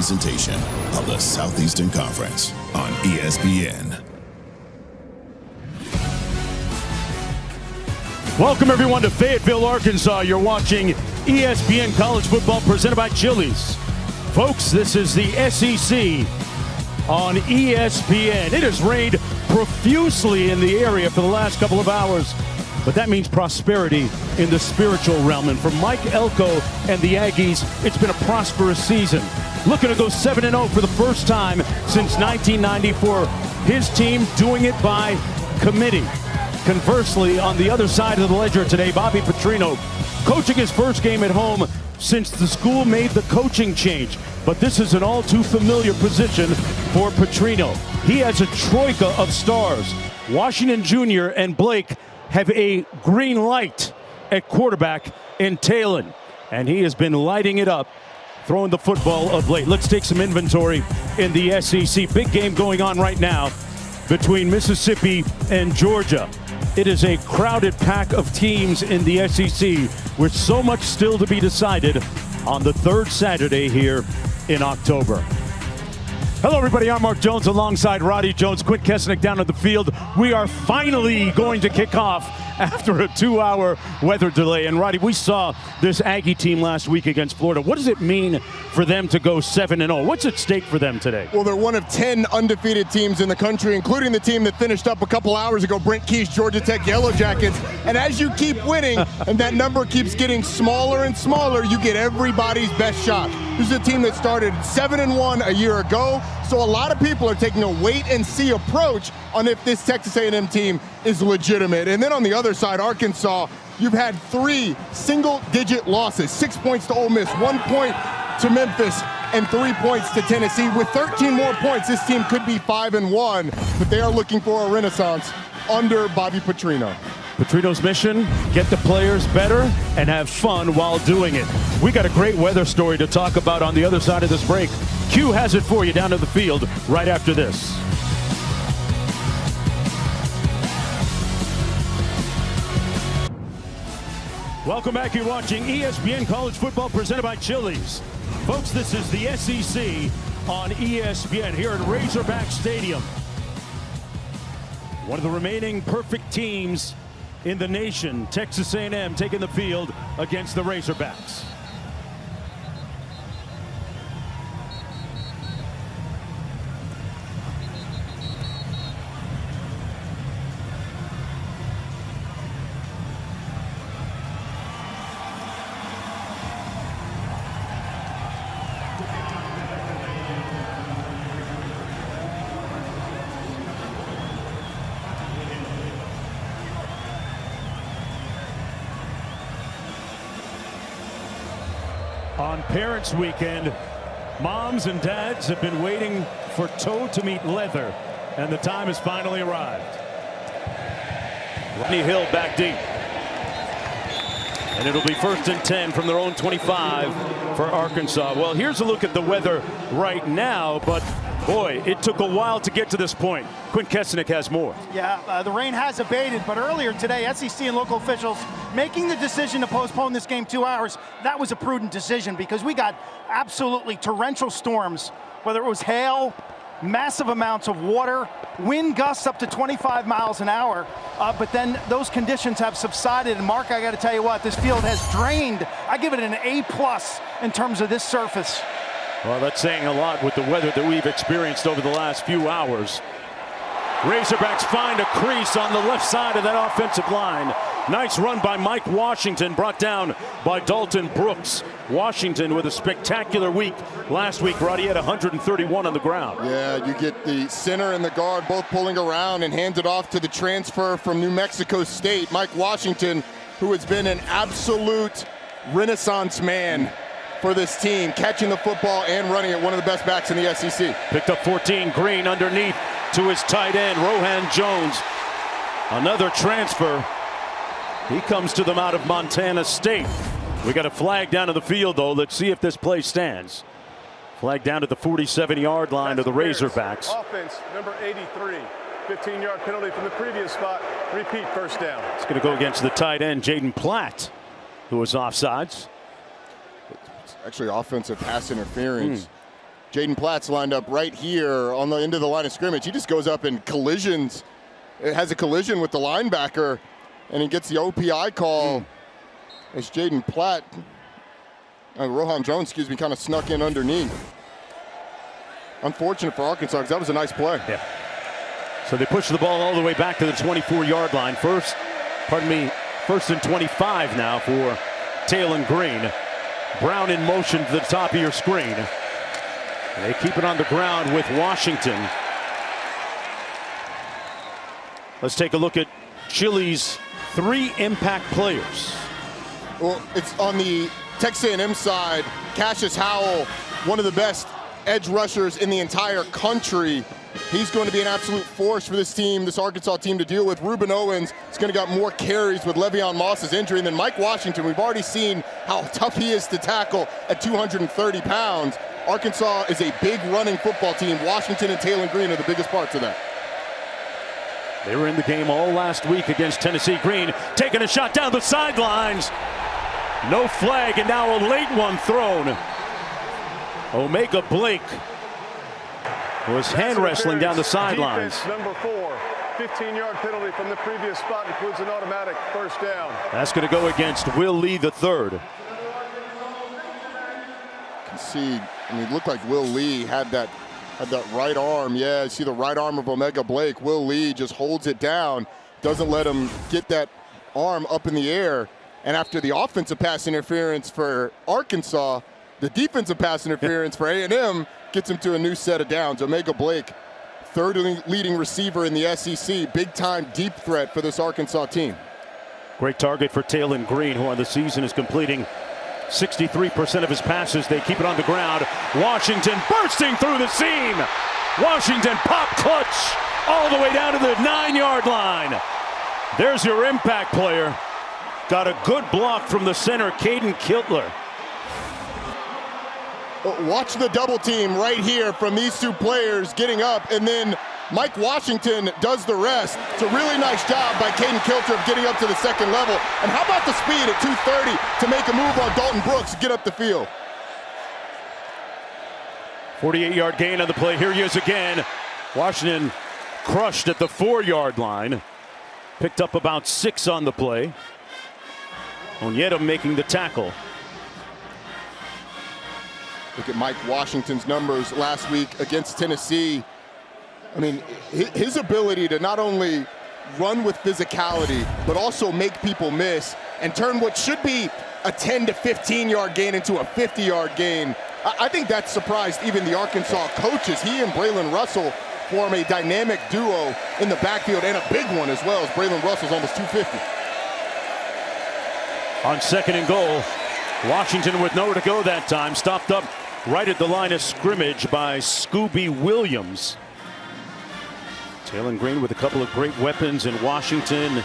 presentation of the Southeastern Conference on ESPN. Welcome, everyone, to Fayetteville, Arkansas. You're watching ESPN College Football presented by Chili's. Folks, this is the SEC on ESPN. It has rained profusely in the area for the last couple of hours, but that means prosperity in the spiritual realm. And for Mike Elko and the Aggies, it's been a prosperous season. Looking to go 7-0 for the first time since 1994. His team doing it by committee. Conversely, on the other side of the ledger today, Bobby Petrino coaching his first game at home since the school made the coaching change. But this is an all too familiar position for Petrino. He has a troika of stars. Washington Jr. and Blake have a green light at quarterback in Talon. And he has been lighting it up, throwing the football of late. Let's take some inventory in the SEC. Big game going on right now between Mississippi and Georgia. It is a crowded pack of teams in the SEC with so much still to be decided on the third Saturday here in October. Hello, everybody. I'm Mark Jones alongside Roddy Jones, Quint Kesnick down at the field. We are finally going to kick off after a 2-hour weather delay. And Roddy, we saw this Aggie team last week against Florida. What does it mean for them to go 7-0? What's at stake for them today? Well, they're one of 10 undefeated teams in the country, including the team that finished up a couple hours ago, Brent Key's Georgia Tech Yellow Jackets. And as you keep winning and that number keeps getting smaller and smaller, you get everybody's best shot. This is a team that started 7-1 a year ago. So a lot of people are taking a wait-and-see approach on if this Texas A&M team is legitimate. And then on the other side, Arkansas, you've had 3 single-digit losses, 6 points to Ole Miss, 1 point to Memphis, and 3 points to Tennessee. With 13 more points, this team could be 5-1, but they are looking for a renaissance under Bobby Petrino. Petrino's mission, get the players better and have fun while doing it. We got a great weather story to talk about on the other side of this break. Q has it for you down to the field right after this. Welcome back. You're watching ESPN College Football presented by Chili's. Folks, this is the SEC on ESPN here at Razorback Stadium. One of the remaining perfect teams in the nation, Texas A&M taking the field against the Razorbacks. On Parents' Weekend, moms and dads have been waiting for toe to meet leather, and the time has finally arrived. Rodney Hill back deep. And it'll be 1st and 10 from their own 25 for Arkansas. Well, here's a look at the weather right now, but boy, it took a while to get to this point. Quint Kesnick has more. Yeah, the rain has abated, but earlier today, SEC and local officials making the decision to postpone this game 2 hours, that was a prudent decision because we got absolutely torrential storms, whether it was hail, massive amounts of water, wind gusts up to 25 miles an hour, but then those conditions have subsided. And Mark, I got to tell you what, this field has drained. I give it an A+ in terms of this surface. Well, that's saying a lot with the weather that we've experienced over the last few hours. Razorbacks find a crease on the left side of that offensive line. Nice run by Mike Washington, brought down by Dalton Brooks. Washington with a spectacular week last week. Roddy had 131 on the ground. Yeah, you get the center and the guard both pulling around and hand it off to the transfer from New Mexico State, Mike Washington, who has been an absolute renaissance man for this team, catching the football and running it, one of the best backs in the SEC. Picked up 14, Green underneath to his tight end, Rohan Jones. Another transfer. He comes to them out of Montana State. We got a flag down to the field, though. Let's see if this play stands. Flag down to the 47-yard line of the Razorbacks. Offense, number 83. 15-yard penalty from the previous spot. Repeat, first down. It's going to go against the tight end, Jaden Platt, who was offsides. Actually, offensive pass interference. Jaden Platt's lined up right here on the end of the line of scrimmage. He just goes up and collisions. It has a collision with the linebacker, and he gets the OPI call as Jaden Platt, Rohan Jones, kind of snuck in underneath. Unfortunate for Arkansas, because that was a nice play. Yeah. So they push the ball all the way back to the 24-yard line. First and 25 now for Taylon Green. Brown in motion to the top of your screen. They keep it on the ground with Washington. Let's take a look at Chili's 3 impact players. Well, it's on the Texas A&M side. Cassius Howell, one of the best edge rushers in the entire country. He's going to be an absolute force for this team, this Arkansas team, to deal with. Reuben Owens is going to get more carries with Le'Veon Moss's injury. And then Mike Washington, we've already seen how tough he is to tackle at 230 pounds. Arkansas is a big running football team. Washington and Taylon Green are the biggest parts of that. They were in the game all last week against Tennessee. Green taking a shot down the sidelines. No flag, and now a late one thrown. Omega Blake was hand wrestling down the sidelines. Number 4, 15-yard penalty from the previous spot, includes an automatic first down. That's going to go against Will Lee III. You can see, it looked like Will Lee had that right arm. Yeah, you see the right arm of Omega Blake. Will Lee just holds it down, doesn't let him get that arm up in the air. And after the offensive pass interference for Arkansas, the defensive pass interference for A&M gets him to a new set of downs. Omega Blake, third leading receiver in the SEC, big-time deep threat for this Arkansas team. Great target for Taylon Green, who on the season is completing 63% of his passes. They keep it on the ground. Washington bursting through the seam. Washington pop clutch all the way down to the 9-yard line. There's your impact player. Got a good block from the center, Caden Kiltler. Watch the double team right here from these two players getting up, and then Mike Washington does the rest. It's a really nice job by Caden Kilter of getting up to the second level. And how about the speed at 230 to make a move on Dalton Brooks to get up the field? 48-yard gain on the play. Here he is again. Washington crushed at the 4-yard line. Picked up about 6 on the play. Onyeta making the tackle. Look at Mike Washington's numbers last week against Tennessee. His ability to not only run with physicality, but also make people miss and turn what should be a 10 to 15-yard gain into a 50-yard gain. I think that surprised even the Arkansas coaches. He and Braylon Russell form a dynamic duo in the backfield, and a big one as well, as Braylon Russell's almost 250. On 2nd and goal, Washington with nowhere to go that time, stopped up right at the line of scrimmage by Scooby Williams. Taylon Green with a couple of great weapons in Washington,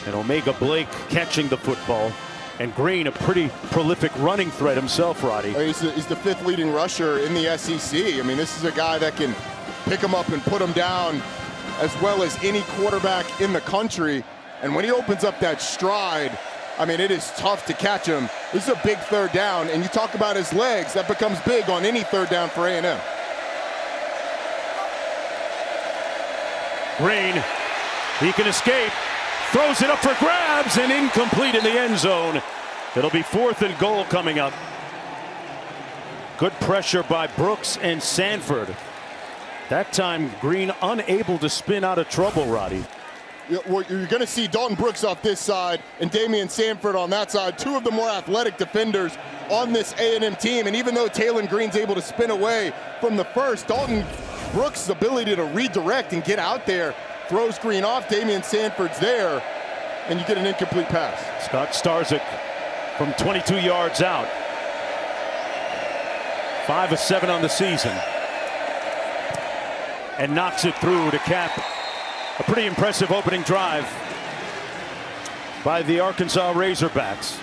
and Omega Blake catching the football. And Green, a pretty prolific running threat himself, Roddy. He's the 5th leading rusher in the SEC. This is a guy that can pick him up and put him down as well as any quarterback in the country. And when he opens up that stride, it is tough to catch him. This is a big 3rd down, and you talk about his legs, that becomes big on any 3rd down for A&M. Green, he can escape, throws it up for grabs, and incomplete in the end zone. It'll be 4th and goal coming up. Good pressure by Brooks and Sanford. That time, Green unable to spin out of trouble, Roddy. You're going to see Dalton Brooks off this side and Damian Sanford on that side, 2 of the more athletic defenders on this A&M team. And even though Taylon Green's able to spin away from the first, Dalton Brooks' ability to redirect and get out there throws Green off. Damian Sanford's there, and you get an incomplete pass. Scott Starzyk from 22 yards out. 5 of 7 on the season. And knocks it through to cap a pretty impressive opening drive by the Arkansas Razorbacks.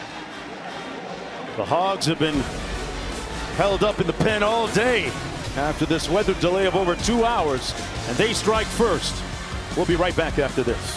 The Hogs have been held up in the pen all day after this weather delay of over 2 hours, and they strike first. We'll be right back after this.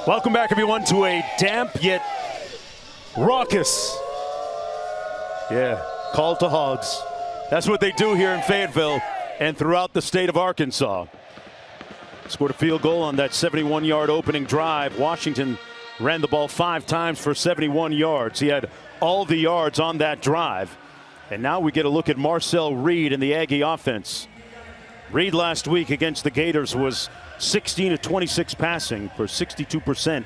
Welcome back, everyone, to a damp yet raucous, call to hogs. That's what they do here in Fayetteville and throughout the state of Arkansas. Scored a field goal on that 71-yard opening drive. Washington ran the ball 5 times for 71 yards. He had all the yards on that drive. And now we get a look at Marcel Reed and the Aggie offense. Reed last week against the Gators was 16 of 26 passing for 62%.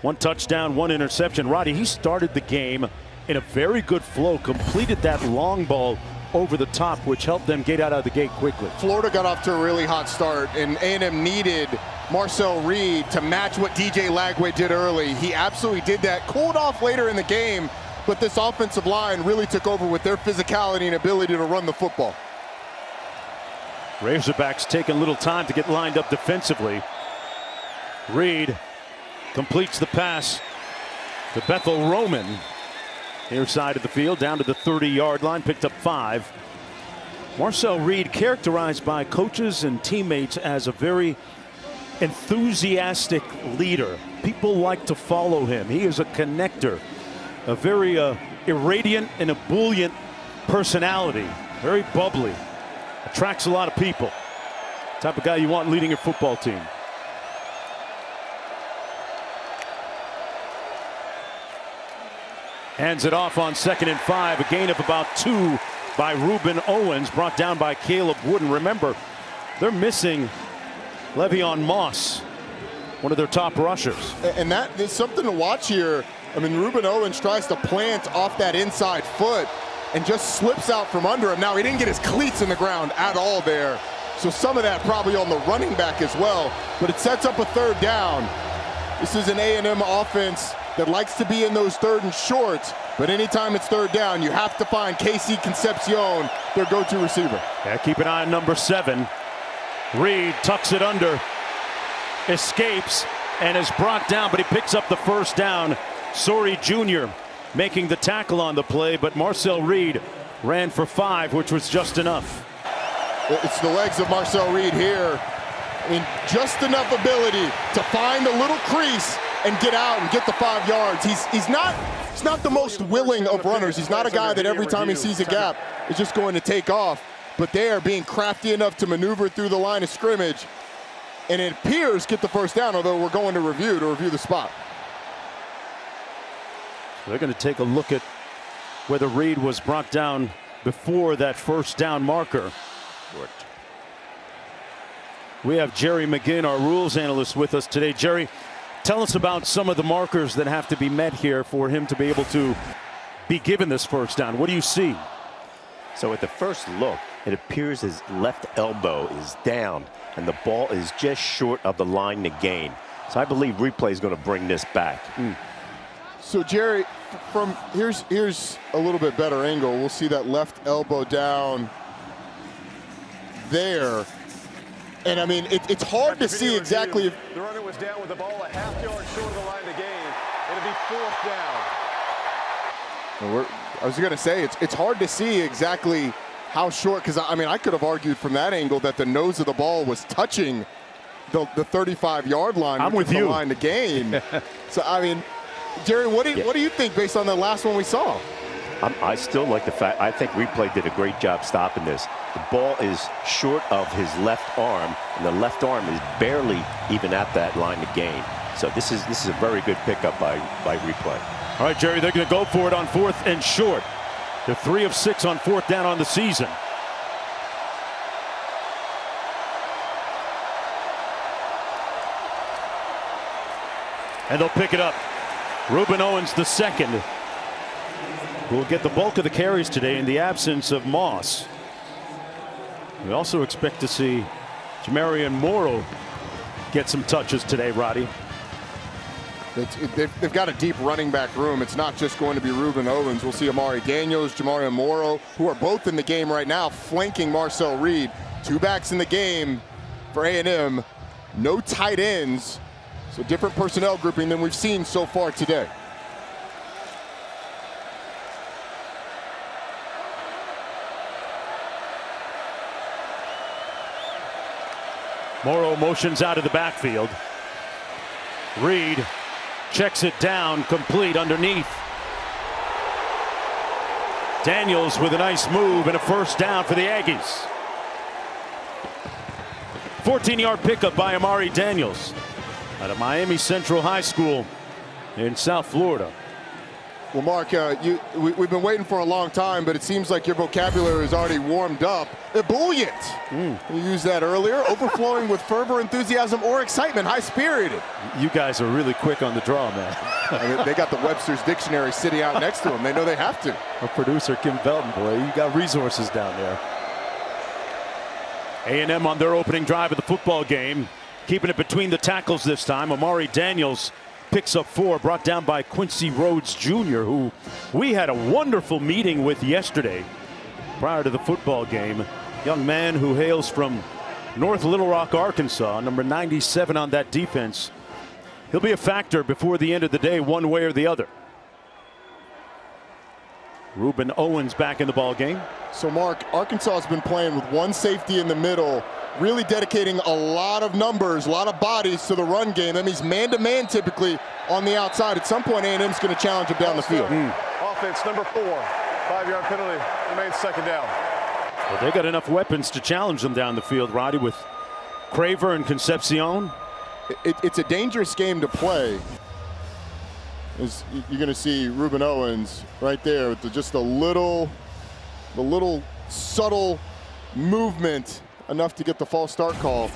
1 touchdown, 1 interception. Roddy, he started the game in a very good flow, completed that long ball over the top, which helped them get out of the gate quickly. Florida got off to a really hot start, and A&M needed Marcel Reed to match what DJ Lagway did early. He absolutely did that. Cooled off later in the game, but this offensive line really took over with their physicality and ability to run the football. Razorbacks taking a little time to get lined up defensively. Reed completes the pass to Bethel Roman. Near side of the field, down to the 30-yard line, picked up 5. Marcel Reed, characterized by coaches and teammates as a very enthusiastic leader. People like to follow him. He is a connector, a very irradiant and ebullient personality, very bubbly, attracts a lot of people. Type of guy you want leading your football team. Hands it off on 2nd and 5. A gain of about 2 by Reuben Owens, brought down by Caleb Wooden. Remember, they're missing Le'Veon Moss, one of their top rushers. And that is something to watch here. I mean, Reuben Owens tries to plant off that inside foot and just slips out from under him. Now, he didn't get his cleats in the ground at all there. So some of that probably on the running back as well. But it sets up a 3rd down. This is an A&M offense that likes to be in those 3rd and shorts, but anytime it's 3rd down, you have to find Casey Concepcion, their go-to receiver. Yeah, keep an eye on number 7. Reed tucks it under, escapes, and is brought down, but he picks up the 1st down. Sori Jr. making the tackle on the play, but Marcel Reed ran for 5, which was just enough. It's the legs of Marcel Reed here. I mean, just enough ability to find a little crease and get out and get the 5 yards. He's not the most willing of runners. He's not a guy that every time he sees a gap is just going to take off. But they are being crafty enough to maneuver through the line of scrimmage, and it appears get the 1st down, although we're going to review the spot. They're going to take a look at whether Reed was brought down before that 1st down marker. We have Jerry McGinn, our rules analyst, with us today. Jerry, tell us about some of the markers that have to be met here for him to be able to be given this 1st down. What do you see? So at the first look, it appears his left elbow is down and the ball is just short of the line to gain. So I believe replay is going to bring this back. So Jerry, from here's a little bit better angle. We'll see that left elbow down there. And I mean, it's hard to see exactly if the runner was down with the ball a half yard short of the line to gain. It'll be 4th down. I was going to say it's hard to see exactly how short, because I mean, I could have argued from that angle that the nose of the ball was touching the 35-yard line. I'm with you. The line to gain. So I mean, Jerry, what do you think based on the last one we saw? I still like the fact, I think replay did a great job stopping this. The ball is short of his left arm, and the left arm is barely even at that line to gain. So this is a very good pickup by replay. All right, Jerry, they're going to go for it on 4th and short. They're 3 of 6 on 4th down on the season. And they'll pick it up. Reuben Owens, the 2nd, will get the bulk of the carries today in the absence of Moss. We also expect to see Jamarian Morrow get some touches today, Roddy. They've got a deep running back room. It's not just going to be Reuben Owens. We'll see Amari Daniels, Jamarian Morrow, who are both in the game right now, flanking Marcel Reed. 2 backs in the game for A&M. No tight ends. So different personnel grouping than we've seen so far today. Morrow motions out of the backfield. Reed checks it down, complete underneath. Daniels with a nice move and a first down for the Aggies. 14-yard pickup by Amari Daniels out of Miami Central High School in South Florida. Well, Mark, we've been waiting for a long time, but it seems like your vocabulary is already warmed up. Ebullient. We used that earlier. Overflowing with fervor, enthusiasm, or excitement. High-spirited. You guys are really quick on the draw, man. I mean, they got the Webster's Dictionary sitting out next to them. They know they have to. Our producer, Kim Belton, boy, you got resources down there. A&M on their opening drive of the football game, keeping it between the tackles this time. Amari Daniels picks up 4, brought down by Quincy Rhodes Jr., who we had a wonderful meeting with yesterday prior to the football game. Young man who hails from North Little Rock, Arkansas, number 97 on that defense. He'll be a factor before the end of the day, one way or the other. Ruben Owens back in the ball game. So, Mark, Arkansas has been playing with one safety in the middle, really dedicating a lot of numbers, a lot of bodies to the run game. That means man-to-man typically on the outside. At some point, A&M's going to challenge him down the field. Offense number 4, 5-yard penalty, remains second down. Well, they got enough weapons to challenge them down the field, Roddy, with Craver and Concepcion. It's a dangerous game to play. You're going to see Ruben Owens right there with just the little subtle movement, enough to get the false start call.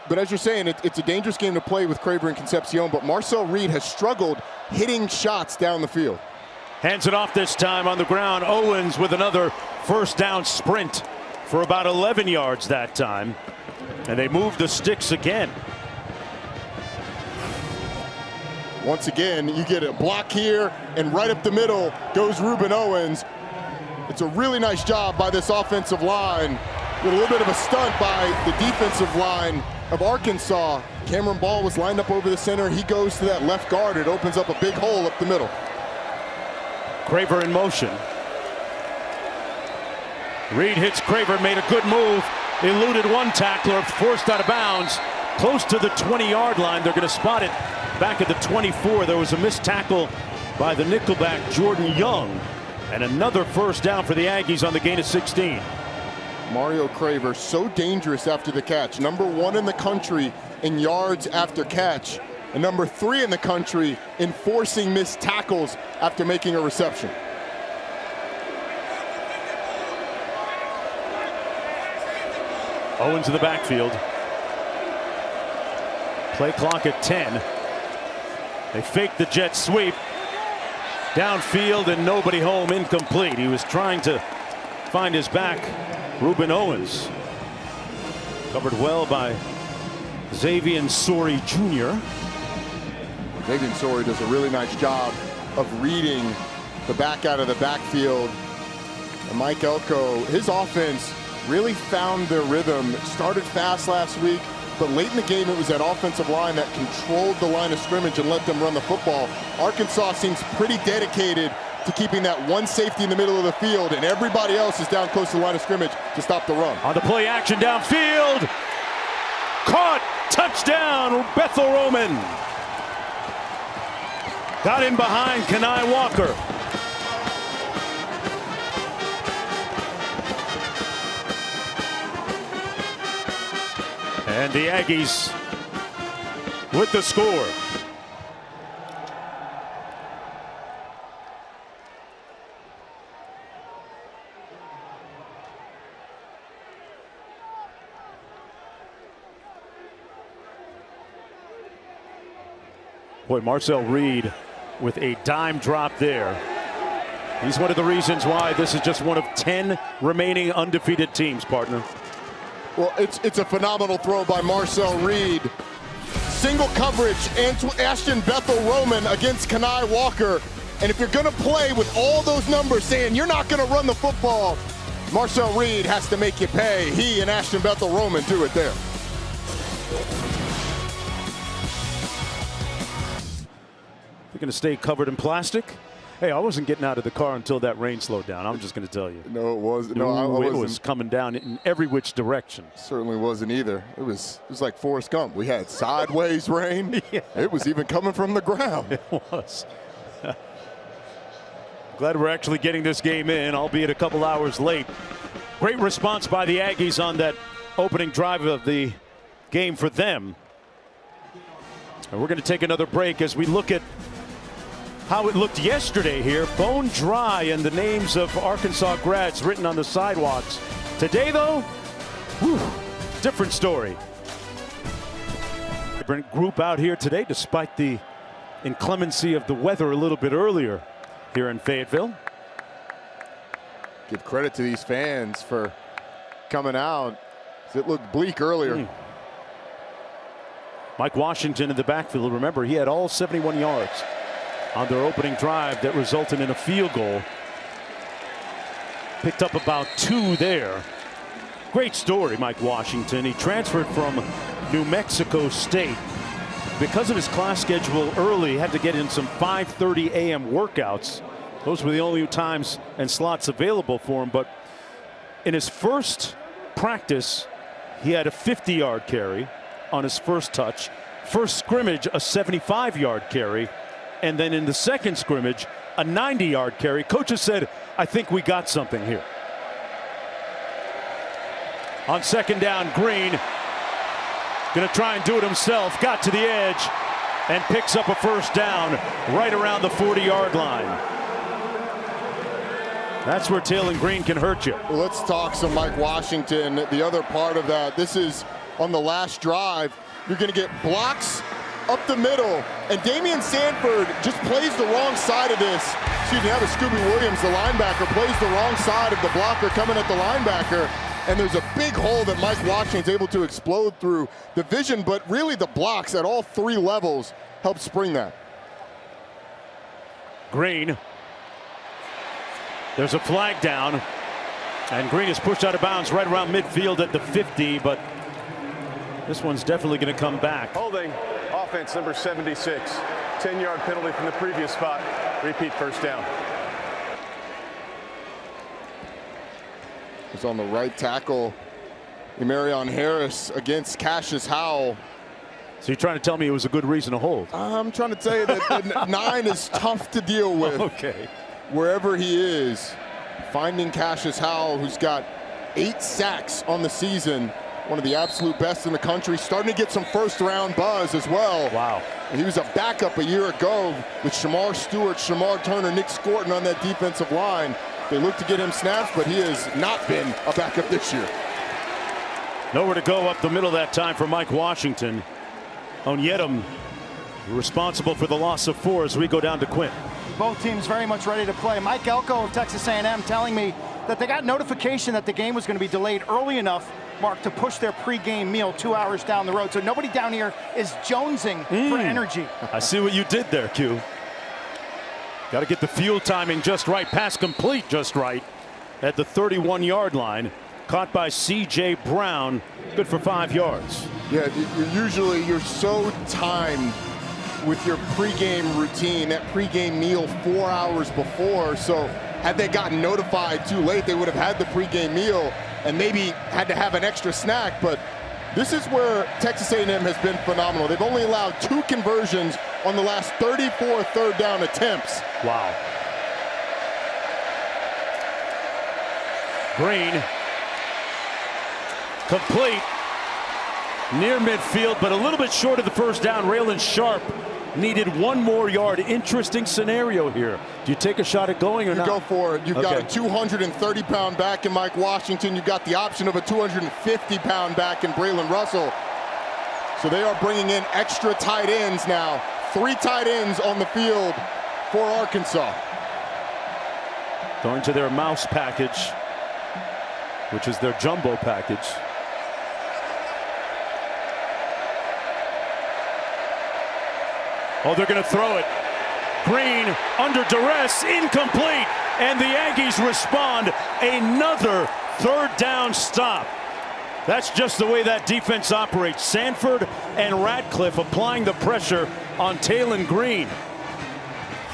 But as you're saying, it's a dangerous game to play with Craver and Concepcion, but Marcel Reed has struggled hitting shots down the field. Hands it off this time on the ground. Owens with another first down sprint for about 11 yards that time. And they move the sticks again. Once again, you get a block here, and right up the middle goes Ruben Owens. It's a really nice job by this offensive line, with a little bit of a stunt by the defensive line of Arkansas. Cameron Ball was lined up over the center. He goes to that left guard. It opens up a big hole up the middle. Craver in motion. Reed hits Craver, made a good move, eluded one tackler, forced out of bounds, close to the 20-yard line. They're going to spot it back at the 24. There was a missed tackle by the nickelback Jordan Young, and another first down for the Aggies on the gain of 16. Mario Craver, so dangerous after the catch. Number 1 in the country in yards after catch, and number 3 in the country in forcing missed tackles after making a reception. Owens in the backfield. Play clock at 10. They fake the jet sweep. Downfield and nobody home, incomplete. He was trying to find his back. Ruben Owens. Covered well by Xavier Sori Jr. Xavier Sori does a really nice job of reading the back out of the backfield. And Mike Elko, his offense really found their rhythm. Started fast last week, but late in the game it was that offensive line that controlled the line of scrimmage and let them run the football. Arkansas seems pretty dedicated to keeping that one safety in the middle of the field, and everybody else is down close to the line of scrimmage to stop the run. On the play action downfield. Caught. Touchdown, Bethel Roman. Got in behind Kenai Walker. And the Aggies with the score. Boy, Marcel Reed with a dime drop there. He's one of the reasons why this is just one of 10 remaining undefeated teams, partner. Well, it's a phenomenal throw by Marcel Reed. Single coverage, Ashton Bethel Roman against Kenai Walker. And if you're going to play with all those numbers saying you're not going to run the football, Marcel Reed has to make you pay. He and Ashton Bethel Roman do it there. They're going to stay covered in plastic. Hey, I wasn't getting out of the car until that rain slowed down. I'm just going to tell you. No, it wasn't. No, it was coming down in every which direction. Certainly wasn't either. It was like Forrest Gump. We had sideways rain. Yeah. It was even coming from the ground. It was. Glad we're actually getting this game in, albeit a couple hours late. Great response by the Aggies on that opening drive of the game for them. And we're going to take another break as we look at how it looked yesterday here. Bone dry and the names of Arkansas grads written on the sidewalks. Today, though, different story. Different group out here today, despite the inclemency of the weather a little bit earlier here in Fayetteville. Give credit to these fans for coming out. It looked bleak earlier. Mike Washington in the backfield. Remember, he had all 71 yards on their opening drive that resulted in a field goal. Picked up about 2 there. Great story, Mike Washington. He transferred from New Mexico State. Because of his class schedule early, had to get in some 5:30 a.m. workouts. Those were the only times and slots available for him. But in his first practice, he had a 50-yard carry on his first touch. First scrimmage, a 75-yard carry. And then in the second scrimmage, a 90-yard carry. Coaches said, I think we got something here. On second down, Green going to try and do it himself. Got to the edge and picks up a first down right around the 40-yard line. That's where Taylor Green can hurt you. Well, let's talk some Mike Washington. The other part of that, this is on the last drive. You're going to get blocks up the middle, and Damian Sanford just plays the wrong side of this. Excuse me, that was Scooby Williams, the linebacker, plays the wrong side of the blocker coming at the linebacker, and there's a big hole that Mike Washington's able to explode through the vision, but really the blocks at all 3 levels help spring that. Green. There's a flag down, and Green is pushed out of bounds right around midfield at the 50, but this one's definitely going to come back. Holding. Offense number 76. 10-yard penalty from the previous spot. Repeat first down. It's on the right tackle. Emarion Harris against Cassius Howell. So you're trying to tell me it was a good reason to hold? I'm trying to tell you that the 9 is tough to deal with. Okay. Wherever he is, finding Cassius Howell, who's got 8 sacks on the season, one of the absolute best in the country, starting to get some first-round buzz as well. Wow. And he was a backup a year ago with Shamar Stewart, Shamar Turner, Nick Scorton on that defensive line. They look to get him snaps, but he has not been a backup this year. Nowhere to go up the middle that time for Mike Washington. Onyedum responsible for the loss of 4 as we go down to Quinn. Both teams very much ready to play. Mike Elko of Texas A&M telling me that they got notification that the game was going to be delayed early enough, Mark, to push their pregame meal 2 hours down the road. So nobody down here is jonesing for energy. I see what you did there, Q. Got to get the fuel timing just right. Pass complete just right at the 31-yard line. Caught by C.J. Brown. Good for 5 yards. Yeah, you're so timed with your pregame routine, that pregame meal 4 hours before. So had they gotten notified too late, they would have had the pregame meal and maybe had to have an extra snack. But this is where Texas A&M has been phenomenal. They've only allowed 2 conversions on the last 34 third down attempts. Wow. Green. Complete. Near midfield, but a little bit short of the first down. Raylan Sharp needed 1 more yard. Interesting scenario here. Do you take a shot at going or not? You go for it. You've got a 230-pound back in Mike Washington. You've got the option of a 250-pound back in Braylon Russell. So they are bringing in extra tight ends now. 3 tight ends on the field for Arkansas. Going to their mouse package, which is their jumbo package. Oh, they're going to throw it. Green under duress, incomplete, and the Aggies respond. Another third down stop. That's just the way that defense operates. Sanford and Radcliffe applying the pressure on Taylor Green.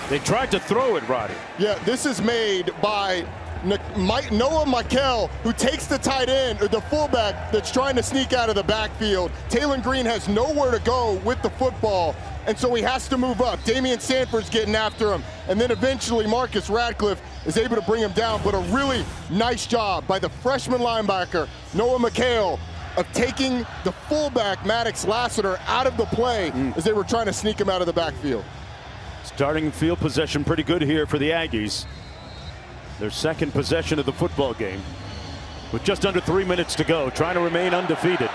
They tried to throw it, Roddy. Yeah, this is made by Noah Mikel, who takes the tight end, or the fullback that's trying to sneak out of the backfield. Taylon Green has nowhere to go with the football, and so he has to move up. Damian Sanford's getting after him, and then eventually Marcus Radcliffe is able to bring him down, but a really nice job by the freshman linebacker, Noah Mikel, of taking the fullback, Maddox Lassiter, out of the play as they were trying to sneak him out of the backfield. Starting field possession pretty good here for the Aggies. Their second possession of the football game. With just under 3 minutes to go, trying to remain undefeated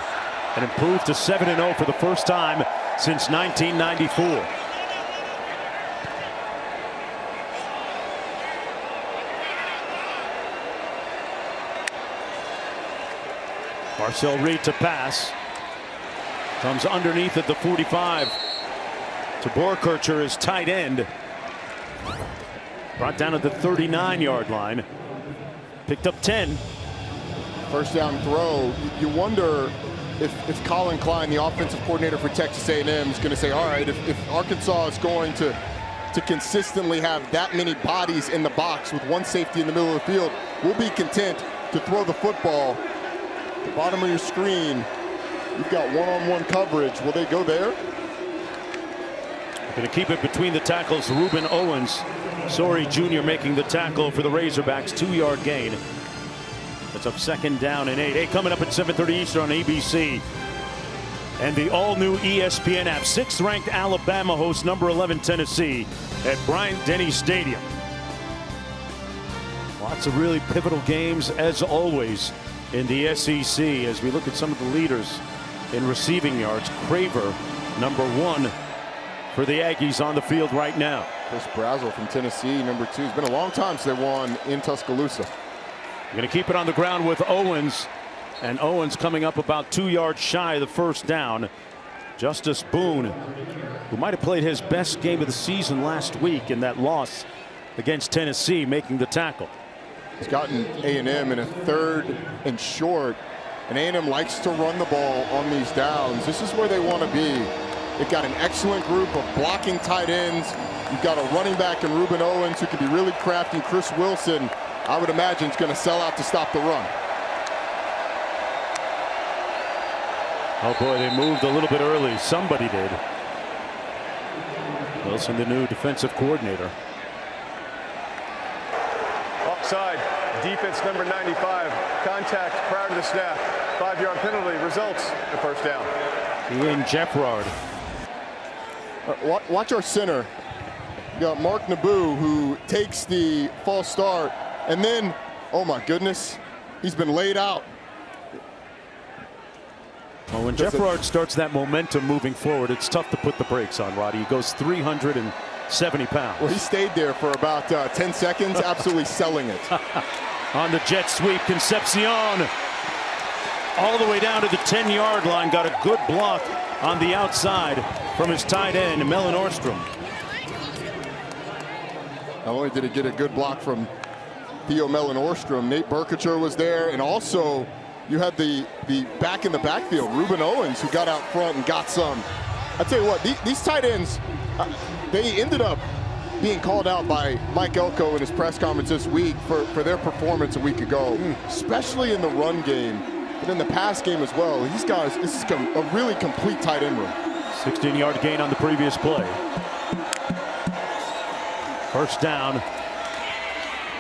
and improve to 7-0 for the first time since 1994. Marcel Reed to pass. Comes underneath at the 45. To Borkercher, his tight end. Brought down at the 39-yard line. Picked up 10. First down throw. You wonder if Colin Klein, the offensive coordinator for Texas A&M, is going to say, all right, if Arkansas is going to consistently have that many bodies in the box with one safety in the middle of the field, we'll be content to throw the football. At the bottom of your screen, you've got one-on-one coverage. Will they go there? Going to keep it between the tackles. Reuben Owens. Sorey Jr. making the tackle for the Razorbacks. 2-yard gain. That's up second down and 8. Hey, coming up at 7:30 Eastern on ABC. And the all-new ESPN app. 6th-ranked Alabama hosts number 11 Tennessee at Bryant-Denny Stadium. Lots of really pivotal games, as always, in the SEC. As we look at some of the leaders in receiving yards. Craver, number 1 for the Aggies on the field right now. Chris Brazzell from Tennessee, number 2. It's been a long time since they won in Tuscaloosa. Going to keep it on the ground with Owens. And Owens coming up about 2 yards shy of the first down. Justice Boone, who might have played his best game of the season last week in that loss against Tennessee, making the tackle. He's gotten A&M in a 3rd and short. And A&M likes to run the ball on these downs. This is where they want to be. They've got an excellent group of blocking tight ends. You've got a running back in Reuben Owens who can be really crafty. Chris Wilson, I would imagine, is going to sell out to stop the run. Oh boy, they moved a little bit early. Somebody did. Wilson, the new defensive coordinator. Offside. Defense number 95. Contact prior to the snap. 5-yard penalty results in first down. Ian Jeffrard. Watch our center. You got Mark Naboo, who takes the false start, and then, oh my goodness, he's been laid out. Well, when Jeffrard starts that momentum moving forward, it's tough to put the brakes on, Roddy. He goes 370 pounds. Well, he stayed there for about 10 seconds, absolutely selling it. On the jet sweep, Concepcion all the way down to the 10-yard line. Got a good block on the outside from his tight end, Mellon Orstrom. Not only did he get a good block from Theo Mellon Orstrom, Nate Berkacher was there, and also you had the back in the backfield, Reuben Owens, who got out front and got some. I tell you what, these tight ends, they ended up being called out by Mike Elko in his press conference this week for their performance a week ago, especially in the run game, but in the pass game as well. These guys, this is a really complete tight end room. 16-yard gain on the previous play. First down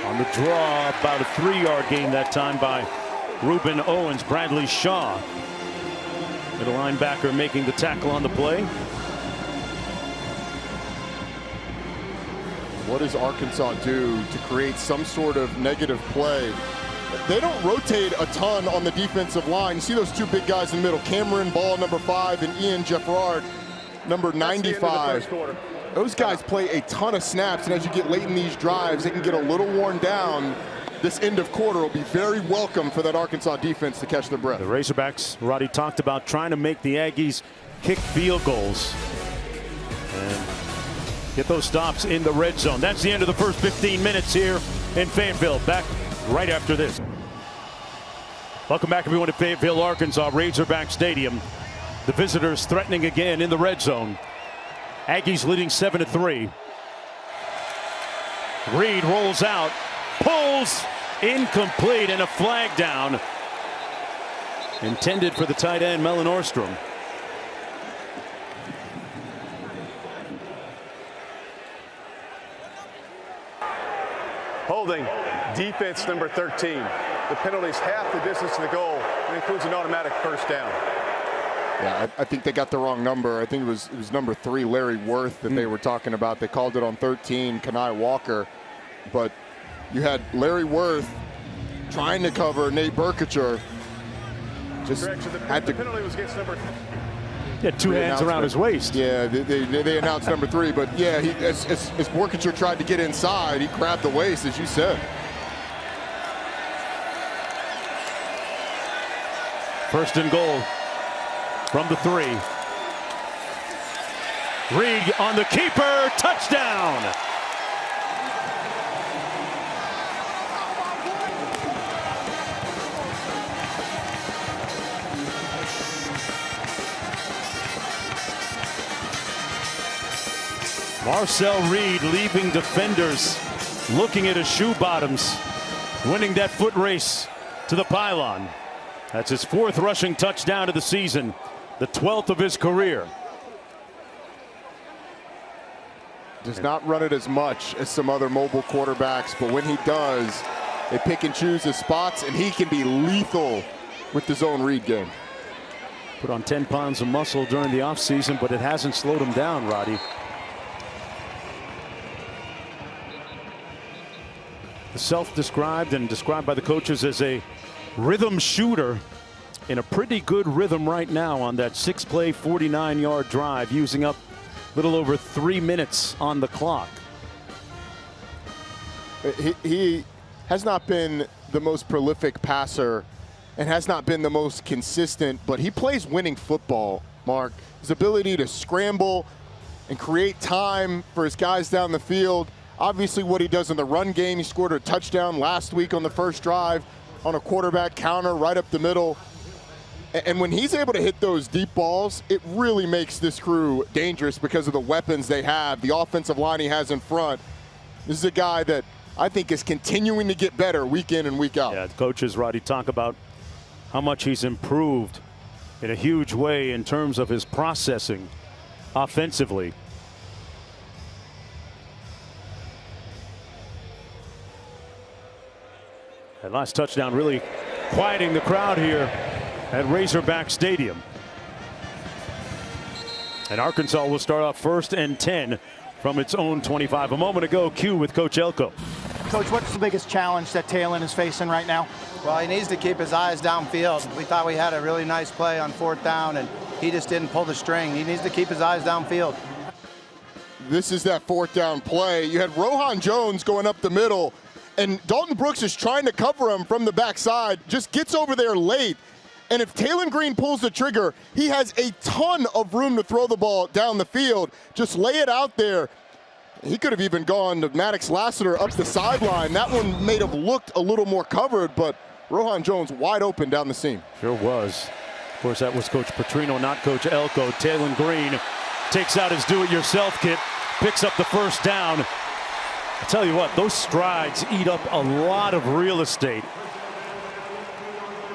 on the draw, about a 3-yard gain that time by Reuben Owens. Bradley Shaw, middle linebacker, making the tackle on the play. What does Arkansas do to create some sort of negative play? They don't rotate a ton on the defensive line. You see those two big guys in the middle, Cameron Ball, number 5, and Ian Jeffrard, number 95. Those guys play a ton of snaps, and as you get late in these drives, they can get a little worn down. This end of quarter will be very welcome for that Arkansas defense to catch their breath. The Razorbacks, Roddy talked about trying to make the Aggies kick field goals and get those stops in the red zone. That's the end of the first 15 minutes here in Fayetteville. Back right after this. Welcome back, everyone, to Fayetteville, Arkansas, Razorback Stadium. The visitors threatening again in the red zone. Aggies leading 7-3. Reed rolls out, pulls, incomplete, and a flag down. Intended for the tight end, Melon Orstrom. Holding, defense number 13. The penalty's half the distance to the goal and includes an automatic first down. Yeah, I think they got the wrong number. I think it was number 3, Larry Worth, that they were talking about. They called it on 13, Kenai Walker. But you had Larry Worth trying to cover Nate Berkacher. Just had the penalty was against number. He had 2 hands around his waist. Yeah, they announced number 3, but yeah, as Berkacher tried to get inside, he grabbed the waist, as you said. First and goal from the 3. Reed on the keeper, touchdown. Marcel Reed leaving defenders, looking at his shoe bottoms, winning that foot race to the pylon. That's his 4th rushing touchdown of the season, the 12th of his career. Does not run it as much as some other mobile quarterbacks, but when he does, they pick and choose his spots, and he can be lethal with the zone read game. Put on 10 pounds of muscle during the offseason, but it hasn't slowed him down, Roddy. Self-described and described by the coaches as a rhythm shooter, in a pretty good rhythm right now on that 6-play 49-yard drive, using up a little over 3 minutes on the clock. He has not been the most prolific passer and has not been the most consistent, but he plays winning football, Mark. His ability to scramble and create time for his guys down the field. Obviously what he does in the run game, he scored a touchdown last week on the first drive on a quarterback counter right up the middle. And when he's able to hit those deep balls, it really makes this crew dangerous because of the weapons they have, the offensive line he has in front. This is a guy that I think is continuing to get better week in and week out. Yeah, coaches, Roddy, talk about how much he's improved in a huge way in terms of his processing offensively. That last touchdown really quieting the crowd here at Razorback Stadium. And Arkansas will start off 1st and 10 from its own 25. A moment ago, Q with Coach Elko. Coach, what's the biggest challenge that Talon is facing right now? Well, he needs to keep his eyes downfield. We thought we had a really nice play on 4th down, and he just didn't pull the string. He needs to keep his eyes downfield. This is that 4th down play. You had Rohan Jones going up the middle, and Dalton Brooks is trying to cover him from the backside, just gets over there late. And if Talon Green pulls the trigger, he has a ton of room to throw the ball down the field. Just lay it out there. He could have even gone to Maddox Lassiter up the sideline. That one may have looked a little more covered, but Rohan Jones wide open down the seam. Sure was. Of course, that was Coach Petrino, not Coach Elko. Talon Green takes out his do-it-yourself kit, picks up the first down. I tell you what, those strides eat up a lot of real estate.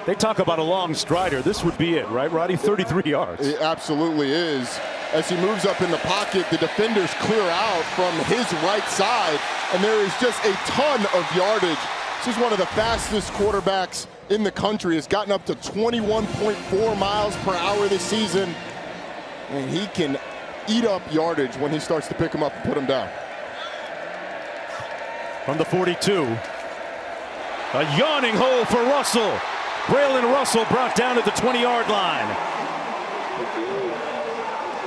They talk about a long strider. This would be it, right, Roddy? 33 yards. It absolutely is. As he moves up in the pocket, the defenders clear out from his right side, and there is just a ton of yardage. This is one of the fastest quarterbacks in the country. Has gotten up to 21.4 miles per hour this season, and he can eat up yardage when he starts to pick him up and put him down. From the 42, a yawning hole for Russell. Braylon Russell brought down at the 20-yard line.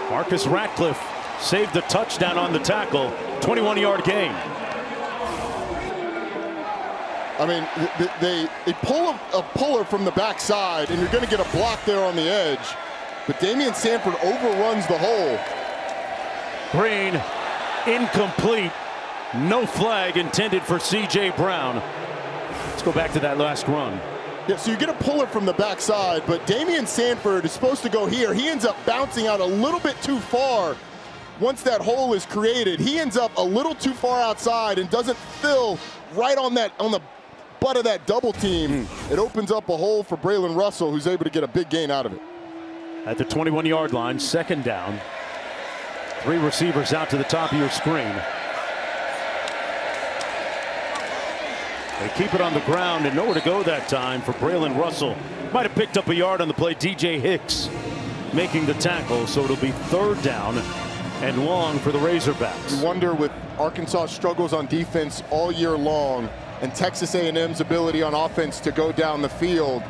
Marcus Ratcliffe saved the touchdown on the tackle. 21-yard gain. I mean, they pull a puller from the backside, and you're going to get a block there on the edge. But Damian Sanford overruns the hole. Green, incomplete. No flag intended for C.J. Brown. Let's go back to that last run. Yeah, so you get a puller from the backside, but Damian Sanford is supposed to go here. He ends up bouncing out a little bit too far, once that hole is created, he ends up a little too far outside and doesn't fill right on the butt of that double team. It opens up a hole for Braylon Russell, who's able to get a big gain out of it. At the 21-yard line, second down. 3 receivers out to the top of your screen. They keep it on the ground and nowhere to go that time for Braylon Russell. Might have picked up a yard on the play. DJ Hicks making the tackle, so it'll be third down and long for the Razorbacks. You wonder, with Arkansas struggles on defense all year long and Texas A&M's ability on offense to go down the field,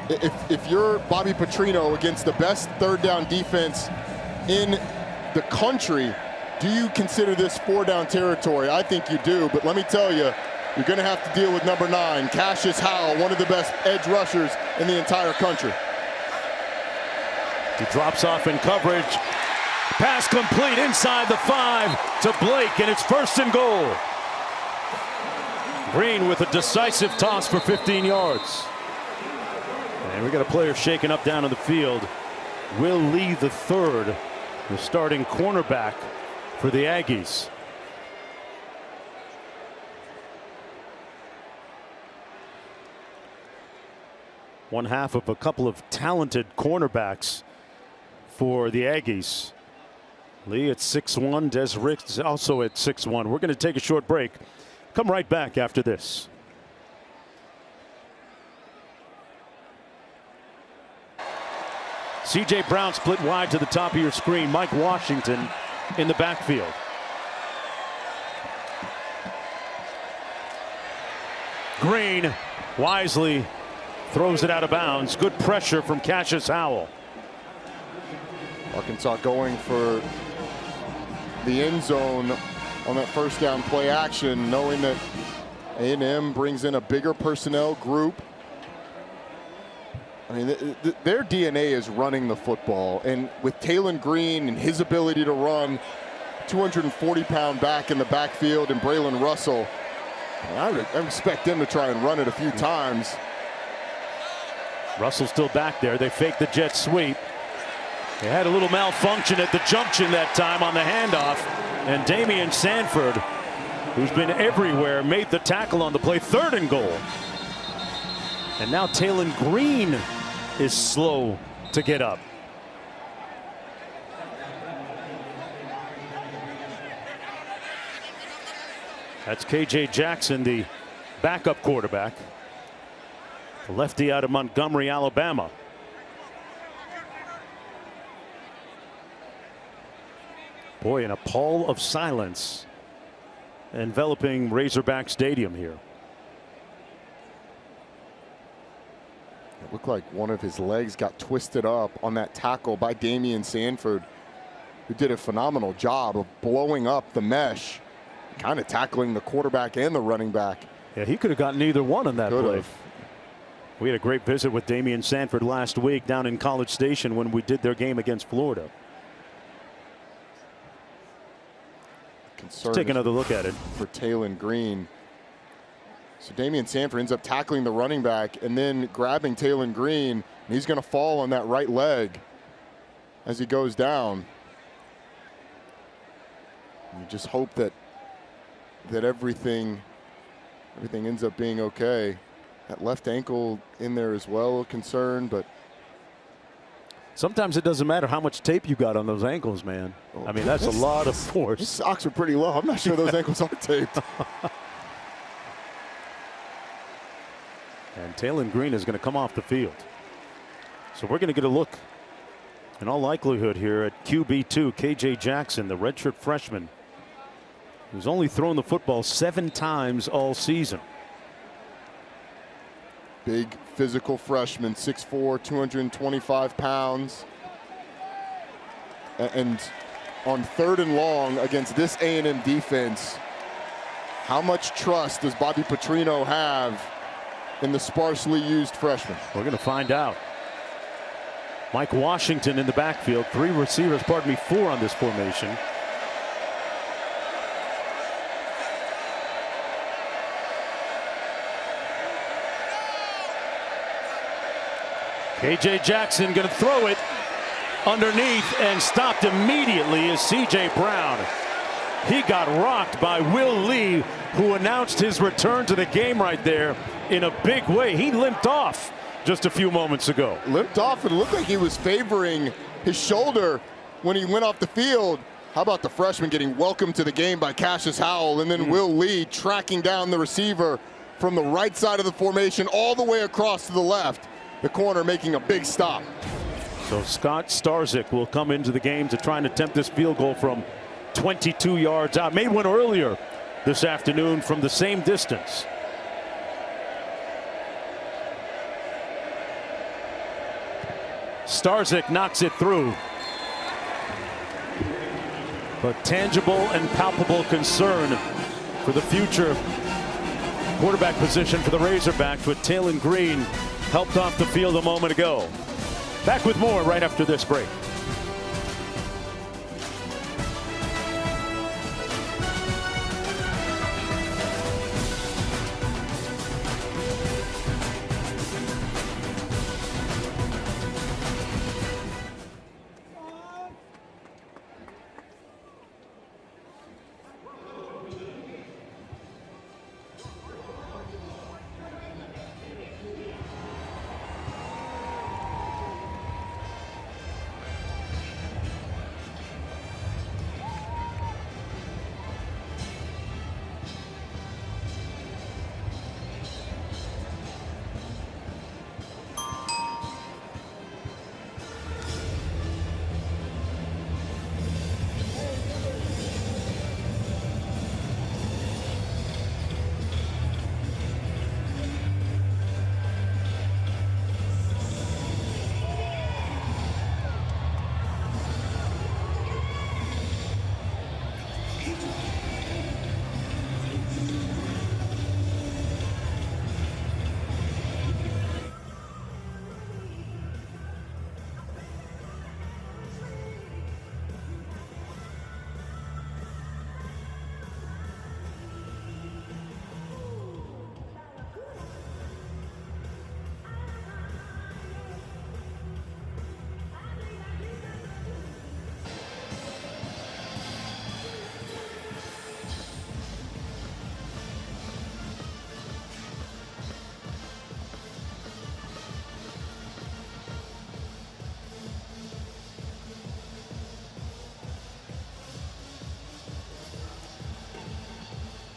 if you're Bobby Petrino against the best third down defense in the country, do you consider this 4-down territory? I think you do, but let me tell you, you're going to have to deal with number 9, Cassius Howell, one of the best edge rushers in the entire country. He drops off in coverage. Pass complete inside the 5 to Blake, and it's first and goal. Green with a decisive toss for 15 yards. And we got a player shaken up down on the field. Will Lee III, the starting cornerback for the Aggies. One half of a couple of talented cornerbacks for the Aggies. Lee at 6'1", Des Ricks also at 6'1". We're going to take a short break. Come right back after this. C.J. Brown split wide to the top of your screen. Mike Washington in the backfield. Green wisely throws it out of bounds. Good pressure from Cassius Howell. Arkansas going for the end zone on that first down play action, knowing that A&M brings in a bigger personnel group. I mean, their DNA is running the football, and with Talon Green and his ability to run, 240-pound back in the backfield, and Braylon Russell, I expect them to try and run it a few times. Russell still back there. They fake the jet sweep. They had a little malfunction at the junction that time on the handoff, and Damian Sanford, who's been everywhere, made the tackle on the play. Third and goal. And now Talon Green is slow to get up. That's KJ Jackson, the backup quarterback. The lefty out of Montgomery, Alabama. Boy, in a pall of silence enveloping Razorback Stadium here. It looked like one of his legs got twisted up on that tackle by Damian Sanford, who did a phenomenal job of blowing up the mesh, kind of tackling the quarterback and the running back. Yeah, he could have gotten either one on that play. We had a great visit with Damian Sanford last week down in College Station when we did their game against Florida. Let's take another look at it. For Talon Green. So Damian Sanford ends up tackling the running back and then grabbing Talon Green, and he's going to fall on that right leg as he goes down. And you just hope that everything ends up being okay. That left ankle in there as well, a concern, but sometimes it doesn't matter how much tape you got on those ankles, man. I mean, that's a lot of force. His socks are pretty low. I'm not sure those ankles are taped. And Talon Green is going to come off the field. So we're going to get a look, in all likelihood, here at QB2, KJ Jackson, the redshirt freshman, who's only thrown the football 7 times all season. Big physical freshman, 6'4", 225 pounds. And on 3rd and long against this A&M defense, how much trust does Bobby Petrino have in the sparsely used freshman? We're going to find out. Mike Washington in the backfield, 3 receivers, 4 on this formation. KJ Jackson going to throw it. underneath and stopped immediately is C.J. Brown. He got rocked by Will Lee, who announced his return to the game right there in a big way. He limped off just a few moments ago. Limped off and looked like he was favoring his shoulder when he went off the field. How about the freshman getting welcomed to the game by Cassius Howell, and then Will Lee tracking down the receiver from the right side of the formation all the way across to the left. The corner making a big stop. So Scott Starzyk will come into the game to try and attempt this field goal from 22 yards out. Made one earlier this afternoon from the same distance. Starzyk knocks it through. But tangible and palpable concern for the future quarterback position for the Razorbacks with Taylon Green helped off the field a moment ago. Back with more right after this break.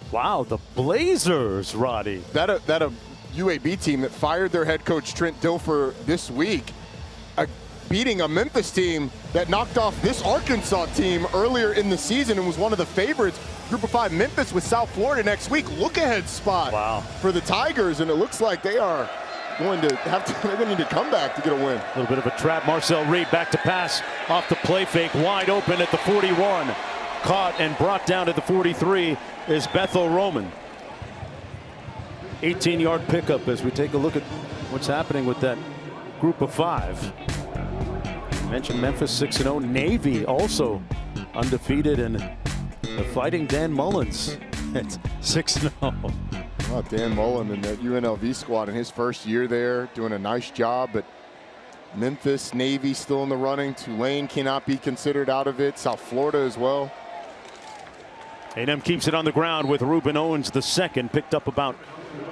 Wow, the Blazers, Roddy. That a UAB team that fired their head coach Trent Dilfer this week, beating a Memphis team that knocked off this Arkansas team earlier in the season and was one of the favorites. Group of 5 Memphis with South Florida next week. Look ahead spot for the Tigers, and it looks like they are going to have to, they're going to need to come back to get a win. A little bit of a trap. Marcel Reed back to pass off the play fake, wide open at the 41. Caught and brought down at the 43 is Bethel Roman. 18-yard pickup as we take a look at what's happening with that group of 5. I mentioned Memphis 6-0. Navy also undefeated, and the Fighting Dan Mullins at 6-0. Oh, Dan Mullen and that UNLV squad in his first year there doing a nice job, but Memphis, Navy still in the running. Tulane cannot be considered out of it. South Florida as well. A&M keeps it on the ground with Reuben Owens the second, picked up about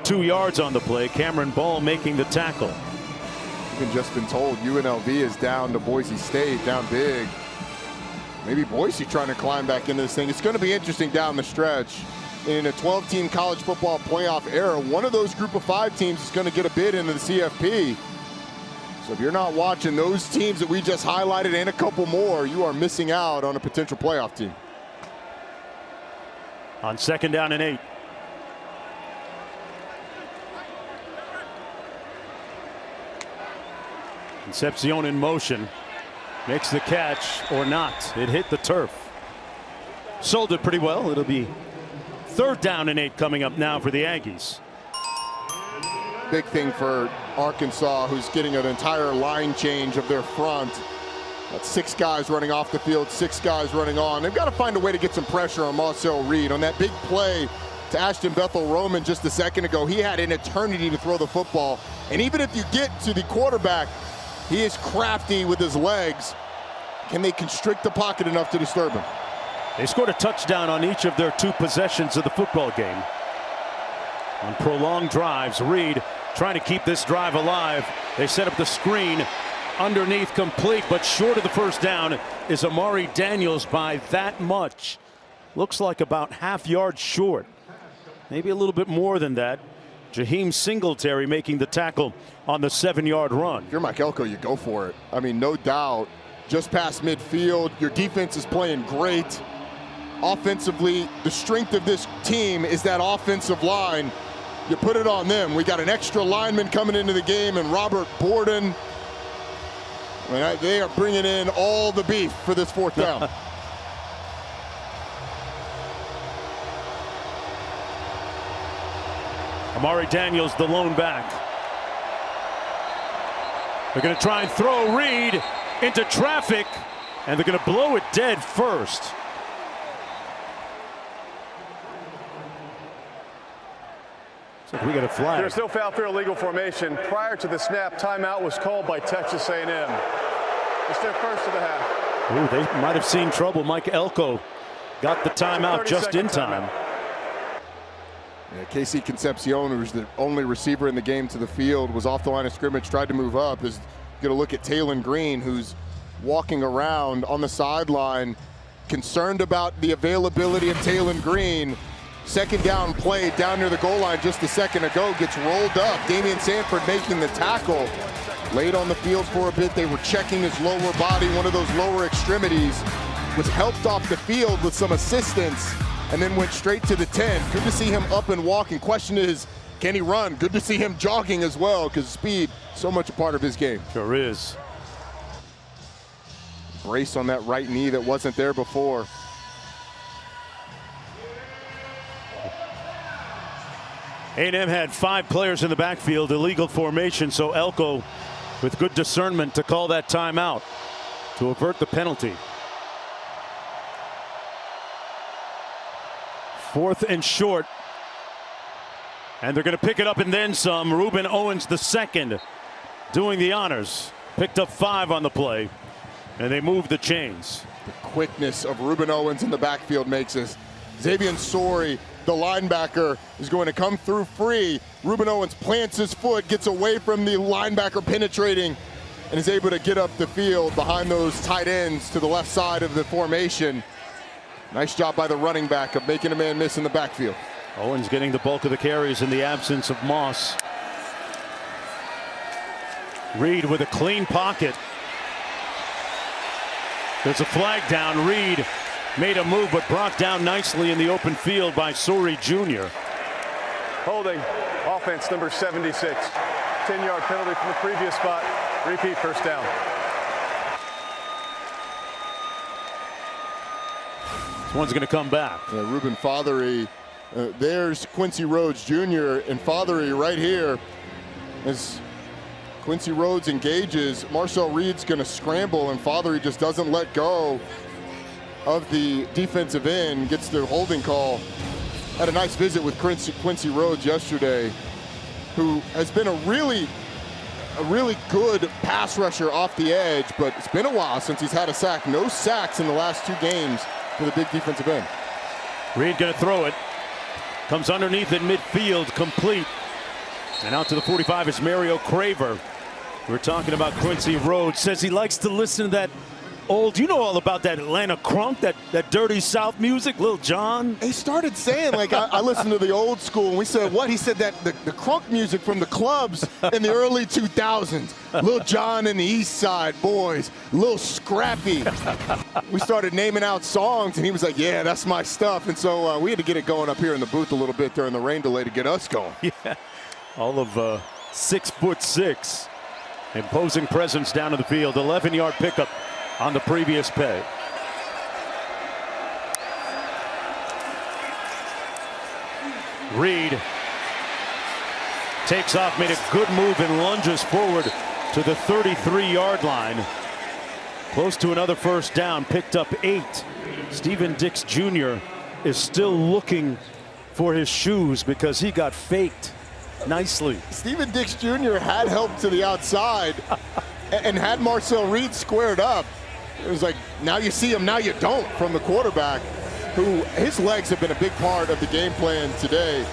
2 yards on the play. Cameron Ball making the tackle. We've just been told UNLV is down to Boise State, down big. Maybe Boise trying to climb back into this thing. It's going to be interesting down the stretch. In a 12-team college football playoff era, one of those group of 5 teams is going to get a bid into the CFP. So if you're not watching those teams that we just highlighted and a couple more, you are missing out on a potential playoff team. On 2nd down and 8. Concepcion in motion. Makes the catch or not. It hit the turf. Sold it pretty well. It'll be 3rd down and 8 coming up now for the Aggies. Big thing for Arkansas, who's getting an entire line change of their front. That's 6 guys running off the field, 6 guys running on. They've got to find a way to get some pressure on Marcel Reed. On that big play to Ashton Bethel Roman just a second ago, he had an eternity to throw the football. And even if you get to the quarterback, he is crafty with his legs. Can they constrict the pocket enough to disturb him? They scored a touchdown on each of their 2 possessions of the football game. On prolonged drives, Reed trying to keep this drive alive. They set up the screen underneath, complete, but short of the first down is Amari Daniels by that much. Looks like about half yard short. Maybe a little bit more than that. Jaheim Singletary making the tackle on the 7-yard run. If you're Mike Elko, you go for it. I mean, no doubt. Just past midfield. Your defense is playing great. Offensively, the strength of this team is that offensive line. You put it on them. We got an extra lineman coming into the game, and Robert Borden. They are bringing in all the beef for this 4th down. Amari Daniels, the lone back. They're going to try and throw Reed into traffic, and they're going to blow it dead first. So we got a flag. There's no foul for illegal formation. Prior to the snap, timeout was called by Texas A&M. It's their first of the half. Ooh, they might have seen trouble. Mike Elko got the timeout just in time. Yeah, Casey Concepcion, who's the only receiver in the game to the field, was off the line of scrimmage, tried to move up. Is going to look at Taylon Green, who's walking around on the sideline, concerned about the availability of Taylon Green. 2nd down play down near the goal line just a second ago, gets rolled up. Damian Sanford making the tackle. Laid on the field for a bit. They were checking his lower body. One of those lower extremities was helped off the field with some assistance and then went straight to the 10. Good to see him up and walking. Question is, can he run? Good to see him jogging as well, because speed, so much a part of his game. Sure is. Brace on that right knee that wasn't there before. A&M had 5 players in the backfield, illegal formation, so Elko with good discernment to call that timeout to avert the penalty. 4th and short, and they're going to pick it up and then some. Reuben Owens II doing the honors. Picked up 5 on the play, and they move the chains. The quickness of Reuben Owens in the backfield makes us. Xavier Sori, the linebacker, is going to come through free. Reuben Owens plants his foot, gets away from the linebacker penetrating, and is able to get up the field behind those tight ends to the left side of the formation. Nice job by the running back of making a man miss in the backfield. Owens getting the bulk of the carries in the absence of Moss. Reed with a clean pocket. There's a flag down. Reed made a move, but brought down nicely in the open field by Sori Jr. Holding, offense number 76. 10-yard penalty from the previous spot. Repeat 1st down. This one's going to come back. Ruben Fothery. There's Quincy Rhodes Jr. and Fothery right here. As Quincy Rhodes engages, Marcel Reed's going to scramble, and Fothery just doesn't let go of the defensive end, gets the holding call. Had a nice visit with Quincy Rhodes yesterday, who has been a really good pass rusher off the edge, but it's been a while since he's had a sack. No sacks in the last 2 games for the big defensive end. Reed going to throw it. Comes underneath at midfield, complete. And out to the 45 is Mario Craver. We're talking about Quincy Rhodes. Says he likes to listen to that old, you know all about that Atlanta crunk, that dirty South music, Lil Jon. He started saying, like, I listened to the old school, and we said, what? He said that the crunk music from the clubs in the early 2000s. Lil Jon and the East Side Boys, Lil Scrappy. We started naming out songs, and he was like, yeah, that's my stuff. And so we had to get it going up here in the booth a little bit during the rain delay to get us going. Yeah, all of 6'6", imposing presence down in the field. 11-yard pickup on the previous play. Reed takes off, made a good move and lunges forward to the 33-yard line. Close to another 1st down, picked up 8. Steven Dix Jr. is still looking for his shoes because he got faked nicely. Steven Dix Jr. had help to the outside and had Marcel Reed squared up. It was like, now you see him, now you don't, from the quarterback, who his legs have been a big part of the game plan today.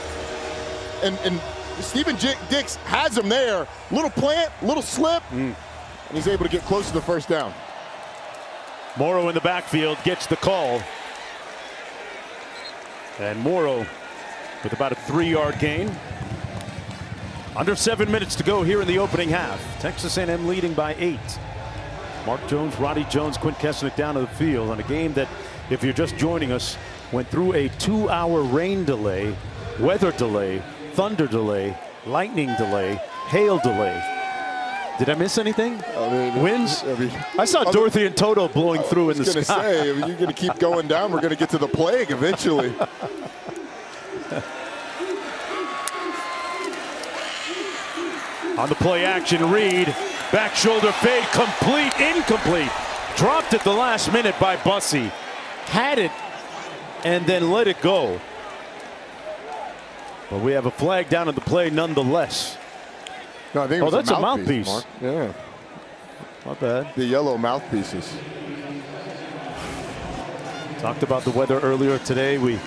And Steven Dix has him there. Little plant, little slip, and he's able to get close to the first down. Morrow in the backfield gets the call. And Morrow with about a 3-yard gain. Under 7 minutes to go here in the opening half. Texas A&M leading by 8. Mark Jones, Roddy Jones, Quint Kesnick down to the field on a game that, if you're just joining us, went through a 2-hour rain delay, weather delay, thunder delay, lightning delay, hail delay. Did I miss anything? Winds? I saw Dorothy and Toto blowing through in the sky. I was going to say, you're going to keep going down, we're going to get to the plague eventually. On the play action, Reed, back shoulder fade, complete, incomplete. Dropped at the last minute by Bussey. Had it and then let it go. But we have a flag down at the play nonetheless. No, I think it was that's a mouthpiece. Mark. Yeah. Not bad. The yellow mouthpieces. Talked about the weather earlier today. We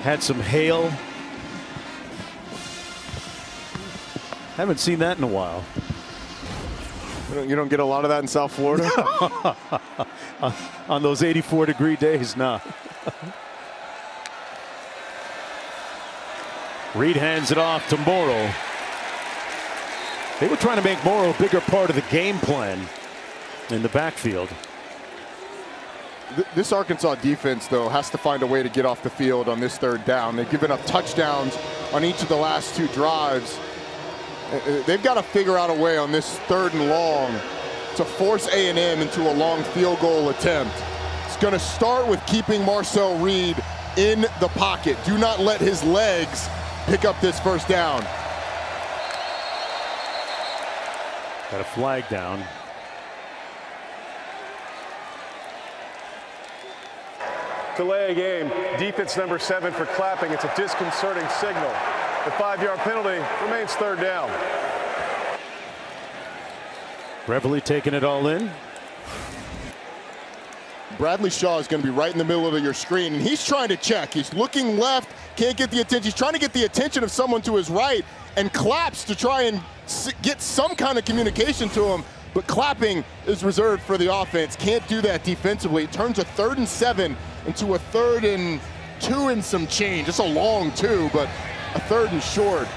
had some hail. Haven't seen that in a while. You don't get a lot of that in South Florida? On those 84-degree days, nah. Reed hands it off to Morrow. They were trying to make Morrow a bigger part of the game plan in the backfield. This Arkansas defense, though, has to find a way to get off the field on this 3rd down. They've given up touchdowns on each of the last 2 drives. They've got to figure out a way on this 3rd and long to force A&M into a long field goal attempt. It's going to start with keeping Marcel Reed in the pocket. Do not let his legs pick up this 1st down. Got a flag down. Delay a game. Defense number 7 for clapping. It's a disconcerting signal. The 5-yard penalty remains 3rd down. Reveille taking it all in. Bradley Shaw is going to be right in the middle of your screen, and he's trying to check. He's looking left, can't get the attention. He's trying to get the attention of someone to his right and claps to try and get some kind of communication to him. But clapping is reserved for the offense. Can't do that defensively. It turns a 3rd and 7 into a 3rd and 2 and some change. It's a long 2, but a 3rd and short.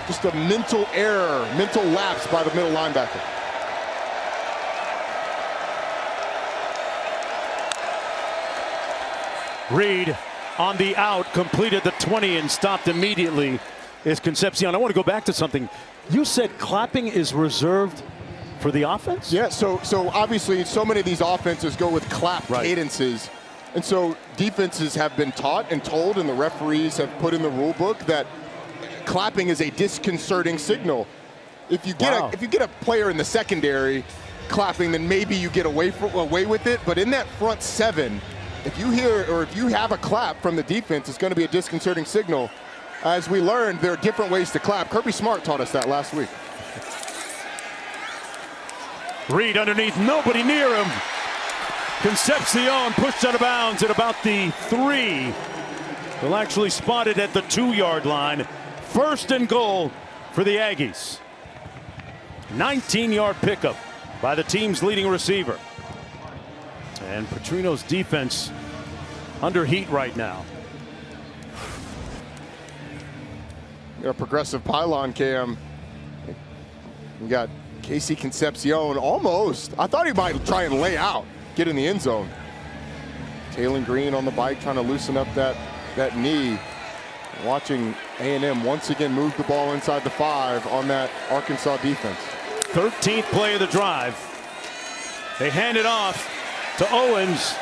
Just a mental error, mental lapse by the middle linebacker. Reed on the out, completed the 20 and stopped immediately is Concepcion. I want to go back to something. You said clapping is reserved for the offense? Yeah, so obviously so many of these offenses go with clap cadences. And so defenses have been taught and told, and the referees have put in the rule book that clapping is a disconcerting signal. If you get a player in the secondary clapping, then maybe you get away with it. But in that front 7, if you hear or if you have a clap from the defense, it's going to be a disconcerting signal. As we learned, there are different ways to clap. Kirby Smart taught us that last week. Reed underneath, nobody near him. Concepcion pushed out of bounds at about the 3. They'll actually spot it at the 2-yard line. 1st and goal for the Aggies. 19-yard pickup by the team's leading receiver. And Petrino's defense under heat right now. A progressive pylon cam. We got Casey Concepcion almost. I thought he might try and lay out, get in the end zone. Taylon Green on the bike trying to loosen up that knee. Watching A&M once again move the ball inside the 5 on that Arkansas defense. 13th play of the drive. They hand it off to Owens.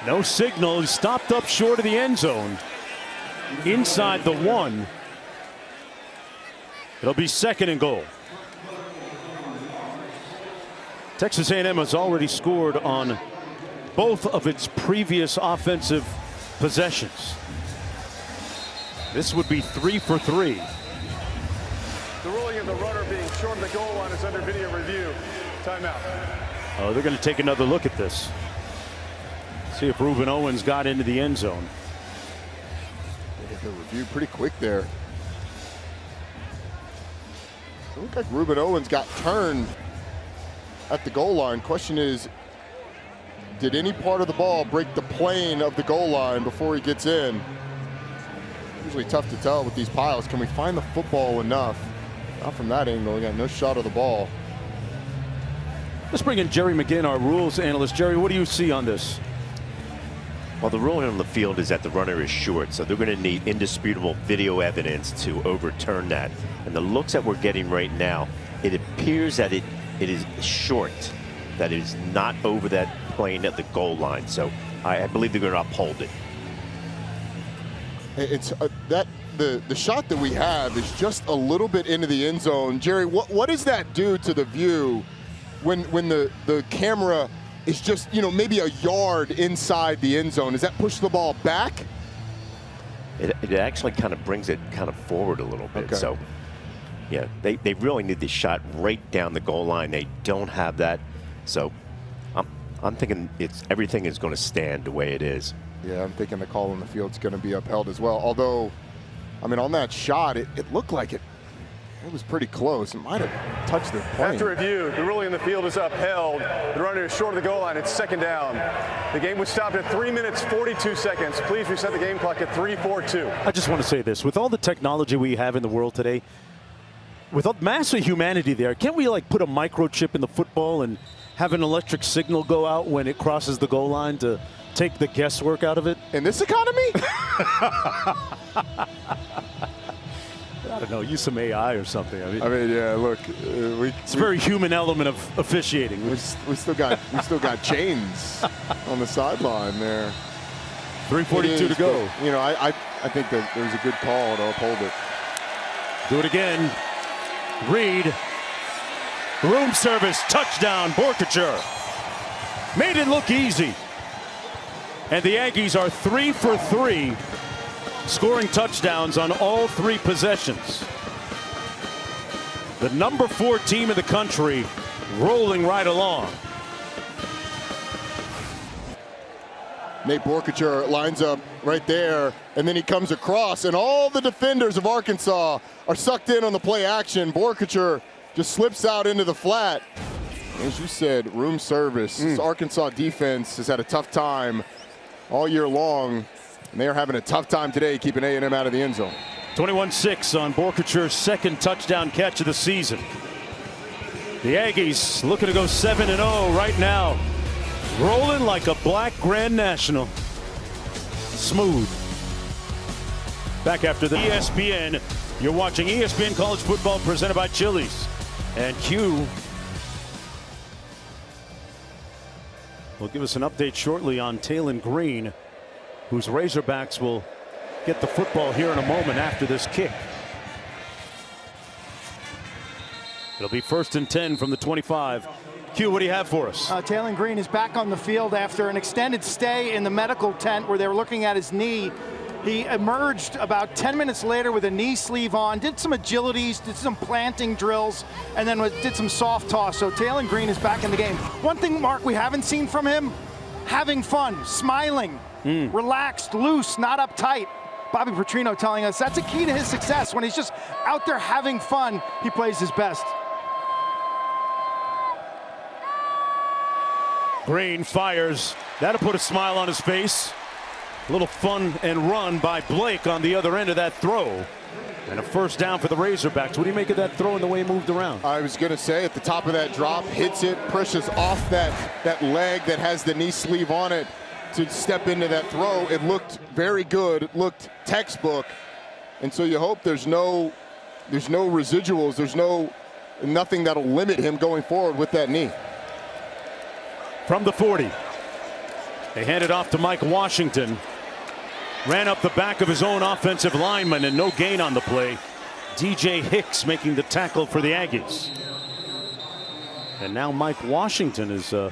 No signal. He stopped up short of the end zone. Inside the 1. It'll be 2nd and goal. Texas A&M has already scored on both of its previous offensive possessions. This would be 3 for 3. The ruling of the runner being short of the goal line is under video review. Timeout. Oh, they're going to take another look at this. See if Reuben Owens got into the end zone. They did the review pretty quick there. It looked like Reuben Owens got turned at the goal line. Question is, did any part of the ball break the plane of the goal line before he gets in? Usually tough to tell with these piles. Can we find the football enough? Not from that angle. We got no shot of the ball. Let's bring in Jerry McGinn, our rules analyst. Jerry, what do you see on this? Well, the ruling on the field is that the runner is short, so they're going to need indisputable video evidence to overturn that. And the looks that we're getting right now, it appears that it is short, that it is not over that plane at the goal line. So I believe they're going to uphold it. It's the shot that we have is just a little bit into the end zone. Jerry, what does that do to the view when the camera is just, you know, maybe a yard inside the end zone? Does that push the ball back? It actually kind of brings it kind of forward a little bit. Okay. So, yeah, they really need this shot right down the goal line. They don't have that. So I'm thinking everything is going to stand the way it is. Yeah, I'm thinking the call on the field is going to be upheld as well. Although, I mean, on that shot, it looked like it was pretty close. It might have touched the plane. After review, the ruling in the field is upheld. The runner is short of the goal line. It's second down. The game was stopped at 3 minutes, 42 seconds. Please reset the game clock at 3:42. I just want to say this. With all the technology we have in the world today, with all massive humanity there, can't we like put a microchip in the football and have an electric signal go out when it crosses the goal line to take the guesswork out of it? In this economy? I don't know, use some AI or something. I mean, yeah. Look, it's a very human element of officiating. We still got chains on the sideline there. 3:42 to go. But, you know, I think that there's a good call to uphold it. Do it again. Reed. Room service, touchdown, Borkature. Made it look easy. And the Aggies are 3 for 3, scoring touchdowns on all 3 possessions. The number 4 team in the country rolling right along. Nate Borkature lines up right there, and then he comes across, and all the defenders of Arkansas are sucked in on the play action. Borkature just slips out into the flat. As you said, room service. This Arkansas defense has had a tough time all year long, and they are having a tough time today keeping A&M out of the end zone. 21-6 on Borkature's second touchdown catch of the season. The Aggies looking to go 7-0 right now. Rolling like a black Grand National. Smooth. Back after the ESPN. You're watching ESPN College Football presented by Chili's. And Q will give us an update shortly on Talon Green, whose Razorbacks will get the football here in a moment after this kick. It'll be 1st and 10 from the 25. Q, what do you have for us? Talon Green is back on the field after an extended stay in the medical tent where they were looking at his knee. He emerged about 10 minutes later with a knee sleeve on, did some agilities, did some planting drills, and then did some soft toss. So Talon Green is back in the game. One thing, Mark, we haven't seen from him, having fun, smiling, relaxed, loose, not uptight. Bobby Petrino telling us that's a key to his success. When he's just out there having fun, he plays his best. Green fires. That'll put a smile on his face. A little fun and run by Blake on the other end of that throw. And a first down for the Razorbacks. What do you make of that throw and the way he moved around? I was going to say, at the top of that drop, hits it, pushes off that leg that has the knee sleeve on it to step into that throw. It looked very good. It looked textbook. And so you hope there's no residuals. There's nothing that'll limit him going forward with that knee. From the 40. They hand it off to Mike Washington. Ran up the back of his own offensive lineman and no gain on the play. DJ Hicks making the tackle for the Aggies. And now Mike Washington is a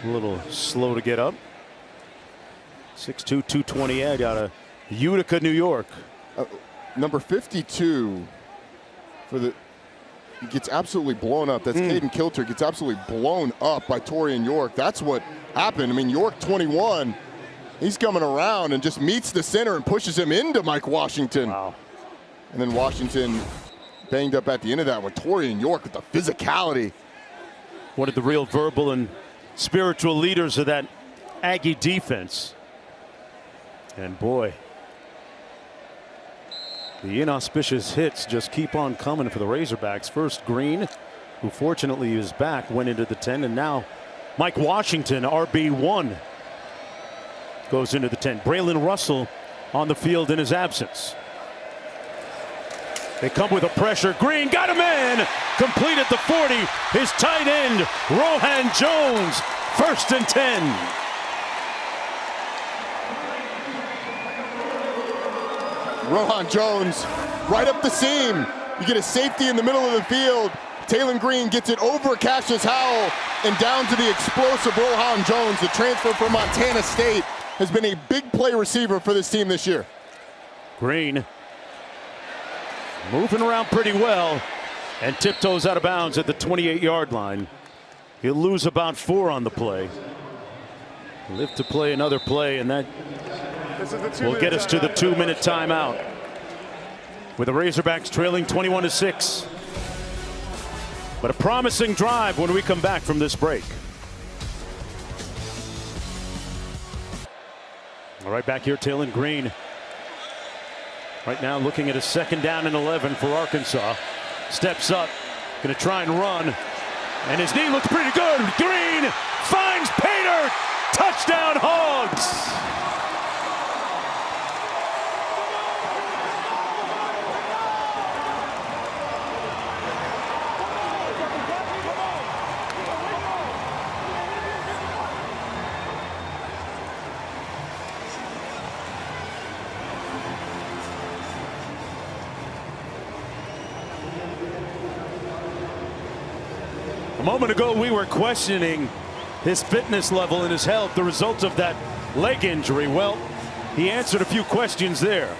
little slow to get up. 6'2", 228 out of Utica, New York. Number 52 for the he gets absolutely blown up. That's Caden Kilter, gets absolutely blown up by Torian York. That's what happened. I mean, York 21, he's coming around and just meets the center and pushes him into Mike Washington. Wow. And then Washington banged up at the end of that with Torian York with the physicality. One of the real verbal and spiritual leaders of that Aggie defense. And boy, the inauspicious hits just keep on coming for the Razorbacks. First Green, who fortunately is back, went into the 10, and now Mike Washington, RB1, goes into the 10. Braylon Russell on the field in his absence. They come with a pressure. Green got him in. Complete at the 40. His tight end, Rohan Jones. 1st and 10. Rohan Jones right up the seam. You get a safety in the middle of the field. Taylon Green gets it over Cassius Howell and down to the explosive Rohan Jones. The transfer from Montana State has been a big play receiver for this team this year. Green moving around pretty well and tiptoes out of bounds at the 28-yard line. He'll lose about 4 on the play. Live to play another play, and that will get us to the 2-minute timeout. With the Razorbacks trailing 21-6. But a promising drive when we come back from this break. All right, back here, Taylon Green. Right now looking at a 2nd down and 11 for Arkansas. Steps up, gonna try and run. And his knee looks pretty good. Green finds Pater. Touchdown Hogs. A moment ago, we were questioning his fitness level and his health, the result of that leg injury. Well, he answered a few questions there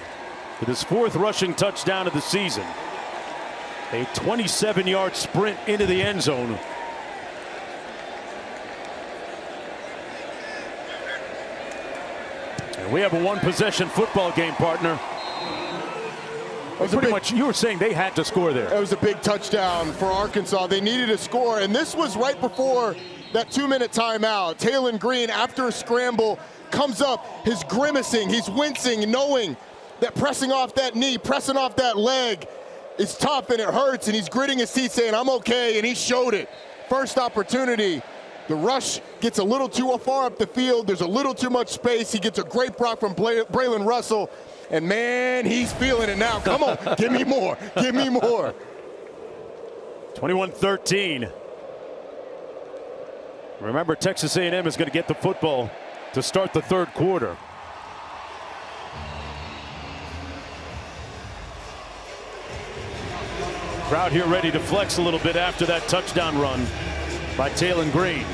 with his 4th rushing touchdown of the season. A 27-yard sprint into the end zone. And we have a 1-possession football game, partner. Pretty much, you were saying they had to score there. It was a big touchdown for Arkansas. They needed a score, and this was right before that 2-minute timeout. Taylon Green, after a scramble, comes up. He's grimacing, he's wincing, knowing that pressing off that knee, pressing off that leg is tough and it hurts, and he's gritting his teeth saying, I'm okay, and he showed it. First opportunity. The rush gets a little too far up the field. There's a little too much space. He gets a great block from Braylon Russell. And man, he's feeling it now. Come on, give me more, give me more. 21-13. Remember, Texas A&M is going to get the football to start the 3rd quarter. Crowd here ready to flex a little bit after that touchdown run by Taylon Green.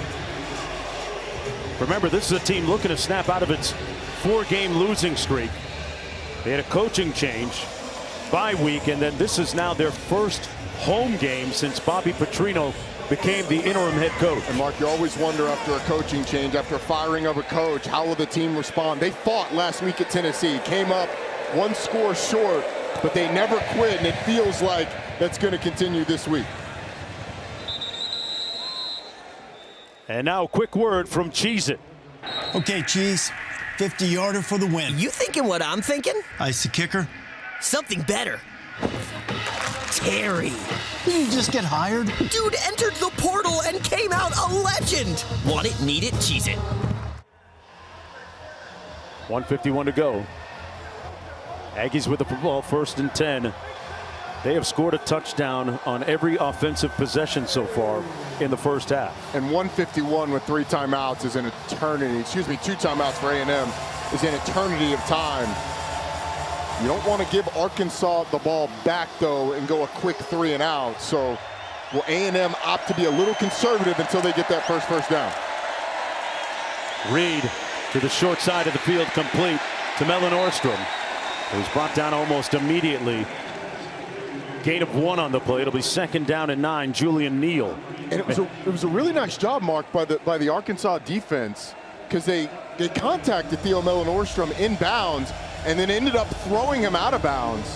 Remember, this is a team looking to snap out of its 4-game losing streak. They had a coaching change, bye week, and then this is now their first home game since Bobby Petrino became the interim head coach. And Mark, you always wonder after a coaching change, after firing of a coach, how will the team respond? They fought last week at Tennessee, came up 1 score short, but they never quit, and it feels like that's going to continue this week. And now a quick word from Cheez-It. Okay, Cheese. 50-yarder for the win. You thinking what I'm thinking? Ice the kicker. Something better. Terry. Did you just get hired? Dude entered the portal and came out a legend. Want it, need it, cheese it. 1:51 to go. Aggies with the football, 1st and 10. They have scored a touchdown on every offensive possession so far in the 1st half. And 1:51 with 3 timeouts is an eternity. Excuse me, 2 timeouts for A&M is an eternity of time. You don't want to give Arkansas the ball back, though, and go a quick 3 and out. So will A&M opt to be a little conservative until they get that first down? Reed to the short side of the field, complete to Mellon Orstrom, who's brought down almost immediately Gain of 1 on the play. It'll be 2nd down and 9. Julian Neal. And it was a really nice job, Mark, by the Arkansas defense, because they contacted Theo Mellon-Orstrom inbounds and then ended up throwing him out of bounds,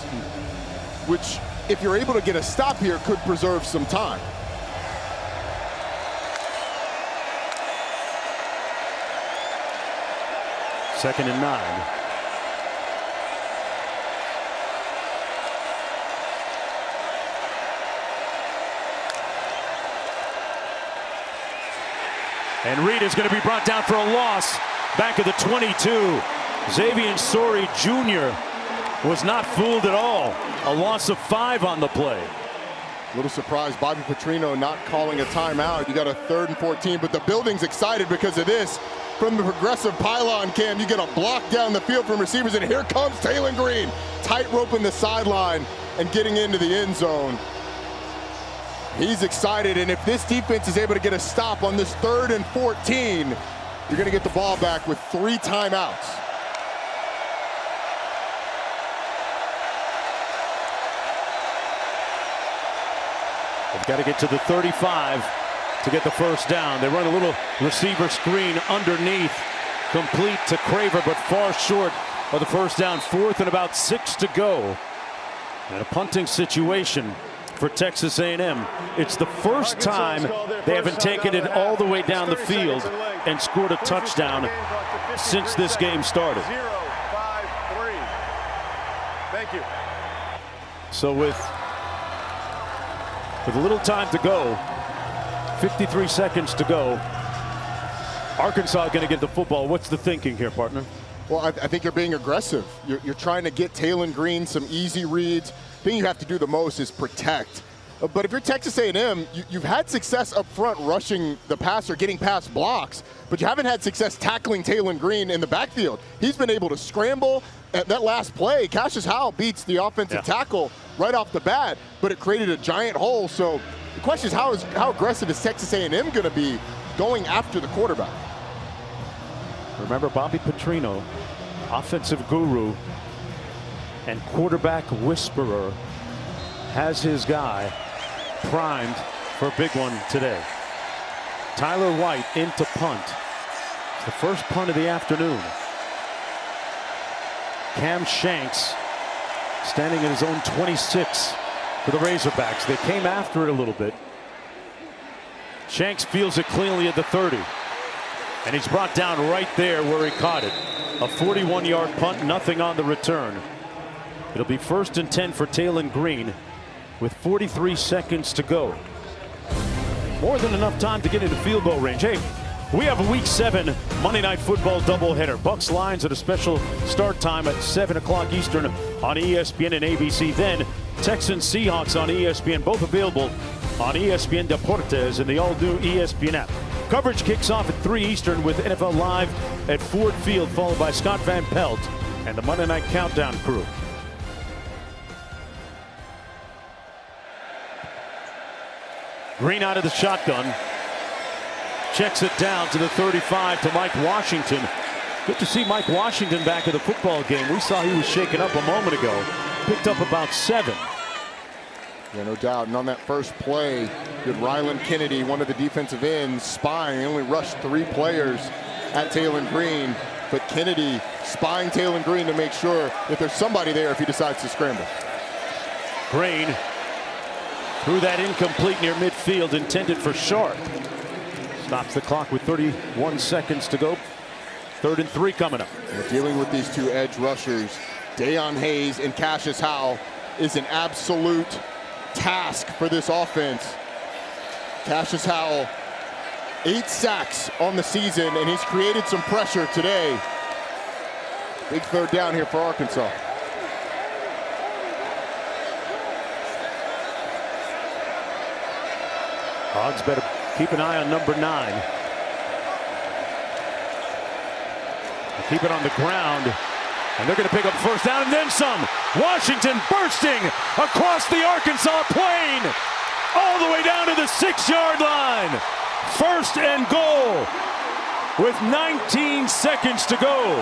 which, if you're able to get a stop here, could preserve some time. Second and 9. And Reed is going to be brought down for a loss back at the 22. Xavier Sori Jr. was not fooled at all. A loss of 5 on the play. A little surprised, Bobby Petrino not calling a timeout. You got a 3rd and 14, but the building's excited because of this. From the progressive pylon cam, you get a block down the field from receivers, and here comes Taylon Green, tight-roping the sideline and getting into the end zone. He's excited, and if this defense is able to get a stop on this 3rd and 14, you're going to get the ball back with 3 timeouts. They've got to get to the 35 to get the first down. They run a little receiver screen underneath, complete to Craver, but far short of the first down. 4th and about 6 to go. And a punting situation for Texas A&M. It's the first time they haven't taken it all the way down the field and scored a touchdown since this game started. 0-5-3. Thank you. So with a little time to go, 53 seconds to go, Arkansas going to get the football. What's the thinking here, partner? Well, I think you're being aggressive. You're trying to get Taylon Green some easy reads. The thing you have to do the most is protect. But if you're Texas A&M, you've had success up front rushing the passer, getting past blocks, but you haven't had success tackling Taylon Green in the backfield. He's been able to scramble. At that last play, Cassius Howell beats the offensive tackle right off the bat, but it created a giant hole. So the question is, how aggressive is Texas A&M going to be going after the quarterback? Remember, Bobby Petrino, offensive guru and quarterback whisperer, has his guy primed for a big one today. Tyler White into punt. It's the first punt of the afternoon. Cam Shanks standing at his own 26 for the Razorbacks. They came after it a little bit. Shanks fields it cleanly at the 30. And he's brought down right there where he caught it. A 41-yard punt, nothing on the return. It'll be 1st and 10 for Taylon Green with 43 seconds to go. More than enough time to get into field goal range. Hey, we have a Week 7 Monday Night Football doubleheader. Bucks Lions at a special start time at 7 o'clock Eastern on ESPN and ABC. Then Texans Seahawks on ESPN, both available on ESPN Deportes and the all-new ESPN app. Coverage kicks off at 3 Eastern with NFL Live at Ford Field, followed by Scott Van Pelt and the Monday Night Countdown crew. Green out of the shotgun. Checks it down to the 35 to Mike Washington. Good to see Mike Washington back in the football game. We saw he was shaken up a moment ago. Picked up about 7. Yeah, no doubt. And on that first play, with Ryland Kennedy, one of the defensive ends, spying. He only rushed 3 players at Taylon Green, but Kennedy spying Taylon Green to make sure that there's somebody there if he decides to scramble. Green threw that incomplete near midfield, intended for Sharp. Stops the clock with 31 seconds to go. 3rd and 3 coming up. We're dealing with these 2 edge rushers, Deion Hayes and Cassius Howell, is an absolute task for this offense. Cassius Howell, 8 sacks on the season, and he's created some pressure today. Big 3rd down here for Arkansas. Hogs better keep an eye on number 9. They keep it on the ground, and they're going to pick up first down and then some. Washington bursting across the Arkansas plain, all the way down to the 6-yard line. 1st and goal with 19 seconds to go.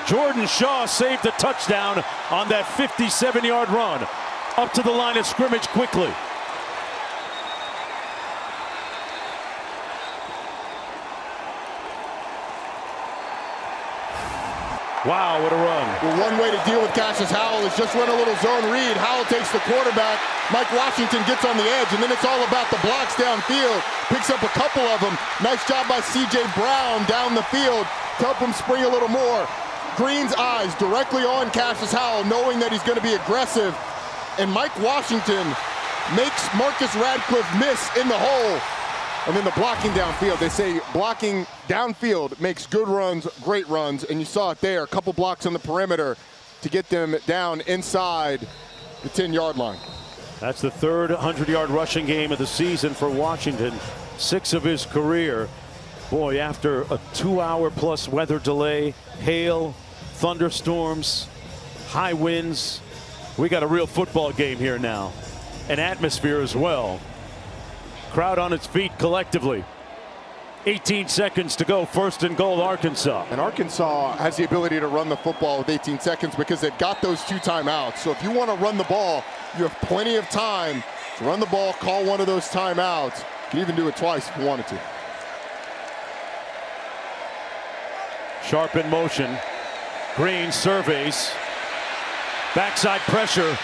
Jordan Shaw saved a touchdown on that 57-yard run. Up to the line of scrimmage quickly. Wow, what a run. Well, one way to deal with Cassius Howell is just run a little zone read. Howell takes the quarterback. Mike Washington gets on the edge, and then it's all about the blocks downfield. Picks up a couple of them. Nice job by C.J. Brown down the field to help him spring a little more. Green's eyes directly on Cassius Howell, knowing that he's going to be aggressive. And Mike Washington makes Marcus Radcliffe miss in the hole. And then the blocking downfield. They say blocking downfield makes good runs, great runs. And you saw it there, a couple blocks on the perimeter to get them down inside the 10-yard line. That's the third 100-yard rushing game of the season for Washington. 6 of his career. Boy, after a 2-hour-plus weather delay, hail, thunderstorms, high winds, we got a real football game here now. An atmosphere as well. Crowd on its feet collectively. 18 seconds to go, 1st and goal, Arkansas. And Arkansas has the ability to run the football with 18 seconds because they've got those 2 timeouts. So if you want to run the ball, you have plenty of time to run the ball, call one of those timeouts. You can even do it twice if you wanted to. Sharp in motion. Green surveys. Backside pressure.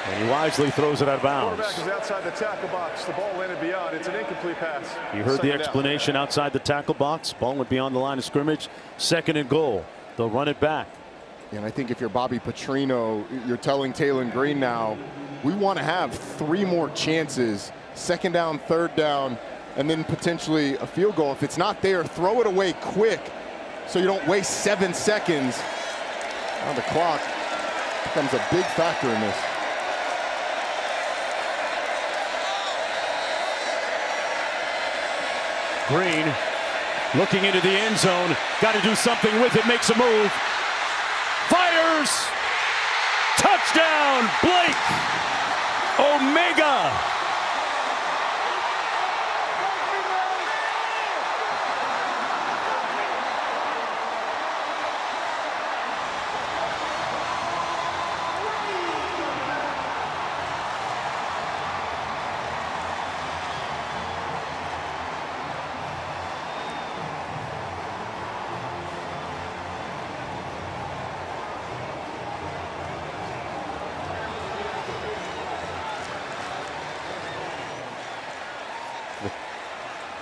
And he wisely throws it out of bounds. Quarterback is outside the tackle box. The ball landed beyond. It's an incomplete pass. You heard the explanation outside the tackle box. Ball went beyond the line of scrimmage. 2nd and goal. They'll run it back. And I think if you're Bobby Petrino, you're telling Talon Green now, we want to have 3 more chances. 2nd down, 3rd down, and then potentially a field goal. If it's not there, throw it away quick so you don't waste 7 seconds. Now the clock becomes a big factor in this. Green looking into the end zone. Got to do something with it. Makes a move. Fires. Touchdown, Blake. Omega.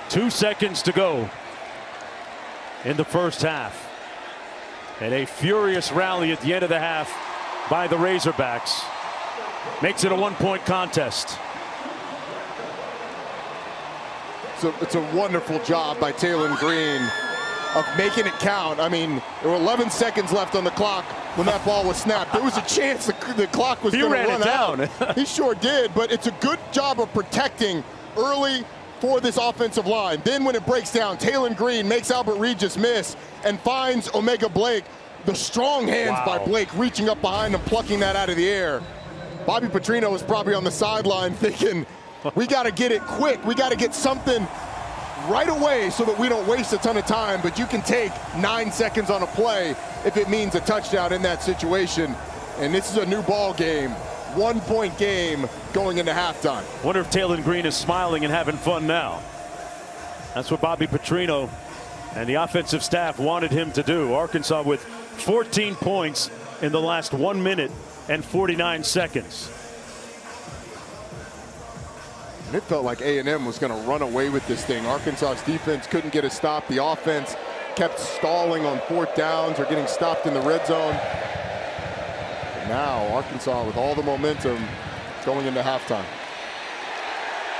Two seconds to go in the first half. And a furious rally at the end of the half by the Razorbacks. Makes it a 1-point contest. So it's a wonderful job by Talon Green of making it count. I mean, there were 11 seconds left on the clock when that ball was snapped. There was a chance the clock was going to run out. He sure did, but it's a good job of protecting early for this offensive line. Then when it breaks down, Talon Green makes Albert Regis miss and finds Omega Blake. The strong hands by Blake reaching up behind him, plucking that out of the air. Bobby Petrino was probably on the sideline thinking, we got to get it quick. We got to get something right away so that we don't waste a ton of time. But you can take 9 seconds on a play if it means a touchdown in that situation. And this is a new ball game. 1-point game going into halftime. Wonder if Talon Green is smiling and having fun now. That's what Bobby Petrino and the offensive staff wanted him to do. Arkansas with 14 points in the last 1 minute and 49 seconds. And it felt like A&M was going to run away with this thing. Arkansas's defense couldn't get a stop. The offense kept stalling on 4th downs or getting stopped in the red zone. Now Arkansas with all the momentum going into halftime.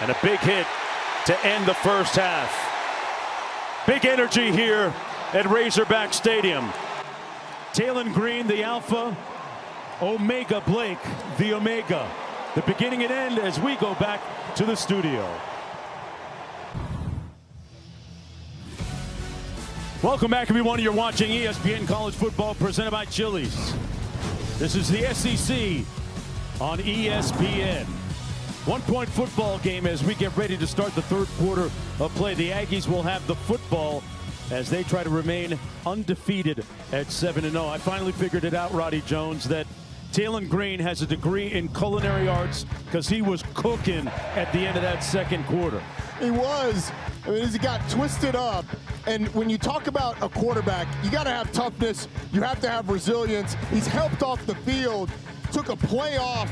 And a big hit to end the first half. Big energy here at Razorback Stadium. Talon Green, the alpha. Omega Blake, the omega. The beginning and end as we go back to the studio. Welcome back, everyone. You're watching ESPN College Football presented by Chili's. This is the SEC on ESPN. 1-point football game as we get ready to start the 3rd quarter of play. The Aggies will have the football as they try to remain undefeated at 7-0. I finally figured it out, Roddy Jones, that Taylon Green has a degree in culinary arts because he was cooking at the end of that second quarter. He was. I mean, as he got twisted up. And when you talk about a quarterback, you got to have toughness. You have to have resilience. He's helped off the field, took a play off.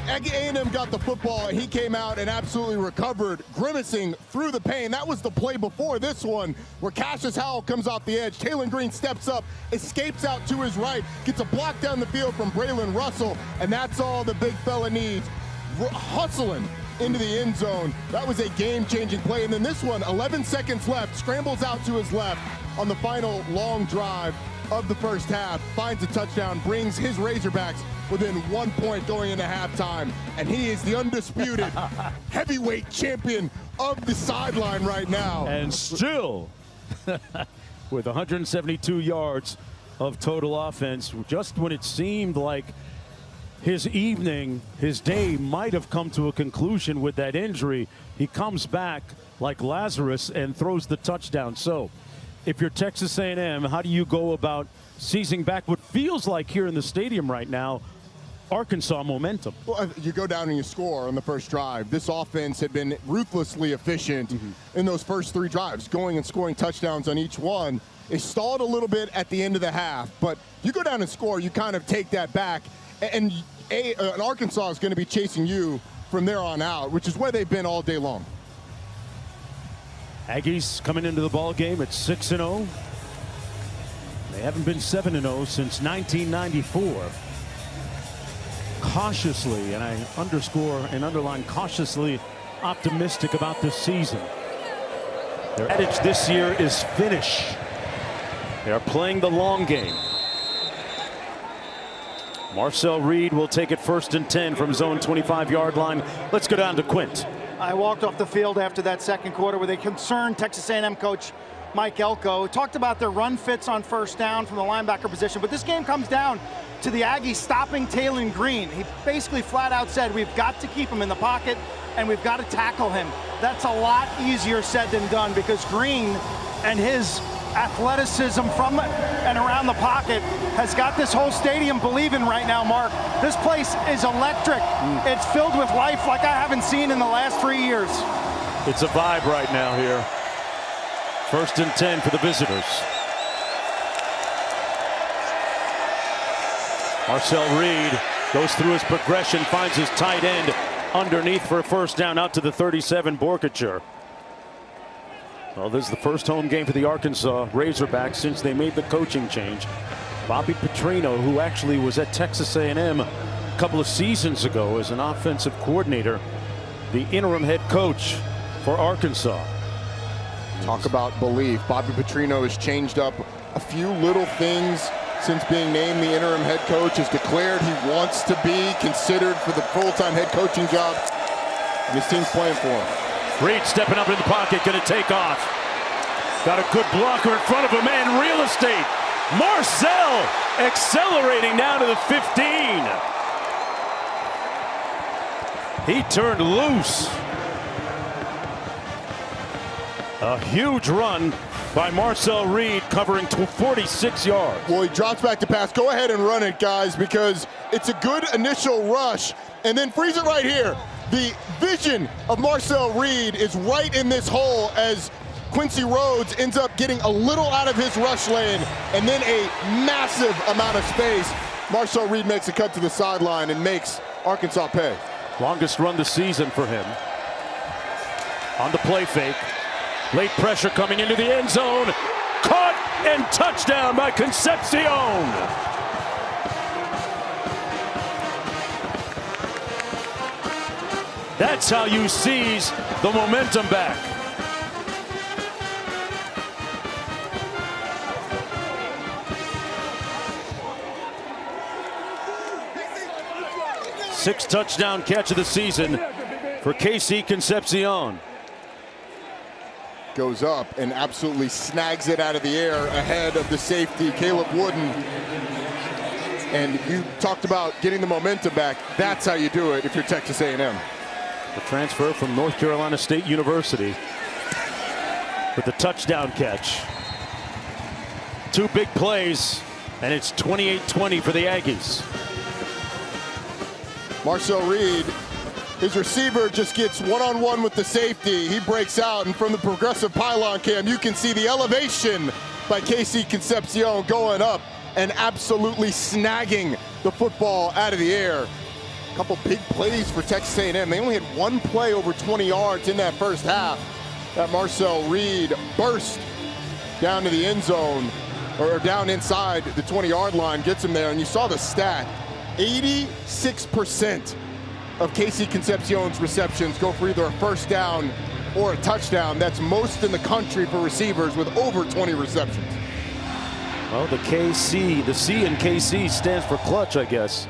A&M got the football. He came out and absolutely recovered, grimacing through the pain. That was the play before this one, where Cassius Howell comes off the edge. Taylon Green steps up, escapes out to his right, gets a block down the field from Braylon Russell, and that's all the big fella needs. Hustling into the end zone. That was a game-changing play. And then this one, 11 seconds left, scrambles out to his left on the final long drive of the first half, finds a touchdown, brings his Razorbacks within 1 point going into halftime, and he is the undisputed heavyweight champion of the sideline right now. And still, with 172 yards of total offense, just when it seemed like his evening, his day might have come to a conclusion with that injury, he comes back like Lazarus and throws the touchdown. So, if you're Texas A&M, how do you go about seizing back what feels like here in the stadium right now Arkansas momentum? Well, you go down and you score on the first drive. This offense had been ruthlessly efficient in those first 3 drives, going and scoring touchdowns on each one. It stalled a little bit at the end of the half, but you go down and score, you kind of take that back, and Arkansas is going to be chasing you from there on out, which is where they've been all day long. Aggies coming into the ball game at 6-0. They haven't been 7-0 since 1994. Cautiously, and I underscore and underline cautiously, optimistic about this season. Their adage this year is finish. They are playing the long game. Marcel Reed will take it 1st and 10 from zone 25-yard line. Let's go down to Quint. I walked off the field after that second quarter with a concerned Texas A&M coach Mike Elko. Talked about their run fits on first down from the linebacker position, but this game comes down to the Aggies stopping Taylon Green. He basically flat out said, we've got to keep him in the pocket and we've got to tackle him. That's a lot easier said than done, because Green and his athleticism from and around the pocket has got this whole stadium believing right now, Mark. This place is electric. It's filled with life like I haven't seen in the last 3 years. It's a vibe right now here. 1st and 10 for the visitors. Marcel Reed goes through his progression, finds his tight end underneath for a first down out to the 37, Borkacher. Well, this is the first home game for the Arkansas Razorbacks since they made the coaching change. Bobby Petrino, who actually was at Texas A&M a couple of seasons ago as an offensive coordinator, the interim head coach for Arkansas. Talk about belief. Bobby Petrino has changed up a few little things since being named the interim head coach. Has declared he wants to be considered for the full-time head coaching job. And his team's playing for him. Reed stepping up in the pocket, going to take off. Got a good blocker in front of him, and real estate. Marcel accelerating down to the 15. He turned loose. A huge run by Marcel Reed, covering 46 yards. Well, he drops back to pass. Go ahead and run it, guys, because it's a good initial rush. And then freeze it right here. The vision of Marcel Reed is right in this hole as Quincy Rhodes ends up getting a little out of his rush lane, and then a massive amount of space. Marcel Reed makes a cut to the sideline and makes Arkansas pay. Longest run this season for him. On the play fake. Late pressure coming into the end zone. Caught and touchdown by Concepcion. That's how you seize the momentum back. Sixth touchdown catch of the season for KC Concepcion. Goes up and absolutely snags it out of the air ahead of the safety, Caleb Wooden. And you talked about getting the momentum back. That's how you do it if you're Texas A&M. The transfer from North Carolina State University with the touchdown catch. 2 big plays, and it's 28-20 for the Aggies. Marcel Reed, his receiver just gets one-on-one with the safety. He breaks out, and from the progressive pylon cam, you can see the elevation by Casey Concepcion going up and absolutely snagging the football out of the air. A couple big plays for Texas A&M. They only had 1 play over 20 yards in that first half. That Marcel Reed burst down to the end zone, or down inside the 20-yard line, gets him there, and you saw the stat. 86% of Casey Concepcion's receptions go for either a first down or a touchdown. That's most in the country for receivers with over 20 receptions. Well, the C in KC stands for clutch, I guess.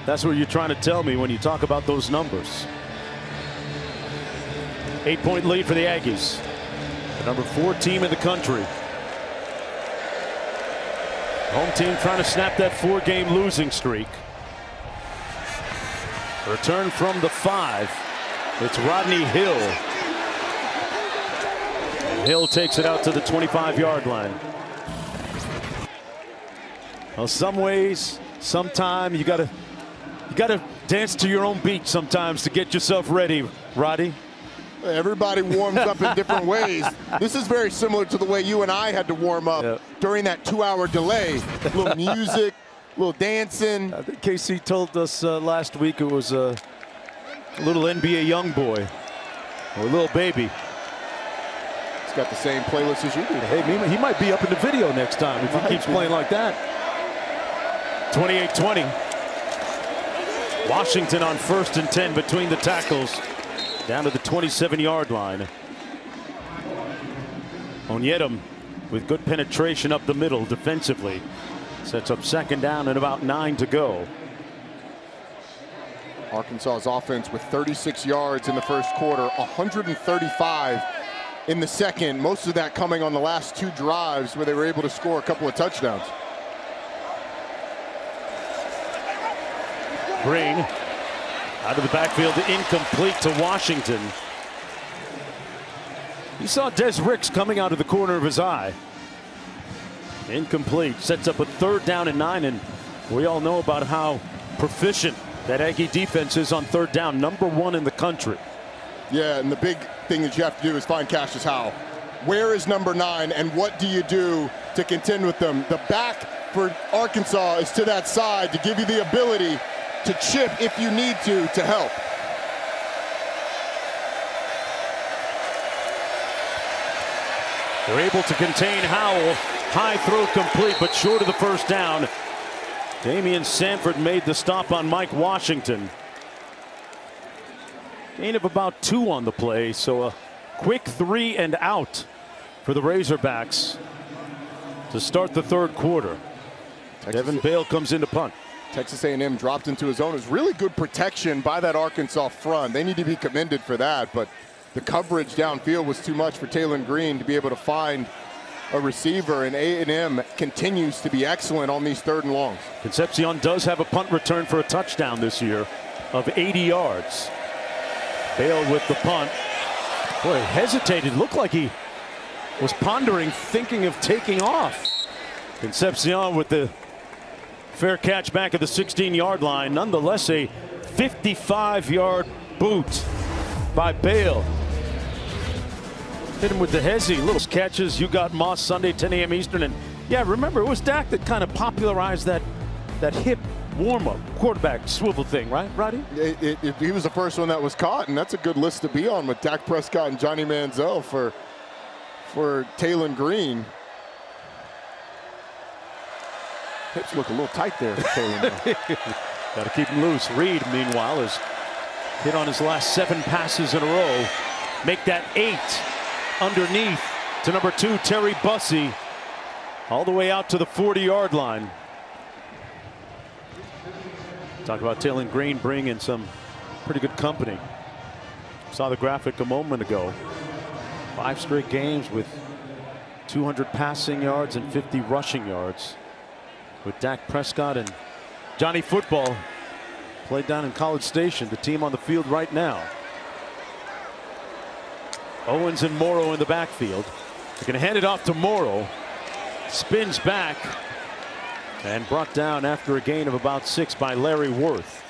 That's what you're trying to tell me when you talk about those numbers. 8-point lead for the Aggies. The number 4 team in the country. Home team trying to snap that 4-game losing streak. Return from the 5. It's Rodney Hill. And Hill takes it out to the 25-yard line. Well, some ways, sometime you gotta dance to your own beat sometimes to get yourself ready, Roddy. Everybody warms up in different ways. This is very similar to the way you and I had to warm up during that 2-hour delay. A little music, a little dancing. I think KC told us last week it was a little NBA young boy, or a little baby. He's got the same playlist as you do. Hey, he might be up in the video next time if he keeps playing like that. 28-20. Washington on 1st and 10 between the tackles. Down to the 27-yard line. Onyedem with good penetration up the middle defensively. Sets up 2nd down and about 9 to go. Arkansas's offense with 36 yards in the first quarter, 135 in the second. Most of that coming on the last 2 drives where they were able to score a couple of touchdowns. Green out of the backfield, incomplete to Washington. He saw Des Ricks coming out of the corner of his eye. Incomplete. Sets up a 3rd down and 9, and we all know about how proficient that Aggie defense is on 3rd down. Number 1 in the country. Yeah, and the big thing that you have to do is find Cassius Howell. Where is number 9, and what do you do to contend with them? The back for Arkansas is to that side to give you the ability to chip if you need to help. They're able to contain Howell. High throw complete, but short of the first down. Damian Sanford made the stop on Mike Washington. Gain of about 2 on the play, so a quick 3 and out for the Razorbacks to start the 3rd quarter. Devin Bale comes in to punt. Texas A&M dropped into his own. It was really good protection by that Arkansas front. They need to be commended for that, but the coverage downfield was too much for Taylon Green to be able to find a receiver, and A&M continues to be excellent on these 3rd and longs. Concepcion does have a punt return for a touchdown this year of 80 yards. Bale with the punt. Boy, hesitated. Looked like he was pondering, thinking of taking off. Concepcion with the fair catch back at the 16-yard line. Nonetheless, a 55-yard boot by Bale. Hit him with the hezzy. Little catches. You got Moss Sunday, 10 a.m. Eastern. And yeah, remember, it was Dak that kind of popularized that hip warm-up quarterback swivel thing, right, Roddy? He was the first one that was caught, and that's a good list to be on with Dak Prescott and Johnny Manziel for Taylon Green. Hips look a little tight there for Taylon. Got to keep him loose. Reed, meanwhile, is hit on his last 7 passes in a row. Make that 8 underneath to number 2, Terry Bussey, all the way out to the 40-yard line. Talk about Taylon Green bringing some pretty good company. Saw the graphic a moment ago. 5 straight games with 200 passing yards and 50 rushing yards. With Dak Prescott and Johnny Football played down in College Station, the team on the field right now. Owens and Morrow in the backfield. They're going to hand it off to Morrow. spins back and brought down after a gain of about 6 by Larry Worth.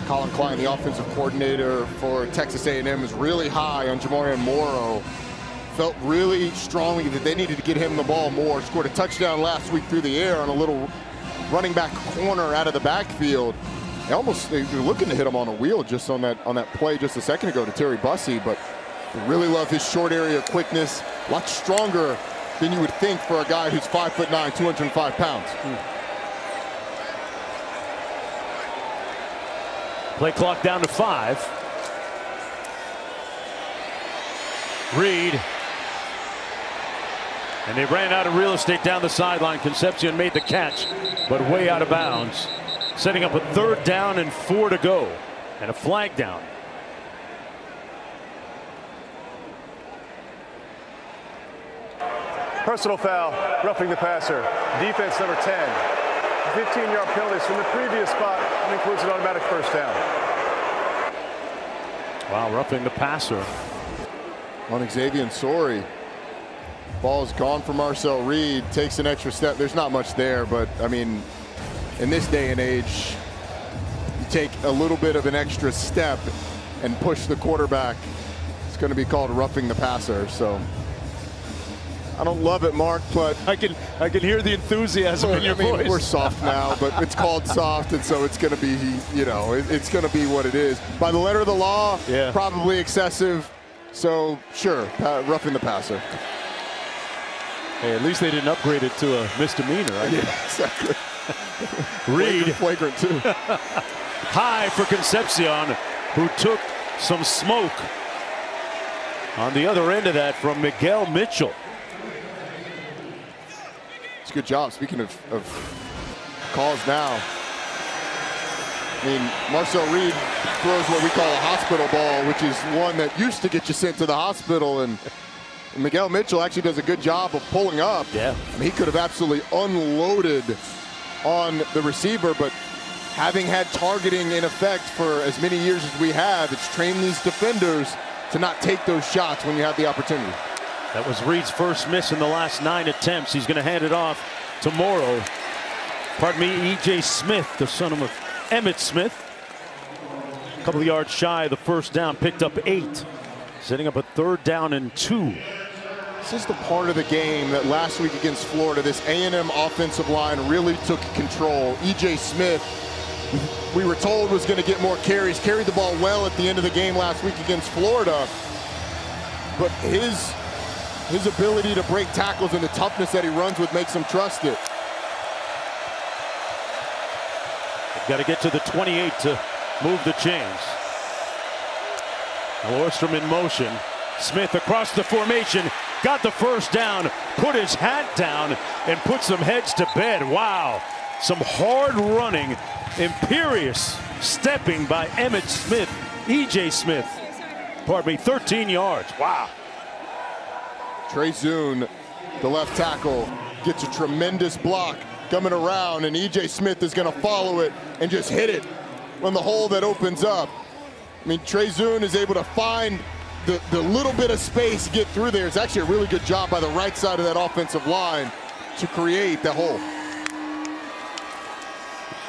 Colin Klein, the offensive coordinator for Texas A&M, is really high on Jamarian Morrow. Felt really strongly that they needed to get him the ball more. Scored a touchdown last week through the air on a little running back corner out of the backfield. They were looking to hit him on a wheel just on that play just a second ago to Terry Bussey, but they really love his short area quickness. A lot stronger than you would think for a guy who's 5'9", 205 pounds. Play clock down to 5. Reed. And they ran out of real estate down the sideline. Concepcion made the catch, but way out of bounds. Setting up a 3rd down and 4 to go. And a flag down. Personal foul, roughing the passer. Defense number 10. 15-yard penalties from the previous spot and includes an automatic 1st down. Wow, roughing the passer. On Xavier Sori. Ball's gone for Marcel Reed, takes an extra step. There's not much there, but I mean, in this day and age, you take a little bit of an extra step and push the quarterback. It's going to be called roughing the passer. So I don't love it, Mark, but I can hear the enthusiasm in your voice. We're soft now, but it's called soft, and so it's going to be, you know, it's going to be what it is. By the letter of the law, probably excessive. So sure, roughing the passer. Hey, at least they didn't upgrade it to a misdemeanor. Yeah, exactly. Reed. Flagrant too. High for Concepcion, who took some smoke on the other end of that from Miguel Mitchell. It's a good job. Speaking of calls now, I mean, Marcel Reed throws what we call a hospital ball, which is one that used to get you sent to the hospital, and Miguel Mitchell actually does a good job of pulling up. Yeah. I mean, he could have absolutely unloaded on the receiver, but having had targeting in effect for as many years as we have, it's trained these defenders to not take those shots when you have the opportunity. That was Reed's first miss in the last 9 attempts. He's going to hand it off to Morrow. Pardon me, E.J. Smith, the son of Emmitt Smith. A couple of yards shy of the 1st down, picked up 8. Setting up a 3rd down and 2. This is the part of the game that last week against Florida, this A&M offensive line really took control. E.J. Smith, we were told, was going to get more carries, carried the ball well at the end of the game last week against Florida. But his ability to break tackles and the toughness that he runs with makes him trust it. They've got to get to the 28 to move the chains. Lorstrom in motion. Smith across the formation, got the 1st down, put his hat down, and put some heads to bed. Wow. Some hard running, imperious stepping by Emmitt Smith, E.J. Smith. Pardon me, 13 yards. Wow. Trey Zune, the left tackle, gets a tremendous block coming around, and E.J. Smith is going to follow it and just hit it on the hole that opens up. I mean, Trey Zune is able to find the little bit of space to get through there. It's actually a really good job by the right side of that offensive line to create the hole.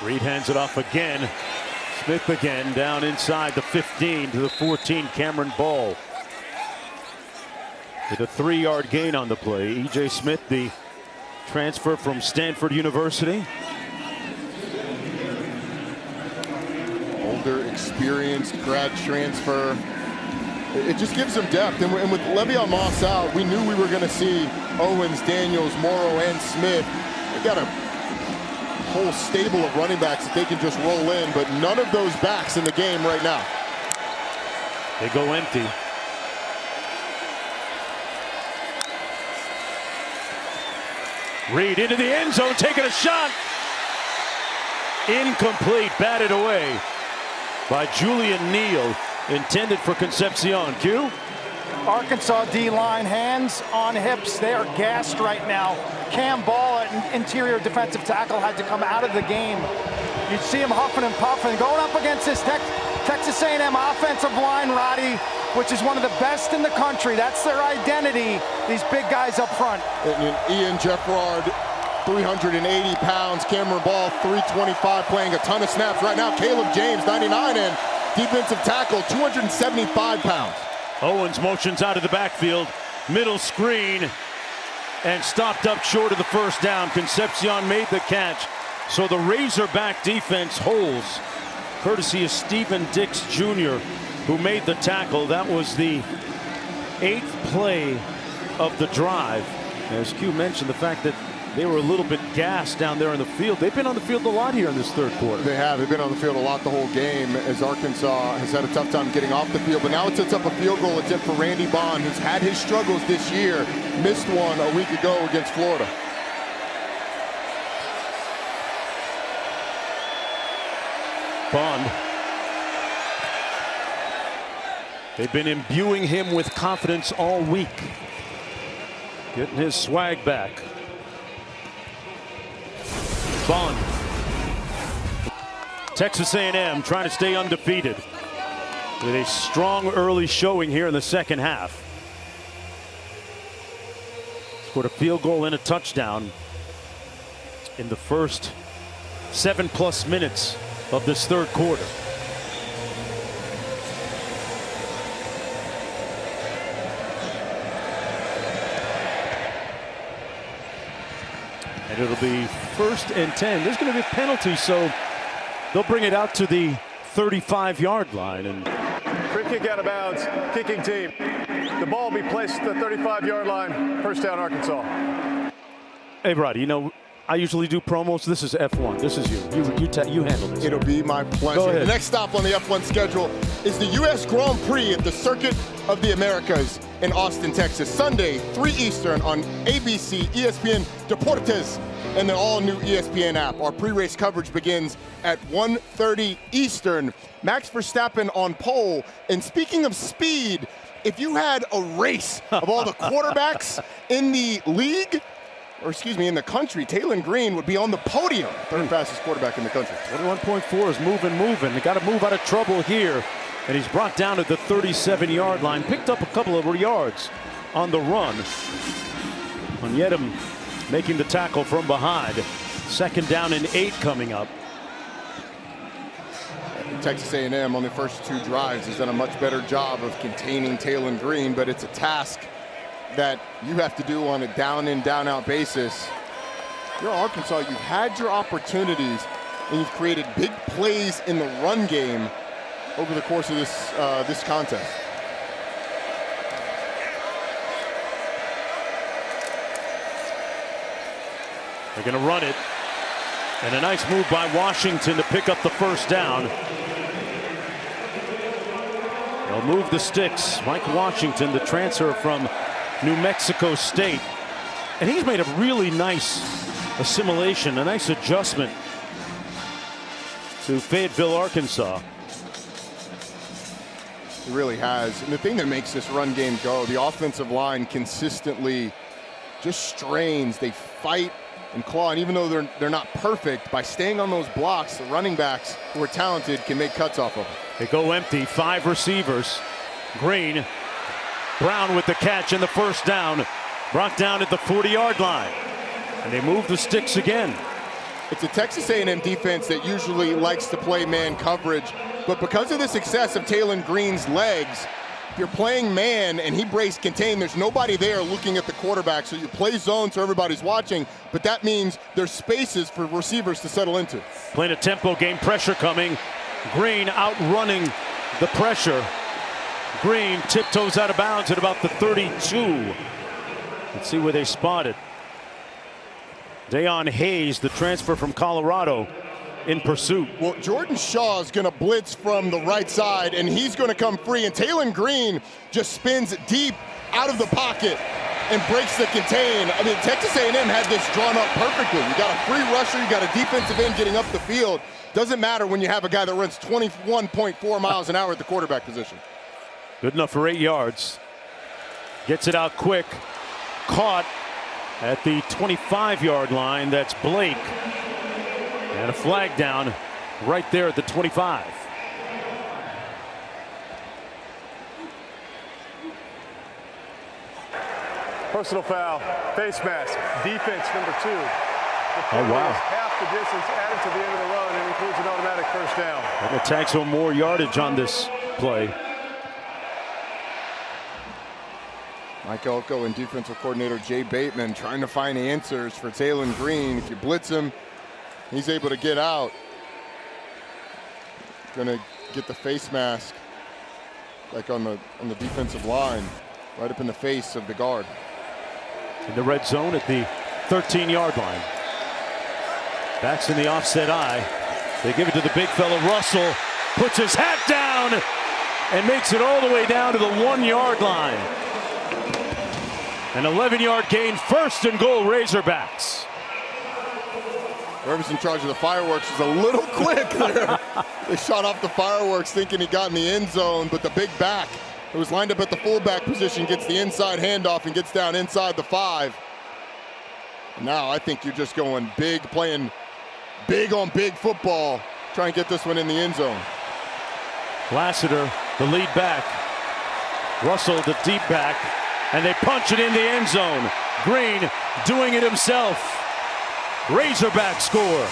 Reed hands it off again. Smith again down inside the 15 to the 14. Cameron Ball with a 3-yard gain on the play. E.J. Smith, the transfer from Stanford University. Older, experienced grad transfer. It just gives them depth. And with Le'Veon Moss out, we knew we were going to see Owens, Daniels, Morrow, and Smith. They got a whole stable of running backs that they can just roll in, but none of those backs in the game right now. They go empty. Reed into the end zone, taking a shot. Incomplete, batted away by Julian Neal, intended for Concepcion. Q? Arkansas D-line, hands on hips. They are gassed right now. Cam Ball, an interior defensive tackle, had to come out of the game. You see him huffing and puffing, going up against this Texas A&M offensive line, Roddy. which is one of the best in the country. That's their identity, these big guys up front. And Ian Jeffrard, 380 pounds. Cameron Ball, 325, playing a ton of snaps right now. Caleb James, 99, and defensive tackle, 275 pounds. Owens motions out of the backfield, middle screen, and stopped up short of the first down. Concepcion made the catch. So the Razorback defense holds, courtesy of Stephen Dix Jr., who made the tackle. That was the 8th play of the drive. As Q mentioned, the fact that they were a little bit gassed down there in the field. They've been on the field a lot here in this third quarter. They have. They've been on the field a lot the whole game, as Arkansas has had a tough time getting off the field. But now it sets up a field goal attempt for Randy Bond, who's had his struggles this year. Missed one a week ago against Florida. Bond. They've been imbuing him with confidence all week. Getting his swag back. Bond. Texas A&M trying to stay undefeated with a strong early showing here in the second half. Scored a field goal and a touchdown in the first 7+ minutes of this third quarter. And it'll be 1st and 10. There's going to be a penalty, so they'll bring it out to the 35-yard line. And free kick out of bounds, kicking team. The ball will be placed at the 35-yard line. First down, Arkansas. Hey, Roddy, you know, I usually do promos. This is F1. This is you. You handle this. It'll be my pleasure. Go ahead. The next stop on the F1 schedule is the U.S. Grand Prix at the Circuit of the Americas in Austin, Texas. Sunday, 3 Eastern on ABC, ESPN Deportes, and the all-new ESPN app. Our pre-race coverage begins at 1:30 Eastern. Max Verstappen on pole. And speaking of speed, if you had a race of all the quarterbacks in the league, or excuse me, in the country, Taylor Green would be on the podium. 3rd fastest quarterback in the country. 21.4 is moving. They got to move out of trouble here. And he's brought down to the 37-yard line. Picked up a couple of yards on the run. Onyedem making the tackle from behind. 2nd down and 8 coming up. Texas A&M on the first 2 drives has done a much better job of containing Taylor Green, but it's a task that you have to do on a down-in, down-out basis. You're Arkansas. You've had your opportunities, and you've created big plays in the run game over the course of this contest. They're going to run it. And a nice move by Washington to pick up the first down. They'll move the sticks. Mike Washington, the transfer from New Mexico State. And he's made a really nice assimilation, a nice adjustment to Fayetteville, Arkansas. He really has. And the thing that makes this run game go, the offensive line consistently just strains. They fight and claw, and even though they're not perfect, by staying on those blocks, the running backs who are talented can make cuts off of them. They go empty, 5 receivers. Green, Brown with the catch and the first down. Brought down at the 40-yard line. And they move the sticks again. It's a Texas A&M defense that usually likes to play man coverage, but because of the success of Taylor Green's legs, if you're playing man and he breaks contain, there's nobody there looking at the quarterback, so you play zone so everybody's watching, but that means there's spaces for receivers to settle into. Playing a tempo game, pressure coming. Green outrunning the pressure. Green tiptoes out of bounds at about the 32. Let's see where they spot it. Deion Hayes, the transfer from Colorado, in pursuit. Well, Jordan Shaw is going to blitz from the right side, and he's going to come free. And Taylor Green just spins deep out of the pocket and breaks the contain. I mean, Texas A&M had this drawn up perfectly. You got a free rusher, you got a defensive end getting up the field. Doesn't matter when you have a guy that runs 21.4 miles an hour at the quarterback position. Good enough for 8 yards. Gets it out quick. Caught at the 25-yard line. That's Blake. And a flag down right there at the 25. Personal foul, face mask, defense number 2. Oh, wow. Half the distance added to the end of the run and includes an automatic first down. And it tags on more yardage on this play. Mike Elko and defensive coordinator Jay Bateman trying to find answers for Jalen Green. If you blitz him, he's able to get out. Gonna get the face mask like on the defensive line, right up in the face of the guard. In the red zone at the 13-yard line. Backs in the offset eye. They give it to the big fella Russell. Puts his hat down and makes it all the way down to the 1-yard line. An 11-yard gain, 1st and goal, Razorbacks. Whoever's in charge of the fireworks is a little quick there. They shot off the fireworks thinking he got in the end zone, but the big back who was lined up at the fullback position gets the inside handoff and gets down inside the 5. Now I think you're just going big, playing big on big football, trying to get this one in the end zone. Lassiter, the lead back. Russell, the deep back. And they punch it in the end zone. Green doing it himself. Razorback score.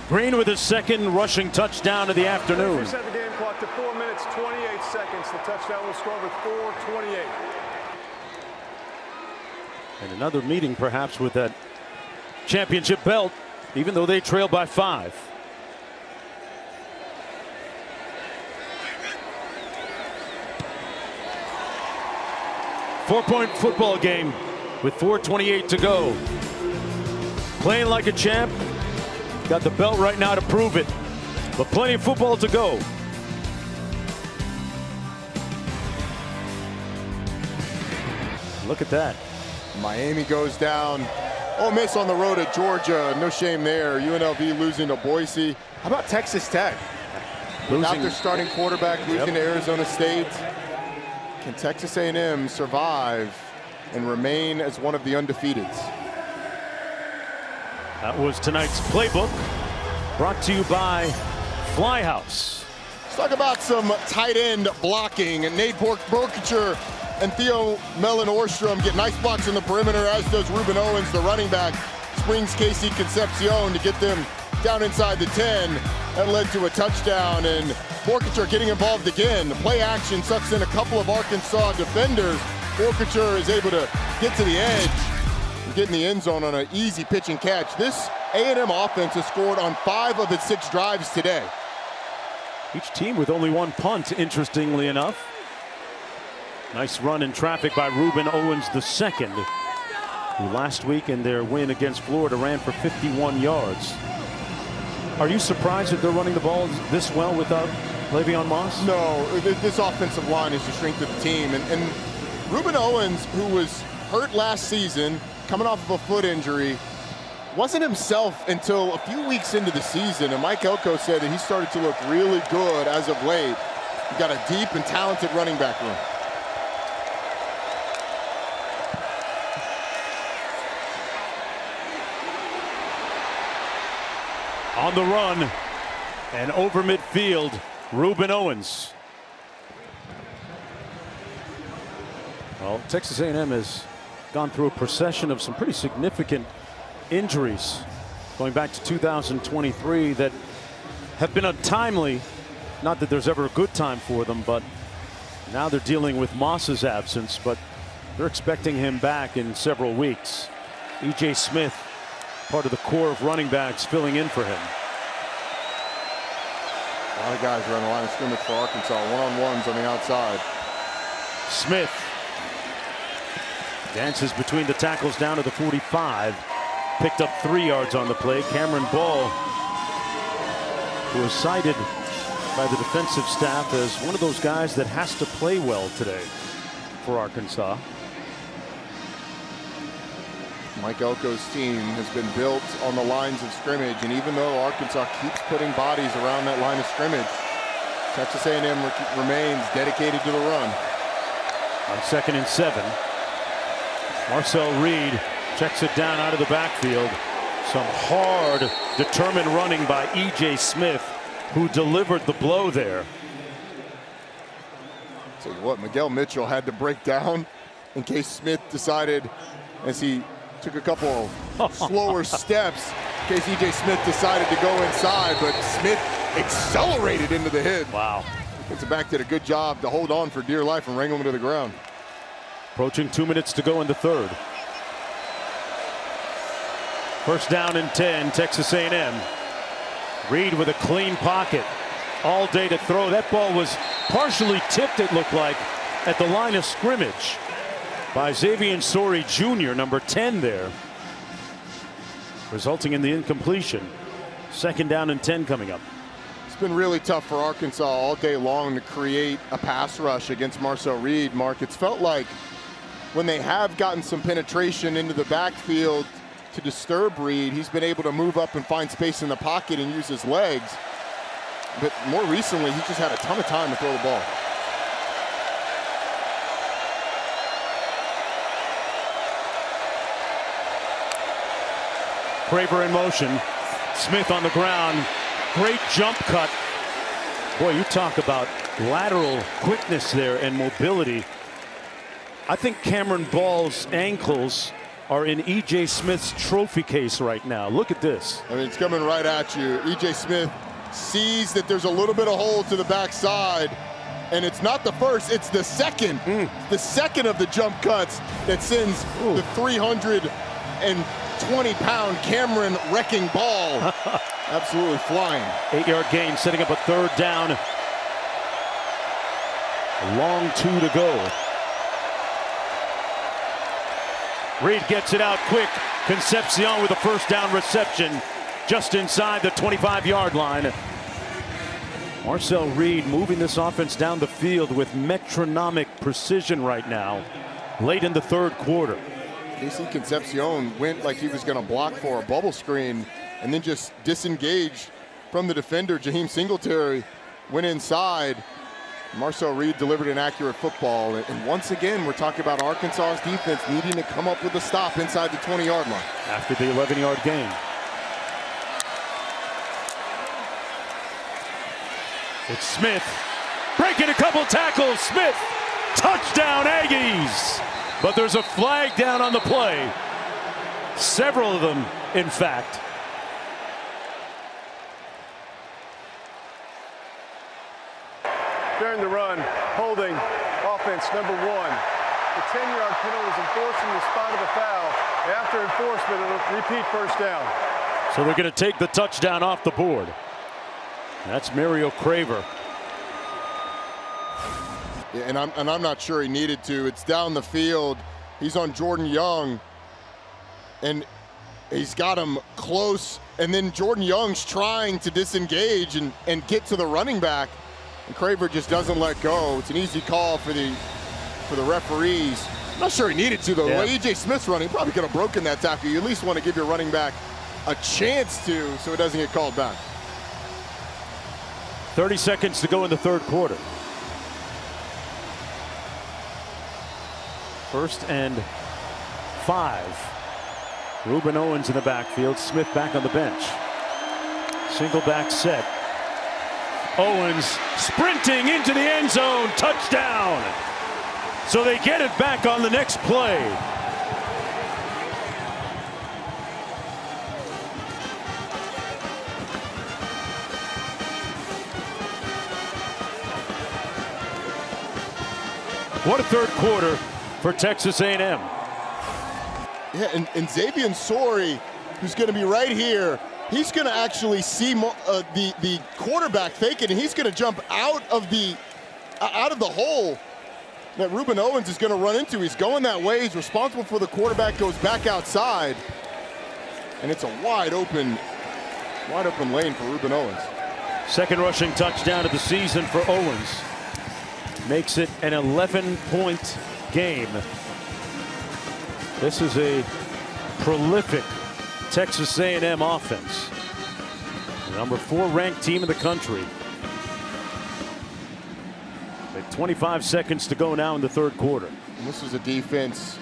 Green with his 2nd rushing touchdown of the afternoon. Reset the game clock to 4 minutes, 28 seconds. The touchdown was scored with 4:28. And another meeting perhaps with that championship belt, even though they trail by 5. Four-point football game with 4:28 to go. Playing like a champ. Got the belt right now to prove it, but plenty of football to go. Look at that. Miami goes down. Ole Miss on the road at Georgia. No shame there. UNLV losing to Boise. How about Texas Tech? Without their starting quarterback, losing to Arizona State. Can Texas A&M survive and remain as one of the undefeateds? That was tonight's playbook, brought to you by Flyhouse. Let's talk about some tight end blocking. And Nate Borkacher and Theo Mellon-Orstrom get nice blocks on the perimeter, as does Ruben Owens, the running back. Springs Casey Concepcion to get them down inside the 10. That led to a touchdown, and Borkacher getting involved again. The play action sucks in a couple of Arkansas defenders. Borkacher is able to get to the edge. Get in the end zone on an easy pitch and catch. This A&M offense has scored on 5 of its 6 drives today. Each team with only 1 punt, interestingly enough. Nice run in traffic by Ruben Owens II, who last week in their win against Florida ran for 51 yards. Are you surprised that they're running the ball this well without Le'Veon Moss? No, this offensive line is the strength of the team. And Ruben Owens, who was hurt last season, coming off of a foot injury, wasn't himself until a few weeks into the season, and Mike Elko said that he started to look really good as of late. He's got a deep and talented running back room. On the run and over midfield, Ruben Owens. Well, Texas A&M has gone through a procession of some pretty significant injuries going back to 2023 that have been untimely. Not that there's ever a good time for them, but now they're dealing with Moss's absence, but they're expecting him back in several weeks. E.J. Smith, part of the core of running backs, filling in for him. A lot of guys around the line of scrimmage for Arkansas, one-on-ones on the outside. Smith dances between the tackles down to the 45. Picked up 3 yards on the play. Cameron Ball, who was cited by the defensive staff as one of those guys that has to play well today for Arkansas. Mike Elko's team has been built on the lines of scrimmage, and even though Arkansas keeps putting bodies around that line of scrimmage, Texas A&M remains dedicated to the run. On 2nd and 7. Marcel Reed checks it down out of the backfield. Some hard, determined running by E.J. Smith, who delivered the blow there. Tell you what, Miguel Mitchell had to break down in case Smith decided, as he took a couple slower steps, in case E.J. Smith decided to go inside, but Smith accelerated into the hit. Wow. Defensive back did a good job to hold on for dear life and wrangle him to the ground. Approaching 2 minutes to go in the third. First down and 10, Texas A&M. Reed with a clean pocket. All day to throw. That ball was partially tipped, it looked like, at the line of scrimmage by Xavier Sori Jr., number 10 there, resulting in the incompletion. 2nd down and 10 coming up. It's been really tough for Arkansas all day long to create a pass rush against Marcel Reed, Mark. It's felt like when they have gotten some penetration into the backfield to disturb Reed, he's been able to move up and find space in the pocket and use his legs. But more recently, he's just had a ton of time to throw the ball. Craver in motion. Smith on the ground. Great jump cut. Boy, you talk about lateral quickness there and mobility. I think Cameron Ball's ankles are in E.J. Smith's trophy case right now. Look at this. I mean, it's coming right at you. E.J. Smith sees that there's a little bit of hole to the backside, and it's not the first, it's the second. The second of the jump cuts that sends the 320-pound Cameron wrecking Ball absolutely flying. 8-yard gain, setting up a 3rd down. A long 2 to go. Reed gets it out quick. Concepcion with a 1st down reception just inside the 25-yard line. Marcel Reed moving this offense down the field with metronomic precision right now, late in the 3rd quarter. KC Concepcion went like he was going to block for a bubble screen and then just disengaged from the defender. Jaheim Singletary went inside. Marcel Reed delivered an accurate football. And once again, we're talking about Arkansas's defense needing to come up with a stop inside the 20-yard line. After the 11-yard gain. It's Smith breaking a couple tackles. Smith, touchdown Aggies. But there's a flag down on the play. Several of them, in fact. During the run, holding, offense number 1. The 10-yard penalty is enforced in the spot of the foul. After enforcement, it'll repeat 1st down. So they're going to take the touchdown off the board. That's Mario Craver. Yeah, and I'm not sure he needed to. It's down the field. He's on Jordan Young, and he's got him close. And then Jordan Young's trying to disengage and get to the running back. And Craver just doesn't let go. It's an easy call for the referees. I'm not sure he needed to, though. The way E.J. Smith's running, probably could have broken that tackle. You at least want to give your running back a chance to, so it doesn't get called back. 30 seconds to go in the 3rd quarter. 1st and 5. Ruben Owens in the backfield. Smith back on the bench. Single back set. Owens sprinting into the end zone. Touchdown. So they get it back on the next play. What a 3rd quarter for Texas A&M. Yeah, and Xavier Sori, who's going to be right here, he's going to actually see the quarterback fake it, and he's going to jump out of the hole that Ruben Owens is going to run into. He's going that way. He's responsible for the quarterback, goes back outside, and it's a wide open lane for Ruben Owens. 2nd rushing touchdown of the season for Owens. Makes it an 11-point game. This is a prolific Texas A&M offense. The number 4 ranked team in the country. 25 seconds to go now in the third quarter. And this is a defense,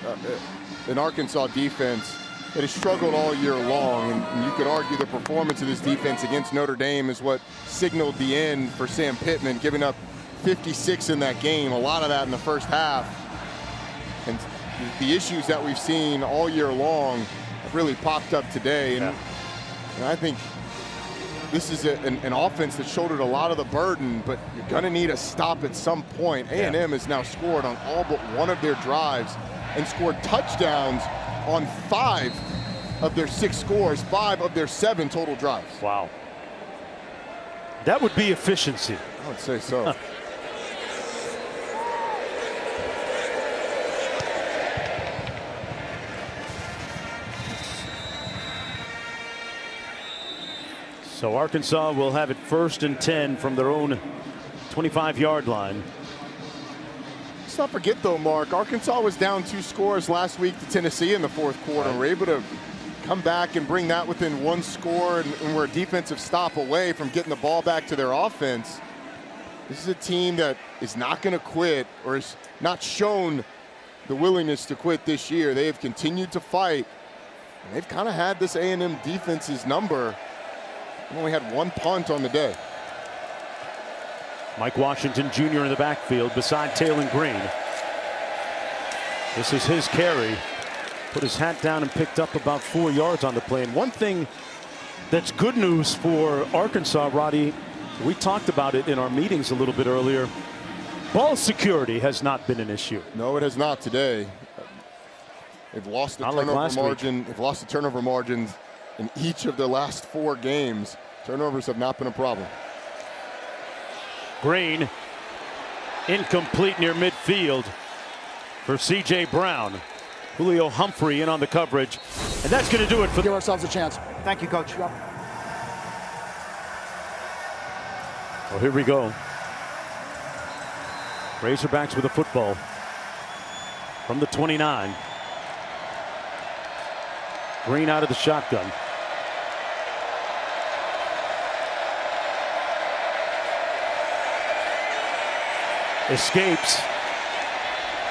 an Arkansas defense that has struggled all year long, and you could argue the performance of this defense against Notre Dame is what signaled the end for Sam Pittman, giving up 56 in that game, a lot of that in the first half. And the issues that we've seen all year long have really popped up today. And I think this is an offense that shouldered a lot of the burden, but you're going to need a stop at some point. A&M has now scored on all but one of their drives and scored touchdowns on 5 of their 6 scores, 5 of their 7 total drives. Wow. That would be efficiency. I would say so. So Arkansas will have it 1st and 10 from their own 25-yard line. Let's not forget, though, Mark, Arkansas was down 2 scores last week to Tennessee in the 4th quarter. We're able to come back and bring that within 1 score, and we're a defensive stop away from getting the ball back to their offense. This is a team that is not going to quit, or has not shown the willingness to quit this year. They have continued to fight, and they've kind of had this A&M defense's number. They only had 1 punt on the day. Mike Washington Jr. in the backfield beside Taylon Green. This is his carry. Put his hat down and picked up about 4 yards on the play. And one thing that's good news for Arkansas, Roddy, we talked about it in our meetings a little bit earlier. Ball security has not been an issue. No, it has not today. They've lost the turnover margin. They've lost the turnover margins in each of the last 4 games. Turnovers have not been a problem. Green, incomplete near midfield for C.J. Brown. Julio Humphrey in on the coverage, and that's going to do it for. Give ourselves a chance. Thank you, Coach. Well, here we go. Razorbacks with a football from the 29. Green out of the shotgun. Escapes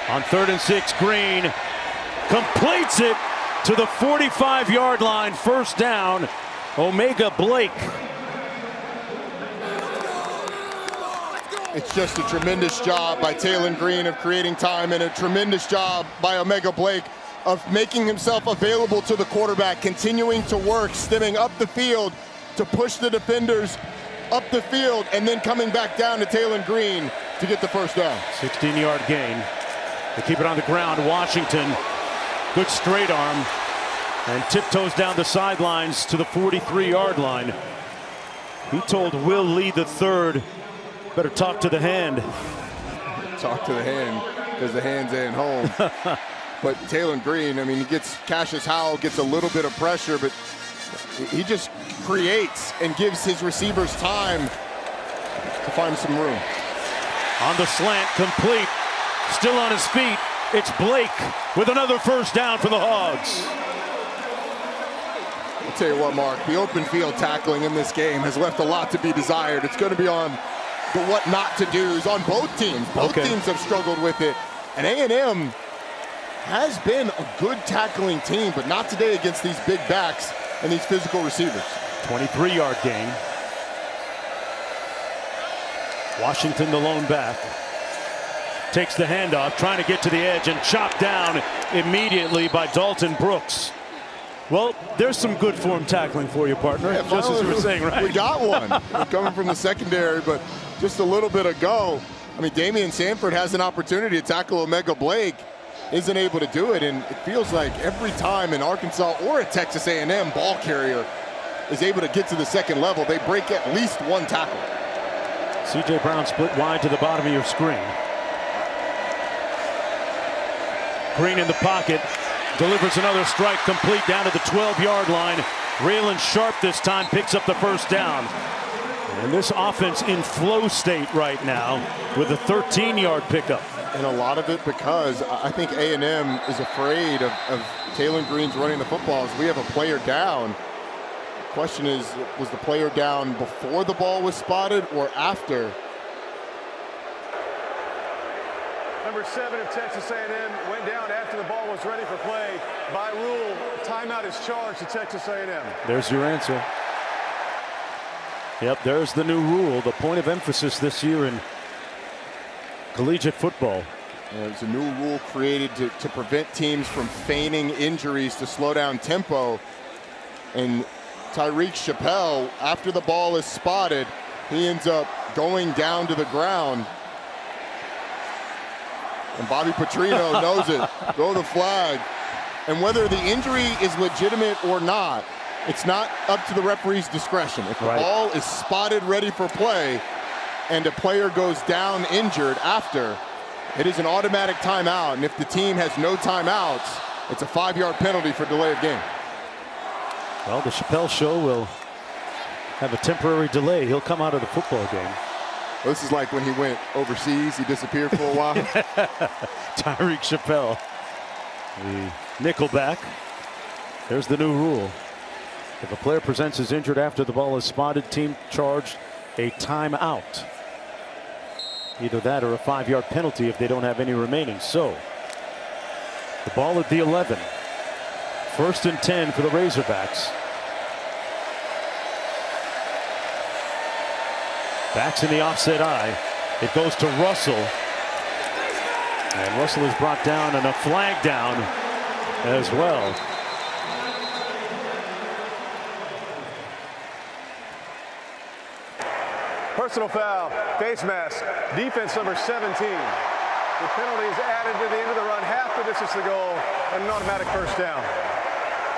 on 3rd and 6. Green completes it to the 45-yard line. 1st down. Omega Blake. It's just a tremendous job by Taylon Green of creating time, and a tremendous job by Omega Blake of making himself available to the quarterback, continuing to work, stemming up the field to push the defenders up the field, and then coming back down to Taylon Green to get the 1st down. 16-yard gain. They keep it on the ground. Washington, good straight arm, and tiptoes down the sidelines to the 43-yard line. He told Will Lee III, better talk to the hand. Talk to the hand, because the hands ain't home. But Taylon Green, I mean, he gets, Cassius Howell gets a little bit of pressure, but he just creates and gives his receivers time to find some room. On the slant, complete, still on his feet. It's Blake with another 1st down for the Hogs. I'll tell you what, Mark, the open field tackling in this game has left a lot to be desired. It's going to be on the what not to do's on both teams. Both teams have struggled with it. And A&M has been a good tackling team, but not today against these big backs and these physical receivers. 23-yard gain. Washington, the lone back, takes the handoff, trying to get to the edge, and chopped down immediately by Dalton Brooks. Well, there's some good form tackling for you, partner. Yeah, just as you were saying, right? We got one. We're coming from the secondary, but just a little bit ago, I mean, Damian Sanford has an opportunity to tackle Omega Blake, isn't able to do it, and it feels like every time an Arkansas or a Texas A&M ball carrier is able to get to the 2nd level, they break at least 1 tackle. C.J. Brown split wide to the bottom of your screen. Green in the pocket, delivers another strike, complete down to the 12-yard line. Raylan Sharp this time picks up the 1st down. And this offense in flow state right now with a 13-yard pickup. And a lot of it because I think A&M is afraid of Taylon Green's running the football. As we have a player down. The question is, was the player down before the ball was spotted or after? Number 7 of Texas A&M went down after the ball was ready for play. By rule, timeout is charged to Texas A&M. There's your answer. Yep, there's the new rule, the point of emphasis this year in collegiate football. There's a new rule created to prevent teams from feigning injuries to slow down tempo. And Tyreek Chappelle, after the ball is spotted, he ends up going down to the ground. And Bobby Petrino knows it. Throw the flag. And whether the injury is legitimate or not, it's not up to the referee's discretion. If the ball is spotted ready for play and a player goes down injured after, it is an automatic timeout. And if the team has no timeouts, it's a 5-yard penalty for delay of game. Well, the Chappelle Show will have a temporary delay. He'll come out of the football game. Well, this is like when he went overseas. He disappeared for a while. Tyreek Chappelle, the nickelback. There's the new rule. If a player presents as injured after the ball is spotted, team charged a timeout. Either that or a 5-yard penalty if they don't have any remaining. So the ball at the 11. 1st and 10 for the Razorbacks. Backs in the offset eye. It goes to Russell. And Russell is brought down and a flag down as well. Personal foul, face mask, defense number 17. The penalty is added to the end of the run, half the distance to goal, and an automatic first down.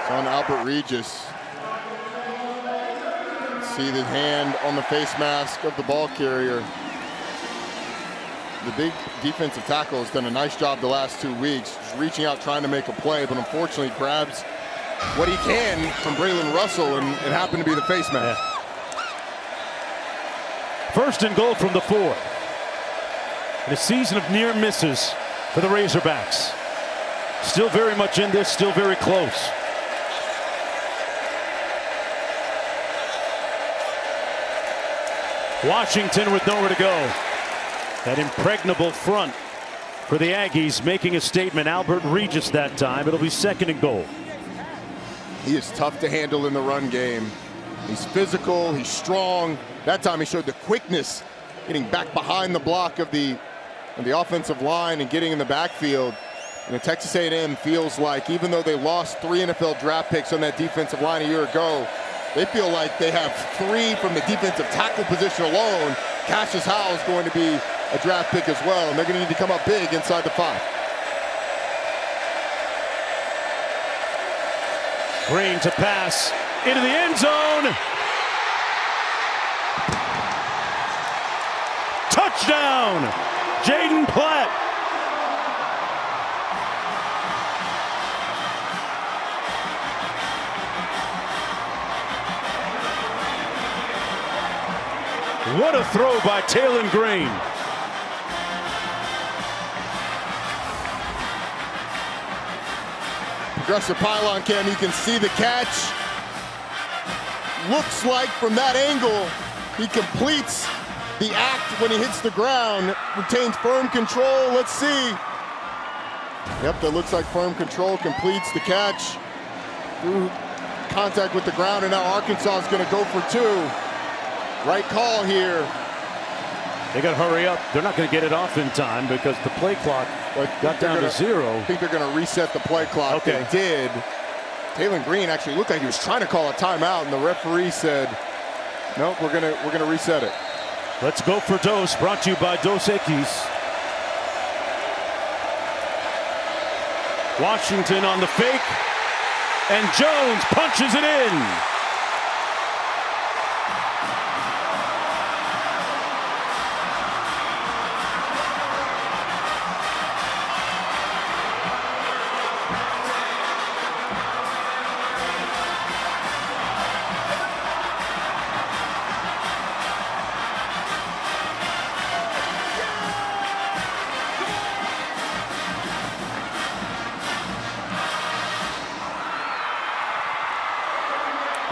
It's on Albert Regis. See the hand on the face mask of the ball carrier. The big defensive tackle has done a nice job the last 2 weeks, just reaching out, trying to make a play, but unfortunately grabs what he can from Braylon Russell, and it happened to be the face mask. Yeah. 1st and goal from the 4. In a season of near misses for the Razorbacks. Still very much in this, still very close. Washington with nowhere to go. That impregnable front for the Aggies making a statement. Albert Regis that time. It'll be 2nd and goal. He is tough to handle in the run game. He's physical, he's strong. That time he showed the quickness, getting back behind the block of the offensive line and getting in the backfield. And Texas A&M feels like, even though they lost 3 NFL draft picks on that defensive line a year ago, they feel like they have 3 from the defensive tackle position alone. Cassius Howell is going to be a draft pick as well, and they're going to need to come up big inside the 5. Green to pass into the end zone. Touchdown, Jaden Platt. What a throw by Taylon Green. Progressive pylon cam, you can see the catch. Looks like from that angle, he completes the act when he hits the ground, retains firm control. Let's see. Yep, that looks like firm control, completes the catch through contact with the ground, and now Arkansas is going to go for 2. Right call here. They got to hurry up. They're not going to get it off in time because the play clock got down to 0. I think they're going to reset the play clock. Okay. They did. Taylon Green actually looked like he was trying to call a timeout, and the referee said, "Nope, we're gonna reset it." Let's go for Dos. Brought to you by Dos Equis. Washington on the fake, and Jones punches it in.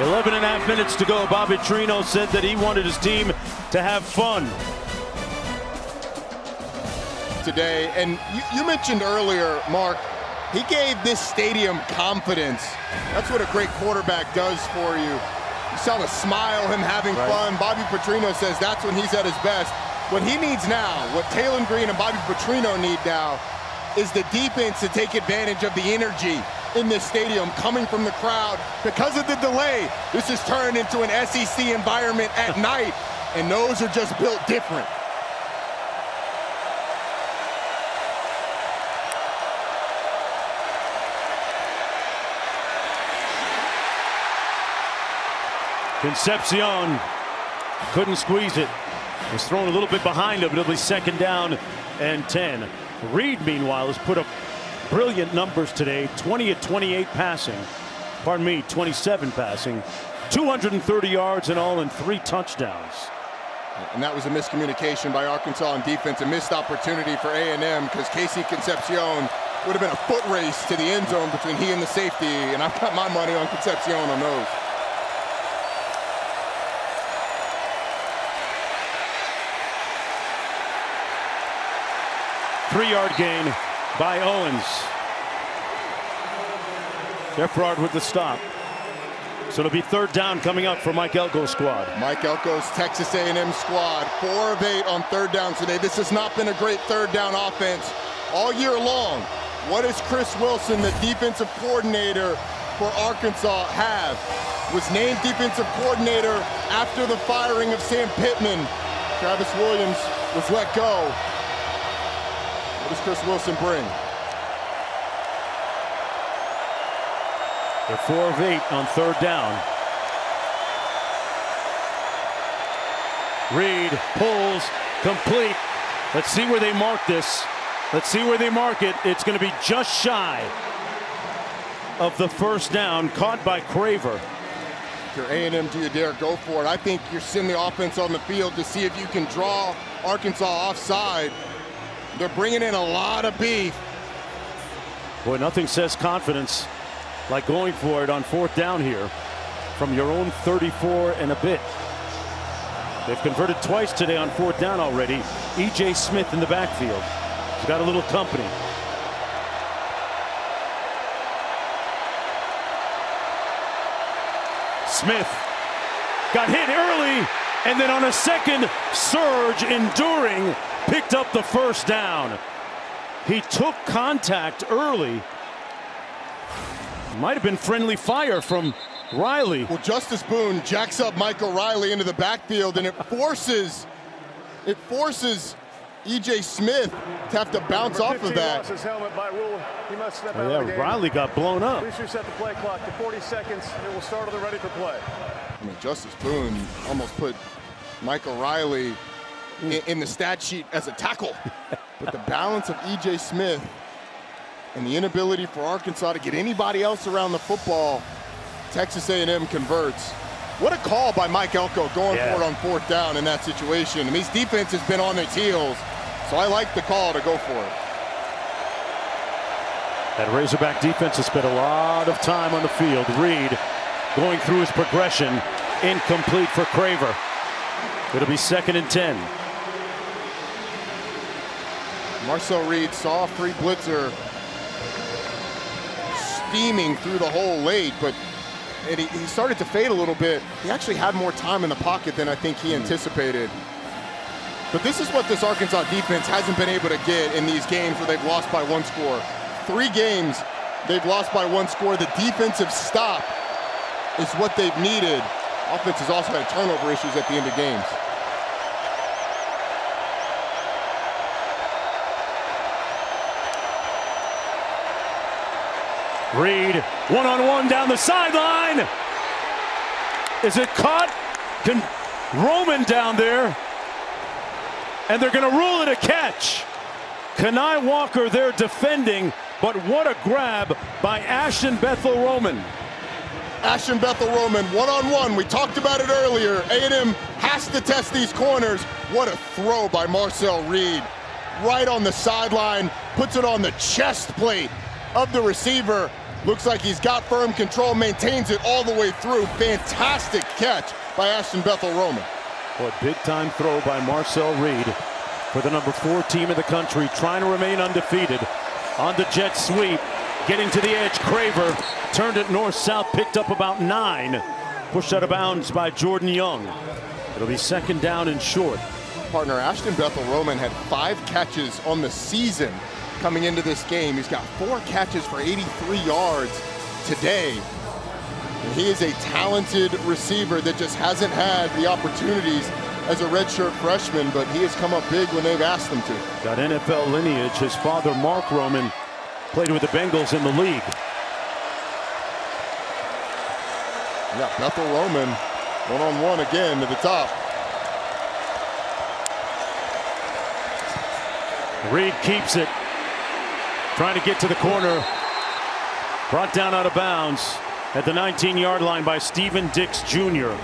Eleven and a half minutes to go. Bobby Petrino said that he wanted his team to have fun. today. And you mentioned earlier, Mark, he gave this stadium confidence. That's what a great quarterback does for you. You saw him smile, him having fun. Bobby Petrino says that's when he's at his best. What he needs now, what Taylor Green and Bobby Petrino need now, is the defense to take advantage of the energy in this stadium coming from the crowd. Because of the delay, this has turned into an SEC environment at night, and those are just built different. Concepcion couldn't squeeze it. Was thrown a little bit behind him, but it'll be 2nd down and 10. Reed, meanwhile, has put up brilliant numbers today. 20 of 28 passing. Pardon me, 27 passing. 230 yards in all and 3 touchdowns. And that was a miscommunication by Arkansas on defense, a missed opportunity for A&M, because Casey Concepcion would have been a foot race to the end zone between he and the safety, and I've got my money on Concepcion on those. Three-yard gain by Owens. Geffrard with the stop. So it'll be 3rd down coming up for Mike Elko's squad. Mike Elko's Texas A&M squad, 4 of 8 on 3rd down today. This has not been a great 3rd down offense all year long. What does Chris Wilson, the defensive coordinator for Arkansas, have? Was named defensive coordinator after the firing of Sam Pittman. Travis Williams was let go. What does Chris Wilson bring? They're 4 of 8 on 3rd down. Reed pulls, complete. Let's see where they mark this. Let's see where they mark it. It's going to be just shy of the 1st down, caught by Craver. If you're A&M, do you dare go for it? I think you're sending the offense on the field to see if you can draw Arkansas offside. They're bringing in a lot of beef. Boy, nothing says confidence like going for it on 4th down here from your own 34 and a bit. They've converted twice today on 4th down already. E.J. Smith in the backfield. He's got a little company. Smith got hit early, and then on a second surge, enduring, picked up the 1st down. He took contact early. Might have been friendly fire from Riley. Well, Justice Boone jacks up Michael Riley into the backfield, and it forces E.J. Smith to have to bounce off of that. Lost his helmet by rule. He must step out of the game. Riley got blown up. Please reset the play clock to 40 seconds. It will start on the ready for play. I mean, Justice Boone almost put Michael Riley in the stat sheet as a tackle. But the balance of E.J. Smith and the inability for Arkansas to get anybody else around the football, Texas A&M converts. What a call by Mike Elko going for it on 4th down in that situation. I mean, his defense has been on its heels, so I like the call to go for it. That Razorback defense has spent a lot of time on the field. Reed going through his progression, incomplete for Craver. It'll be 2nd and 10. Marcel Reed saw a free blitzer steaming through the hole late, but he started to fade a little bit. He actually had more time in the pocket than I think he anticipated. But this is what this Arkansas defense hasn't been able to get in these games where they've lost by 1 score. 3 games they've lost by 1 score. The defensive stop is what they've needed. Offense has also had turnover issues at the end of games. Reed, one-on-one down the sideline. Is it caught? Roman down there. And they're going to rule it a catch. Kenai Walker there defending, but what a grab by Ashton Bethel-Roman. Ashton Bethel-Roman, one-on-one. We talked about it earlier. A&M has to test these corners. What a throw by Marcel Reed. Right on the sideline, puts it on the chest plate of the receiver. Looks like he's got firm control, maintains it all the way through. Fantastic catch by Ashton Bethel-Roman. What big-time throw by Marcel Reed. for the number 4 team in the country, trying to remain undefeated. On the jet sweep, getting to the edge, Craver turned it north-south, picked up about 9. Pushed out of bounds by Jordan Young. It'll be second down and short. Partner Ashton Bethel-Roman had 5 catches on the season coming into this game. He's got 4 catches for 83 yards today. And he is a talented receiver that just hasn't had the opportunities as a redshirt freshman, but he has come up big when they've asked him to. Got NFL lineage. His father, Mark Roman, played with the Bengals in the league. Yeah, Bethel-Roman one-on-one again to the top. Reed keeps it. Trying to get to the corner. Brought down out of bounds at the 19-yard line by Steven Dix Jr.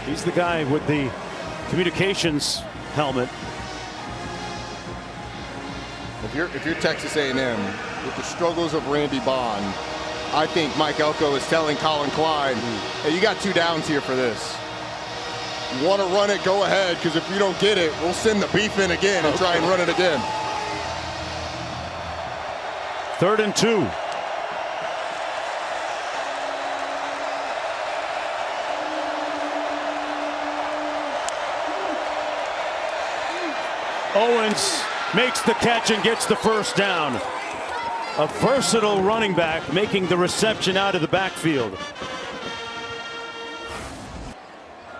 He's the guy with the communications helmet. If you're Texas A&M, with the struggles of Randy Bond, I think Mike Elko is telling Colin Klein, hey, you got 2 downs here for this. You want to run it, go ahead, because if you don't get it, we'll send the beef in again and try and run it again. 3rd and 2. Owens makes the catch and gets the first down. A versatile running back making the reception out of the backfield.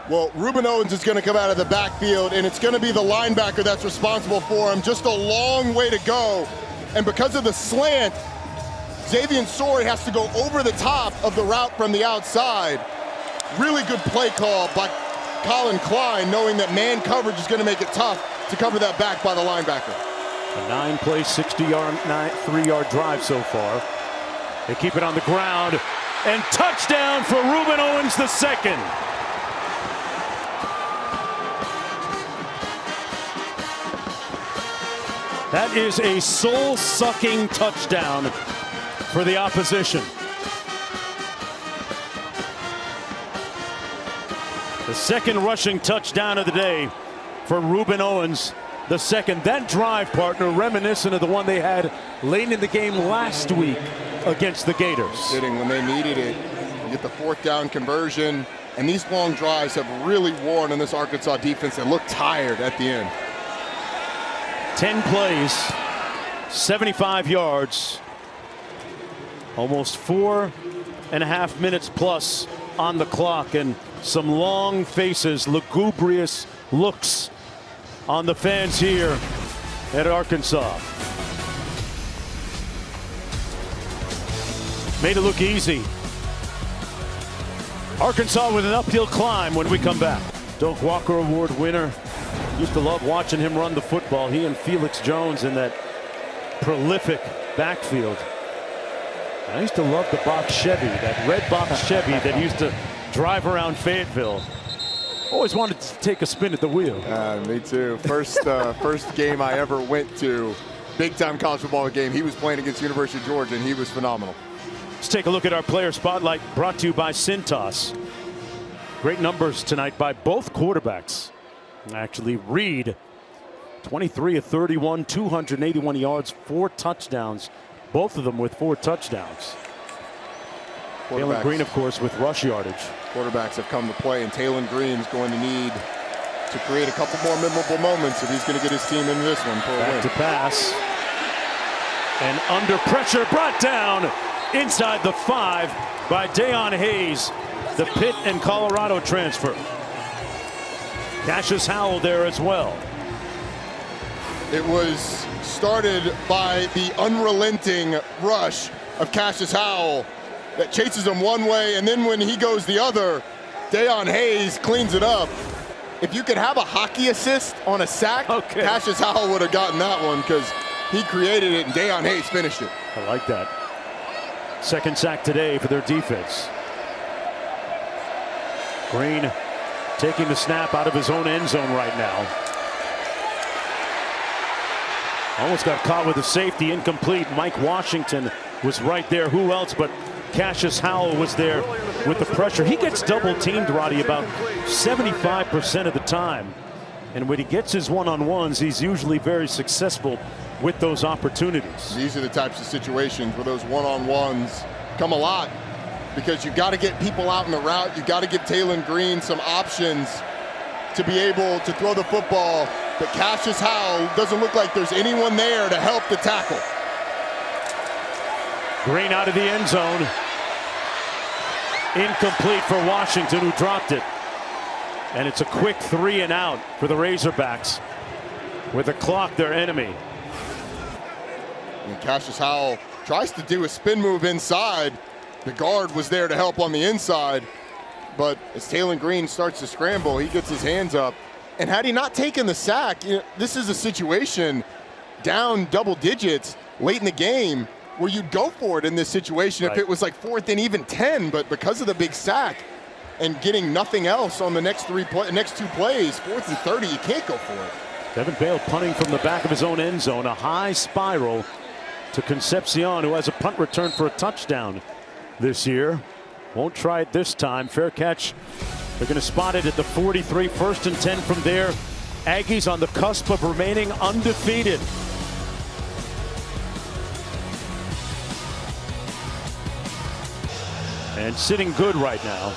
Well, Reuben Owens is going to come out of the backfield, and it's going to be the linebacker that's responsible for him. Just a long way to go. And because of the slant, Xavier Sorey has to go over the top of the route from the outside. Really good play call by Colin Klein, knowing that man coverage is going to make it tough to cover that back by the linebacker. A 9-play, 3-yard drive so far. They keep it on the ground, and touchdown for Reuben Owens the second. That is a soul-sucking touchdown for the opposition. The second rushing touchdown of the day for Reuben Owens the second. That drive, partner, reminiscent of the one they had late in the game last week against the Gators. Sitting when they needed it. You get the 4th down conversion, and these long drives have really worn on this Arkansas defense. They look tired at the end. 10 plays, 75 yards, almost 4.5 minutes plus on the clock, and some long faces, lugubrious looks on the fans here at Arkansas. Made it look easy. Arkansas with an uphill climb when we come back. Doak Walker Award winner. Used to love watching him run the football. He and Felix Jones in that prolific backfield. I used to love the box Chevy, that red box Chevy that used to drive around Fayetteville. Always wanted to take a spin at the wheel. Me too. First game I ever went to, big-time college football game, he was playing against University of Georgia, and he was phenomenal. Let's take a look at our player spotlight, brought to you by Cintas. Great numbers tonight by both quarterbacks. Actually, Reed, 23 of 31, 281 yards, 4 touchdowns. Both of them with 4 touchdowns. Taylor Green, of course, with rush yardage. Quarterbacks have come to play, and Taylor Green is going to need to create a couple more memorable moments if he's going to get his team into this one for a win. Back to pass. And under pressure, brought down inside the 5 by Deion Hayes, the Pitt and Colorado transfer. Cassius Howell there as well. It was started by the unrelenting rush of Cassius Howell that chases him one way, and then when he goes the other, Deion Hayes cleans it up. If you could have a hockey assist on a sack, Cassius Howell would have gotten that one because he created it and Deion Hayes finished it. I like that. Second sack today for their defense. Green taking the snap out of his own end zone right now. Almost got caught with a safety, incomplete. Mike Washington was right there. Who else but Cassius Howell was there with the pressure. He gets double teamed, Roddy, about 75% of the time. And when he gets his one-on-ones, he's usually very successful with those opportunities. These are the types of situations where those one-on-ones come a lot, because you got to get people out in the route. You got to give Taylon Green some options to be able to throw the football. But Cassius Howell doesn't look like there's anyone there to help the tackle. Green out of the end zone. Incomplete for Washington, who dropped it. And it's a quick 3 and out for the Razorbacks, with the clock their enemy. And Cassius Howell tries to do a spin move inside. The guard was there to help on the inside, but as Taylon Green starts to scramble, he gets his hands up. And had he not taken the sack, this is a situation down double digits late in the game where you'd go for it in this situation if it was like 4th and even 10, but because of the big sack and getting nothing else on the next two plays, 4th and 30, you can't go for it. Devin Bale punting from the back of his own end zone, a high spiral to Concepcion, who has a punt return for a touchdown this year. Won't try it this time. Fair catch. They're going to spot it at the 43. 1st and 10 from there. Aggies on the cusp of remaining undefeated. And sitting good right now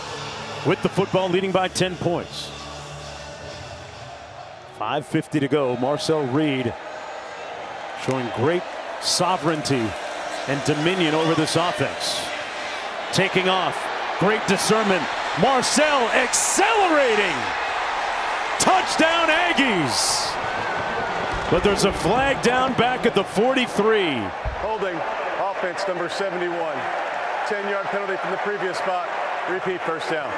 with the football, leading by 10 points. 5:50 to go. Marcel Reed showing great sovereignty and dominion over this offense. Taking off. Great discernment. Marcel accelerating. Touchdown Aggies. But there's a flag down back at the 43. Holding offense number 71. 10-yard penalty from the previous spot. Repeat, first down.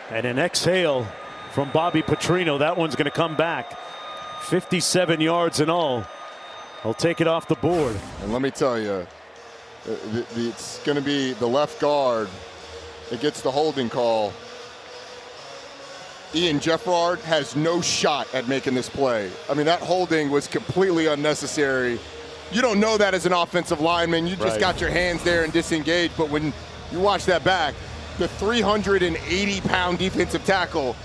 And an exhale from Bobby Petrino. That one's going to come back. 57 yards in all. He'll take it off the board. And let me tell you, it's going to be the left guard that gets the holding call. Ian Jeffrard has no shot at making this play. I mean, that holding was completely unnecessary. You don't know that as an offensive lineman. You just got your hands there and disengaged. But when you watch that back, the 380-pound defensive tackle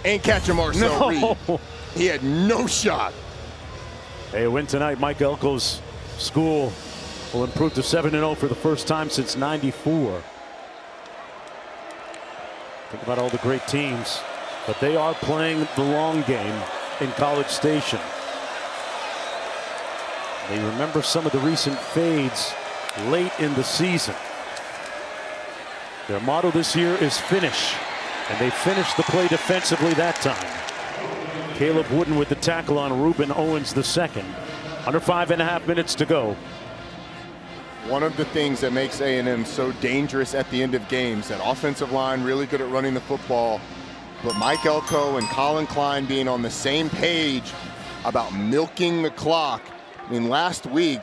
ain't catching Marcel Reed. He had no shot. Hey, a win tonight. Mike Elko's school will improve to 7-0 for the first time since '94. Think about all the great teams, but they are playing the long game in College Station. They remember some of the recent fades late in the season. Their motto this year is finish, and they finished the play defensively that time. Caleb Wooden with the tackle on Reuben Owens II. Under 5.5 minutes to go. One of the things that makes A&M so dangerous at the end of games, that offensive line really good at running the football, but Mike Elko and Colin Klein being on the same page about milking the clock. I mean, last week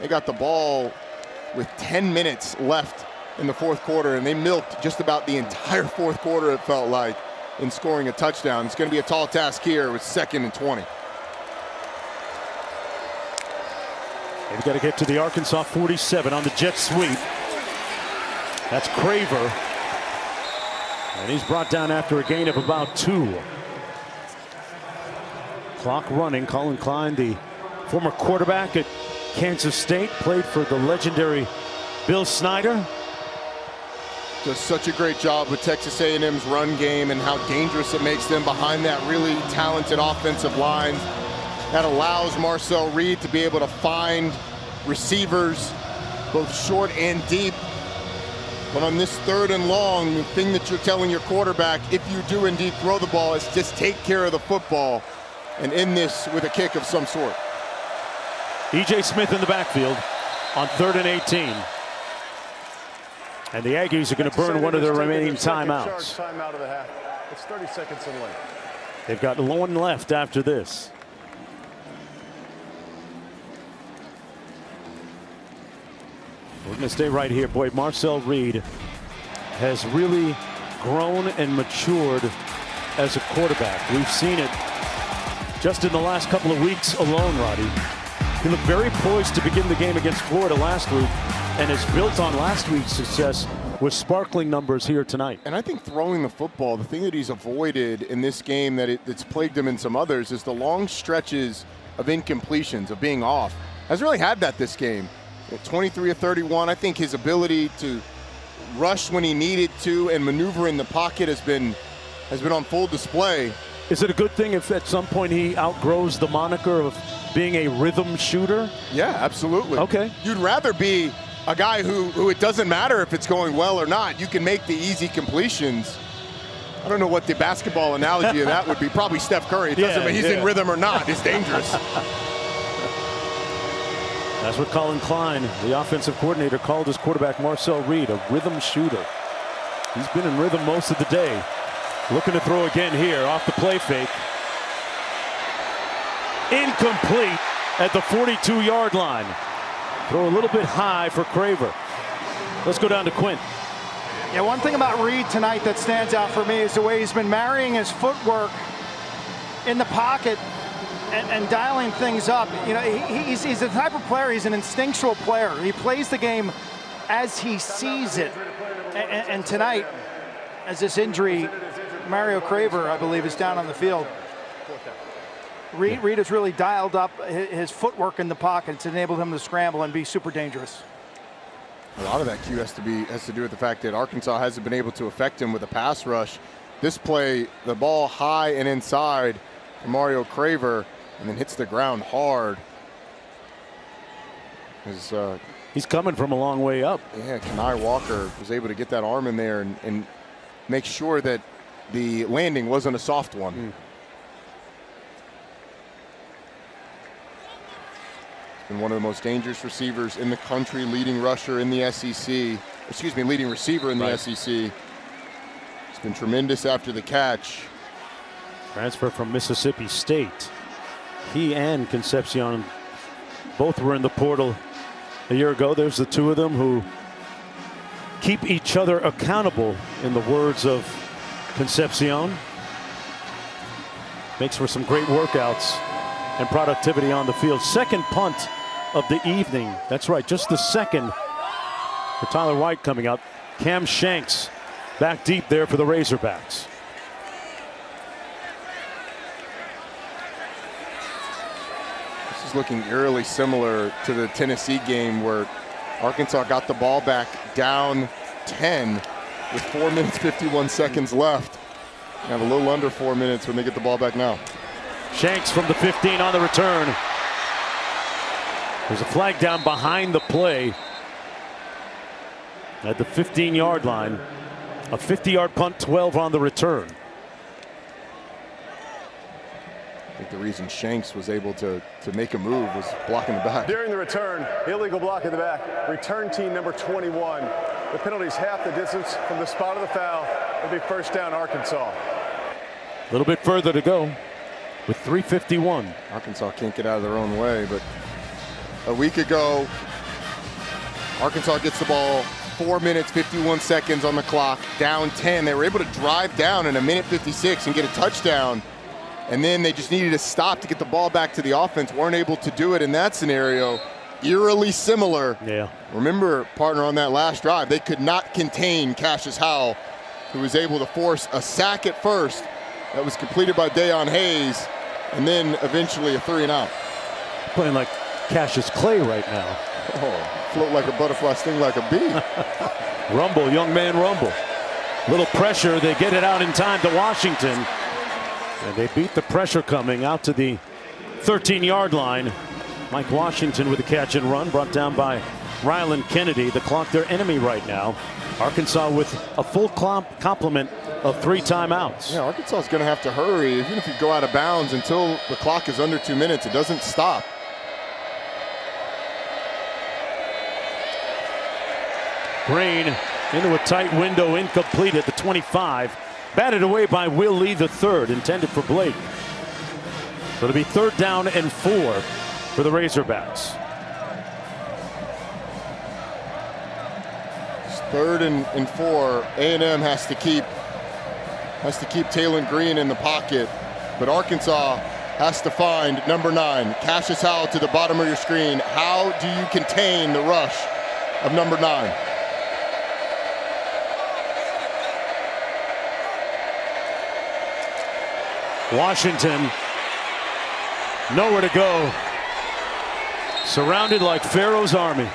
they got the ball with 10 minutes left in the fourth quarter, and they milked just about the entire fourth quarter, it felt like, in scoring a touchdown. It's going to be a tall task here with 2nd and 20. They've got to get to the Arkansas 47 on the jet sweep. That's Craver. And he's brought down after a gain of about 2. Clock running. Colin Klein, the former quarterback at Kansas State, played for the legendary Bill Snyder. Does such a great job with Texas A&M's run game and how dangerous it makes them behind that really talented offensive line. That allows Marcel Reed to be able to find receivers both short and deep. But on this 3rd and long, the thing that you're telling your quarterback, if you do indeed throw the ball, is just take care of the football and end this with a kick of some sort. E.J. Smith in the backfield on 3rd and 18. And the Aggies are going to burn one of their remaining timeouts. Timeout of the half. It's 30 seconds in length. They've got one left after this. We're going to stay right here. Boy, Marcel Reed has really grown and matured as a quarterback. We've seen it just in the last couple of weeks alone, Roddy. He looked very poised to begin the game against Florida last week and has built on last week's success with sparkling numbers here tonight. And I think throwing the football, the thing that he's avoided in this game that's plagued him in some others is the long stretches of incompletions, of being off. Hasn't really had that this game. 23 of 31. I think his ability to rush when he needed to and maneuver in the pocket has been on full display. Is it a good thing if at some point he outgrows the moniker of being a rhythm shooter? Yeah, absolutely. Okay. You'd rather be a guy who it doesn't matter if it's going well or not. You can make the easy completions. I don't know what the basketball analogy of that would be. Probably Steph Curry. It doesn't matter. He's in rhythm or not. It's dangerous. That's what Colin Klein, the offensive coordinator, called his quarterback Marcel Reed a rhythm shooter. He's been in rhythm most of the day. Looking to throw again here off the play fake. Incomplete at the 42-yard line. Throw a little bit high for Craver. Let's go down to Quint. Yeah, one thing about Reed tonight that stands out for me is the way he's been marrying his footwork in the pocket and dialing things up. You know, he's the type of player, he's an instinctual player. He plays the game as he sees it. And tonight, as this injury, Mario Craver, I believe, is down on the field. Reed has really dialed up his footwork in the pocket. It's enabled him to scramble and be super dangerous. A lot of that cue has to do with the fact that Arkansas hasn't been able to affect him with a pass rush. This play, the ball high and inside for Mario Craver, and then hits the ground hard. He's coming from a long way up. Yeah, Kenai Walker was able to get that arm in there and make sure that the landing wasn't a soft one. Been one of the most dangerous receivers in the country, leading rusher in the SEC. Excuse me, leading receiver in the SEC. It's been tremendous after the catch. Transfer from Mississippi State. He and Concepcion both were in the portal a year ago. There's the two of them who keep each other accountable, in the words of Concepcion. Makes for some great workouts and productivity on the field. Second punt of the evening. That's right, just the second for Tyler White coming up. Cam Shanks back deep there for the Razorbacks. This is looking eerily similar to the Tennessee game where Arkansas got the ball back down 10 with 4 minutes 51 seconds left. They have a little under 4 minutes when they get the ball back now. Shanks from the 15 on the return. There's a flag down behind the play at the 15-yard line. A 50-yard punt, 12 on the return. I think the reason Shanks was able to make a move was blocking the back. During the return, illegal block in the back. Return team number 21. The penalty's half the distance from the spot of the foul. It'll be first down, Arkansas. A little bit further to go with 3:51. Arkansas can't get out of their own way, but a week ago, Arkansas gets the ball 4 minutes 51 seconds on the clock, down 10. They were able to drive down in a minute 56 and get a touchdown. And then they just needed to stop to get the ball back to the offense. Weren't able to do it in that scenario. Eerily similar. Yeah. Remember, partner, on that last drive, they could not contain Cassius Howell, who was able to force a sack at first that was completed by Dayon Hayes, and then eventually a 3-and-out. Playing like Cassius Clay right now. Oh, float like a butterfly, sting like a bee. Rumble, young man rumble. Little pressure, they get it out in time to Washington. And they beat the pressure coming out to the 13-yard line. Mike Washington with the catch and run, brought down by Ryland Kennedy. The clock their enemy right now. Arkansas with a full complement of 3 timeouts. Yeah, Arkansas is going to have to hurry. Even if you go out of bounds until the clock is under 2 minutes, it doesn't stop. Green into a tight window, incomplete at the 25. Batted away by Will Lee III, intended for Blake. So it'll be 3rd down and 4 for the Razorbacks. It's 3rd and 4. A&M has to keep Taylon Green in the pocket, but Arkansas has to find number 9, Cassius Howell, to the bottom of your screen. How do you contain the rush of number 9? Washington, nowhere to go. Surrounded like Pharaoh's army.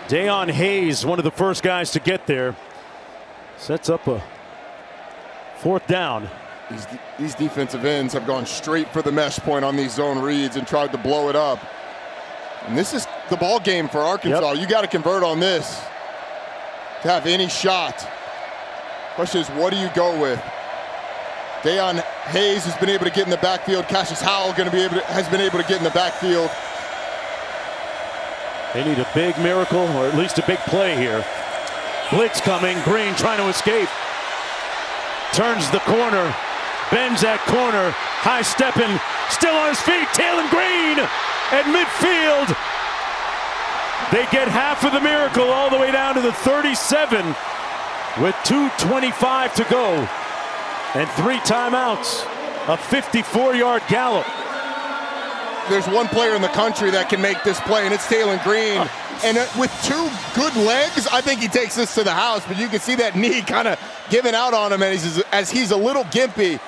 Deion Hayes, one of the first guys to get there, sets up a 4th down. These defensive ends have gone straight for the mesh point on these zone reads and tried to blow it up. And this is the ball game for Arkansas. You got to convert on this to have any shot. Question is, what do you go with? Deion Hayes has been able to get in the backfield. Cassius Howell has been able to get in the backfield. They need a big miracle, or at least a big play here. Blitz coming. Green trying to escape. Turns the corner. Bends that corner. High stepping. Still on his feet. Taylor Green at midfield. They get half of the miracle all the way down to the 37 with 2:25 to go and 3 timeouts. A 54-yard gallop. There's one player in the country that can make this play, and it's Taylor Green. And with 2 good legs, I think he takes this to the house. But you can see that knee kind of giving out on him as he's a little gimpy.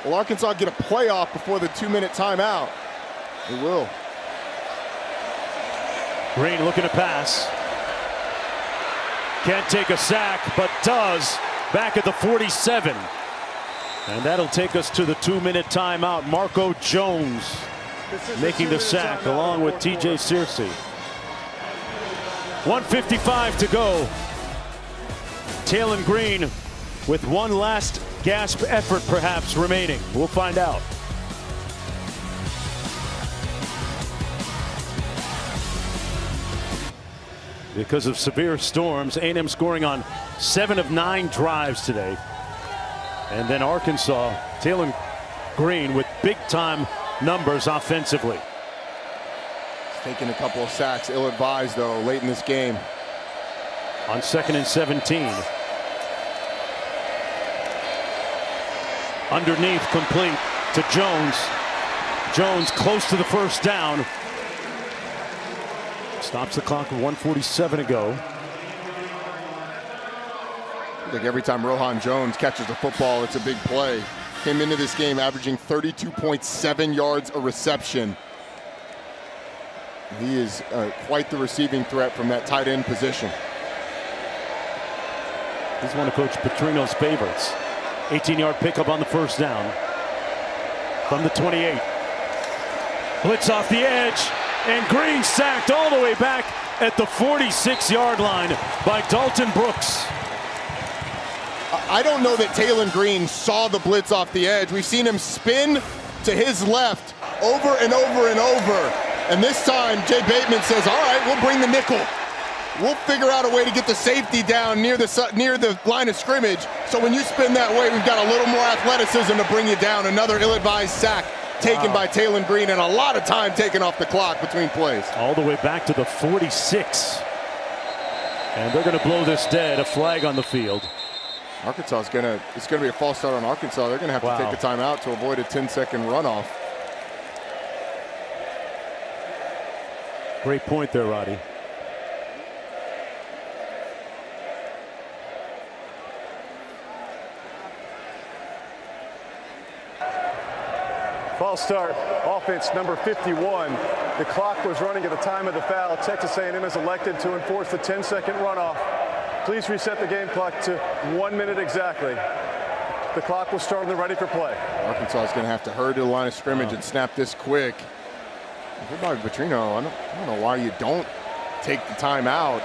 Will Arkansas get a playoff before the 2-minute timeout? They will. Green looking to pass. Can't take a sack, but does back at the 47. And that'll take us to the 2-minute timeout. Marco Jones making the sack along with TJ Searcy. 1:55 to go. Taylor Green with one last gasp effort perhaps remaining. We'll find out. Because of severe storms, A&M scoring on 7 of 9 drives today. And then Arkansas, Taylor Green with big-time numbers offensively. He's taking a couple of sacks, ill-advised though, late in this game. On 2nd and 17. Underneath, complete to Jones. Jones close to the 1st down. Stops the clock with 1:47 to go. I think every time Rohan Jones catches the football, it's a big play. Came into this game averaging 32.7 yards a reception. He is quite the receiving threat from that tight end position. He's one of Coach Petrino's favorites. 18-yard pickup on the 1st down. From the 28. Blitz off the edge. And Green sacked all the way back at the 46-yard line by Dalton Brooks. I don't know that Taylor Green saw the blitz off the edge. We've seen him spin to his left over and over and over. And this time, Jay Bateman says, all right, we'll bring the nickel. We'll figure out a way to get the safety down near the line of scrimmage. So when you spin that way, we've got a little more athleticism to bring you down. Another ill-advised sack taken by Taylor Green, and a lot of time taken off the clock between plays. All the way back to the 46. And they're going to blow this dead. A flag on the field. Arkansas it's going to be a false start on Arkansas. They're going to have to take the timeout to avoid a 10-second runoff. Great point there, Roddy. False start, offense number 51. The clock was running at the time of the foul. Texas A&M has elected to enforce the 10-second runoff. Please reset the game clock to 1 minute exactly. The clock will start when they're ready for play. Arkansas is going to have to hurry to the line of scrimmage and snap this quick. If you're Bobby Petrino, I don't know why you don't take the timeout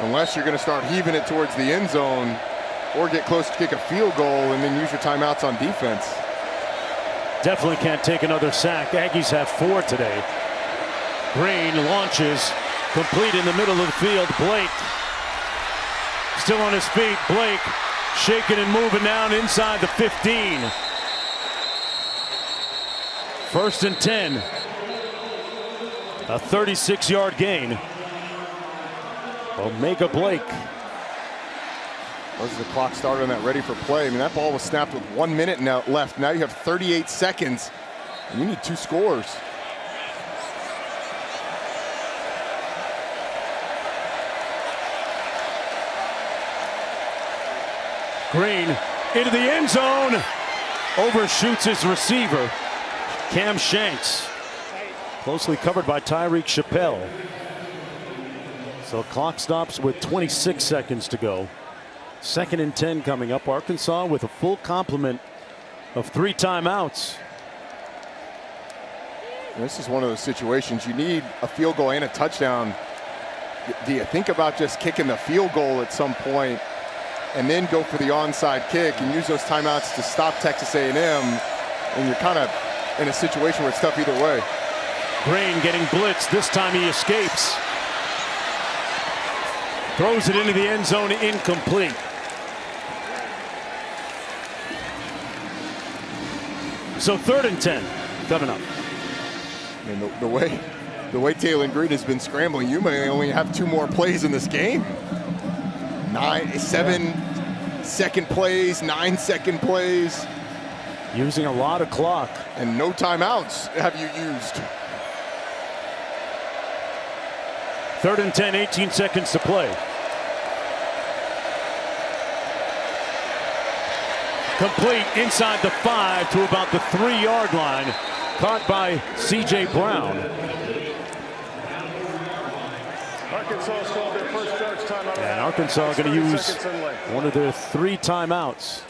unless you're going to start heaving it towards the end zone or get close to kick a field goal and then use your timeouts on defense. Definitely can't take another sack. Aggies have 4 today. Green launches, complete in the middle of the field. Blake still on his feet. Blake shaking and moving down inside the 15. 1st and 10. A 36-yard gain. Omega Blake. As the clock started on that ready for play, I mean, that ball was snapped with 1 minute now left. Now you have 38 seconds, and you need 2 scores. Green into the end zone. Overshoots his receiver, Cam Shanks. Closely covered by Tyreek Chappelle. So clock stops with 26 seconds to go. 2nd and 10 coming up. Arkansas with a full complement of 3 timeouts. This is one of those situations you need a field goal and a touchdown. Do you think about just kicking the field goal at some point and then go for the onside kick and use those timeouts to stop Texas A&M? And you're kind of in a situation where it's tough either way. Green getting blitzed. This time he escapes. Throws it into the end zone, incomplete. So 3rd and 10 coming up. I mean, the way Taylor Green has been scrambling, you may only have 2 more plays in this game. 7-second plays, 9-second plays. Using a lot of clock. And no timeouts have you used. 3rd and 10, 18 seconds to play. Complete inside the 5 to about the 3-yard line. Caught by C.J. Brown. Arkansas called their first charge timeout. And Arkansas going to use one of their 3 timeouts.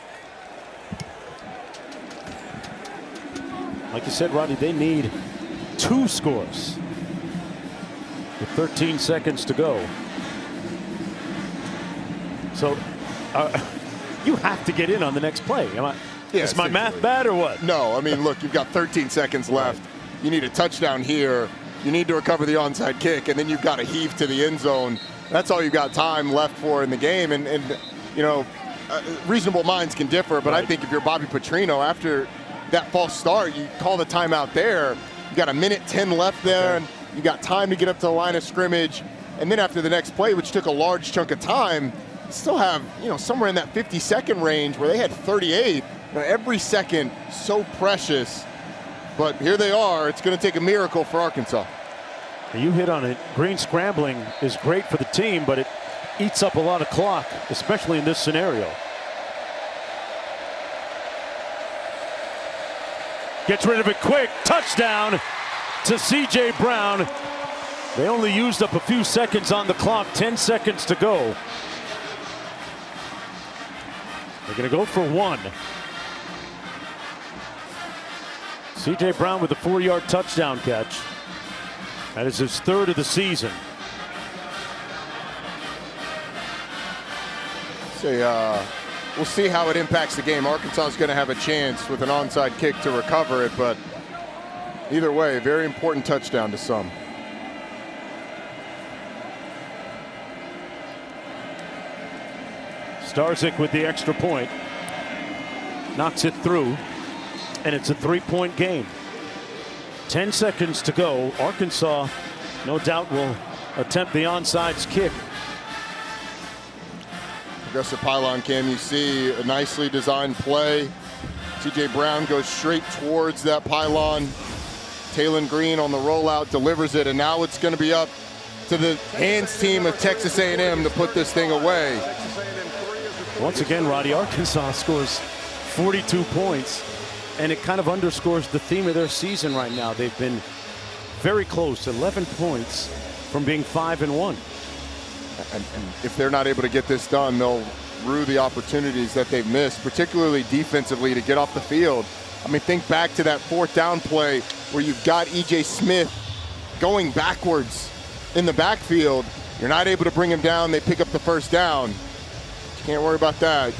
Like you said, Rodney, they need 2 scores with 13 seconds to go. So you have to get in on the next play. Is my math bad or what? No, I mean, look, you've got 13 seconds left. You need a touchdown here. You need to recover the onside kick, and then you've got to heave to the end zone. That's all you've got time left for in the game. And you know, reasonable minds can differ, but I think if you're Bobby Petrino, after that false start, you call the timeout there. You got 1:10 left there, and you got time to get up to the line of scrimmage. And then after the next play, which took a large chunk of time, you still have, you know, somewhere in that 50-second range where they had 38. Now, every second so precious, but here they are. It's going to take a miracle for Arkansas. You hit on it. Green scrambling is great for the team, but it eats up a lot of clock, especially in this scenario. Gets rid of it quick. Touchdown to C.J. Brown. They only used up a few seconds on the clock. 10 seconds to go. They're going to go for 1. C.J. Brown with a 4-yard touchdown catch. That is his 3rd of the season. We'll see how it impacts the game. Arkansas is going to have a chance with an onside kick to recover it, but either way, very important touchdown to some. Starzik with the extra point. Knocks it through, and it's a 3-point game. 10 seconds to go. Arkansas, no doubt, will attempt the onside kick. Aggressive pylon cam, you see a nicely designed play. C.J. Brown goes straight towards that pylon. Taylor Green on the rollout delivers it, and now it's going to be up to the hands team of Texas A&M to put this thing away. Once again, Roddy, Arkansas scores 42 points, and it kind of underscores the theme of their season right now. They've been very close, 11 points from being 5-1. And if they're not able to get this done, they'll rue the opportunities that they've missed, particularly defensively, to get off the field. I mean, think back to that 4th down play where you've got E.J. Smith going backwards in the backfield. You're not able to bring him down. They pick up the 1st down. Can't worry about that.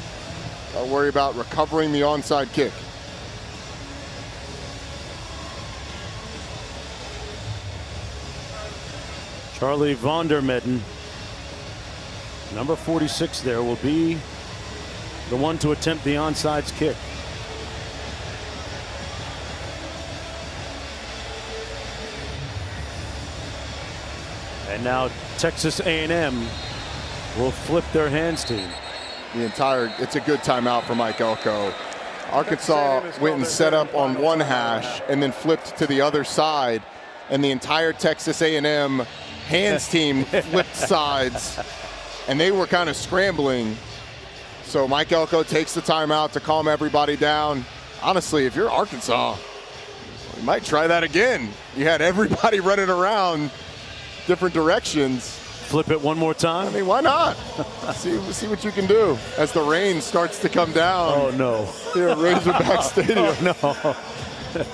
I'll worry about recovering the onside kick. Charlie Vondermedden, number 46 there, will be the one to attempt the onside kick. And now Texas A&M will flip their hands team. It's a good timeout for Mike Elko. Arkansas went and set up on one hash and then flipped to the other side, and the entire Texas A&M hands team flipped sides, and they were kind of scrambling. So Mike Elko takes the timeout to calm everybody down. Honestly, if you're Arkansas, you might try that again. You had everybody running around different directions. Flip it one more time. I mean, why not? see what you can do as the rain starts to come down. Oh, no. Here at Razorback Stadium. Oh, no.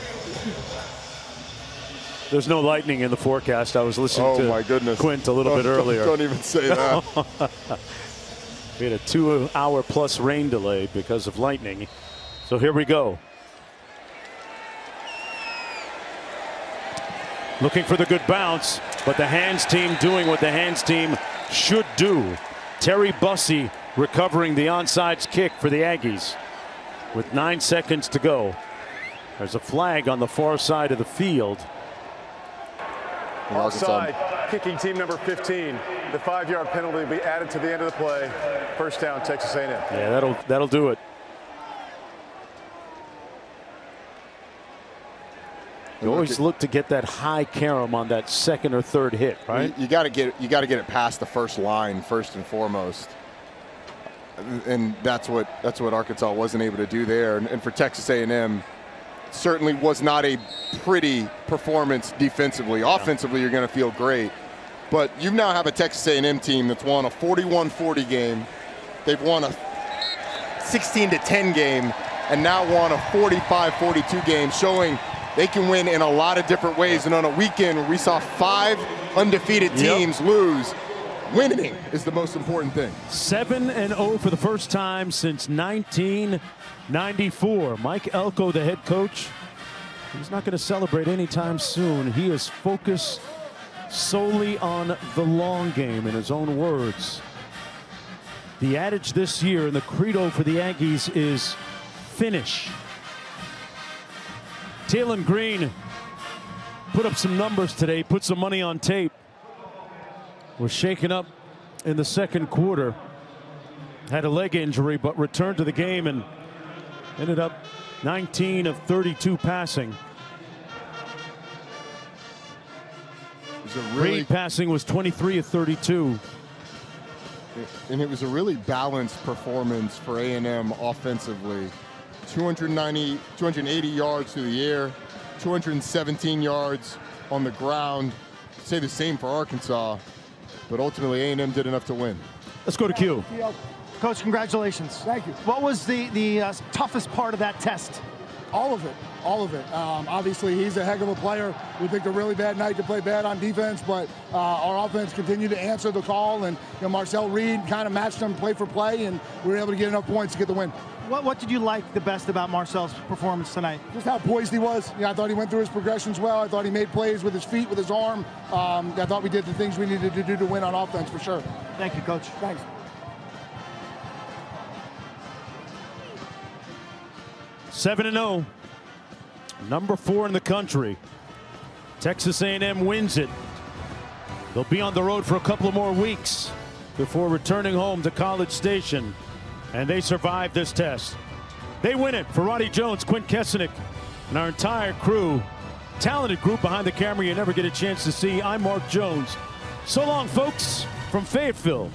There's no lightning in the forecast. I was listening to my goodness. Quint a little bit earlier. Don't even say that. We had a 2-hour-plus rain delay because of lightning. So here we go. Looking for the good bounce, but the hands team doing what the hands team should do. Terry Bussey recovering the onside kick for the Aggies with 9 seconds to go. There's a flag on the far side of the field. Offside, kicking team number 15. The 5-yard penalty will be added to the end of the play. First down, Texas A&M. Yeah, that'll do it. You always look to get that high carom on that second or third hit, right? You got to get it past the first line first and foremost, and that's what Arkansas wasn't able to do there. And for Texas A&M, certainly was not a pretty performance defensively. Offensively, you're going to feel great, but you now have a Texas A&M team that's won a 41-40 game. They've won a 16-10 game, and now won a 45-42 game, showing they can win in a lot of different ways. And on a weekend where we saw 5 undefeated teams lose, winning is the most important thing. 7-0 for the first time since 1994. Mike Elko, the head coach, he's not going to celebrate anytime soon. He is focused solely on the long game, in his own words. The adage this year and the credo for the Aggies is finish. Taylon Green put up some numbers today, put some money on tape. Was shaken up in the second quarter. Had a leg injury, but returned to the game and ended up 19 of 32 passing. Reed passing was 23 of 32. And it was a really balanced performance for A&M offensively. 280 yards through the air, 217 yards on the ground. I'd say the same for Arkansas, but ultimately A&M did enough to win. Let's go to Q. Coach, congratulations. Thank you. What was the toughest part of that test? All of it. All of it. Obviously, he's a heck of a player. We picked a really bad night to play bad on defense, but our offense continued to answer the call, and Marcel Reed kind of matched them play for play, and we were able to get enough points to get the win. What did you like the best about Marcel's performance tonight? Just how poised he was. I thought he went through his progressions well. I thought he made plays with his feet, with his arm. I thought we did the things we needed to do to win on offense for sure. Thank you, Coach. Thanks. Seven 7-0, number 4 in the country. Texas A&M wins it. They'll be on the road for a couple of more weeks before returning home to College Station, and they survive this test. They win it. For Roddy Jones, Quint Kesenick, and our entire crew, talented group behind the camera you never get a chance to see. I'm Mark Jones. So long, folks, from Fayetteville,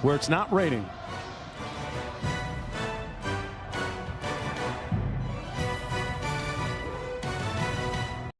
where it's not raining.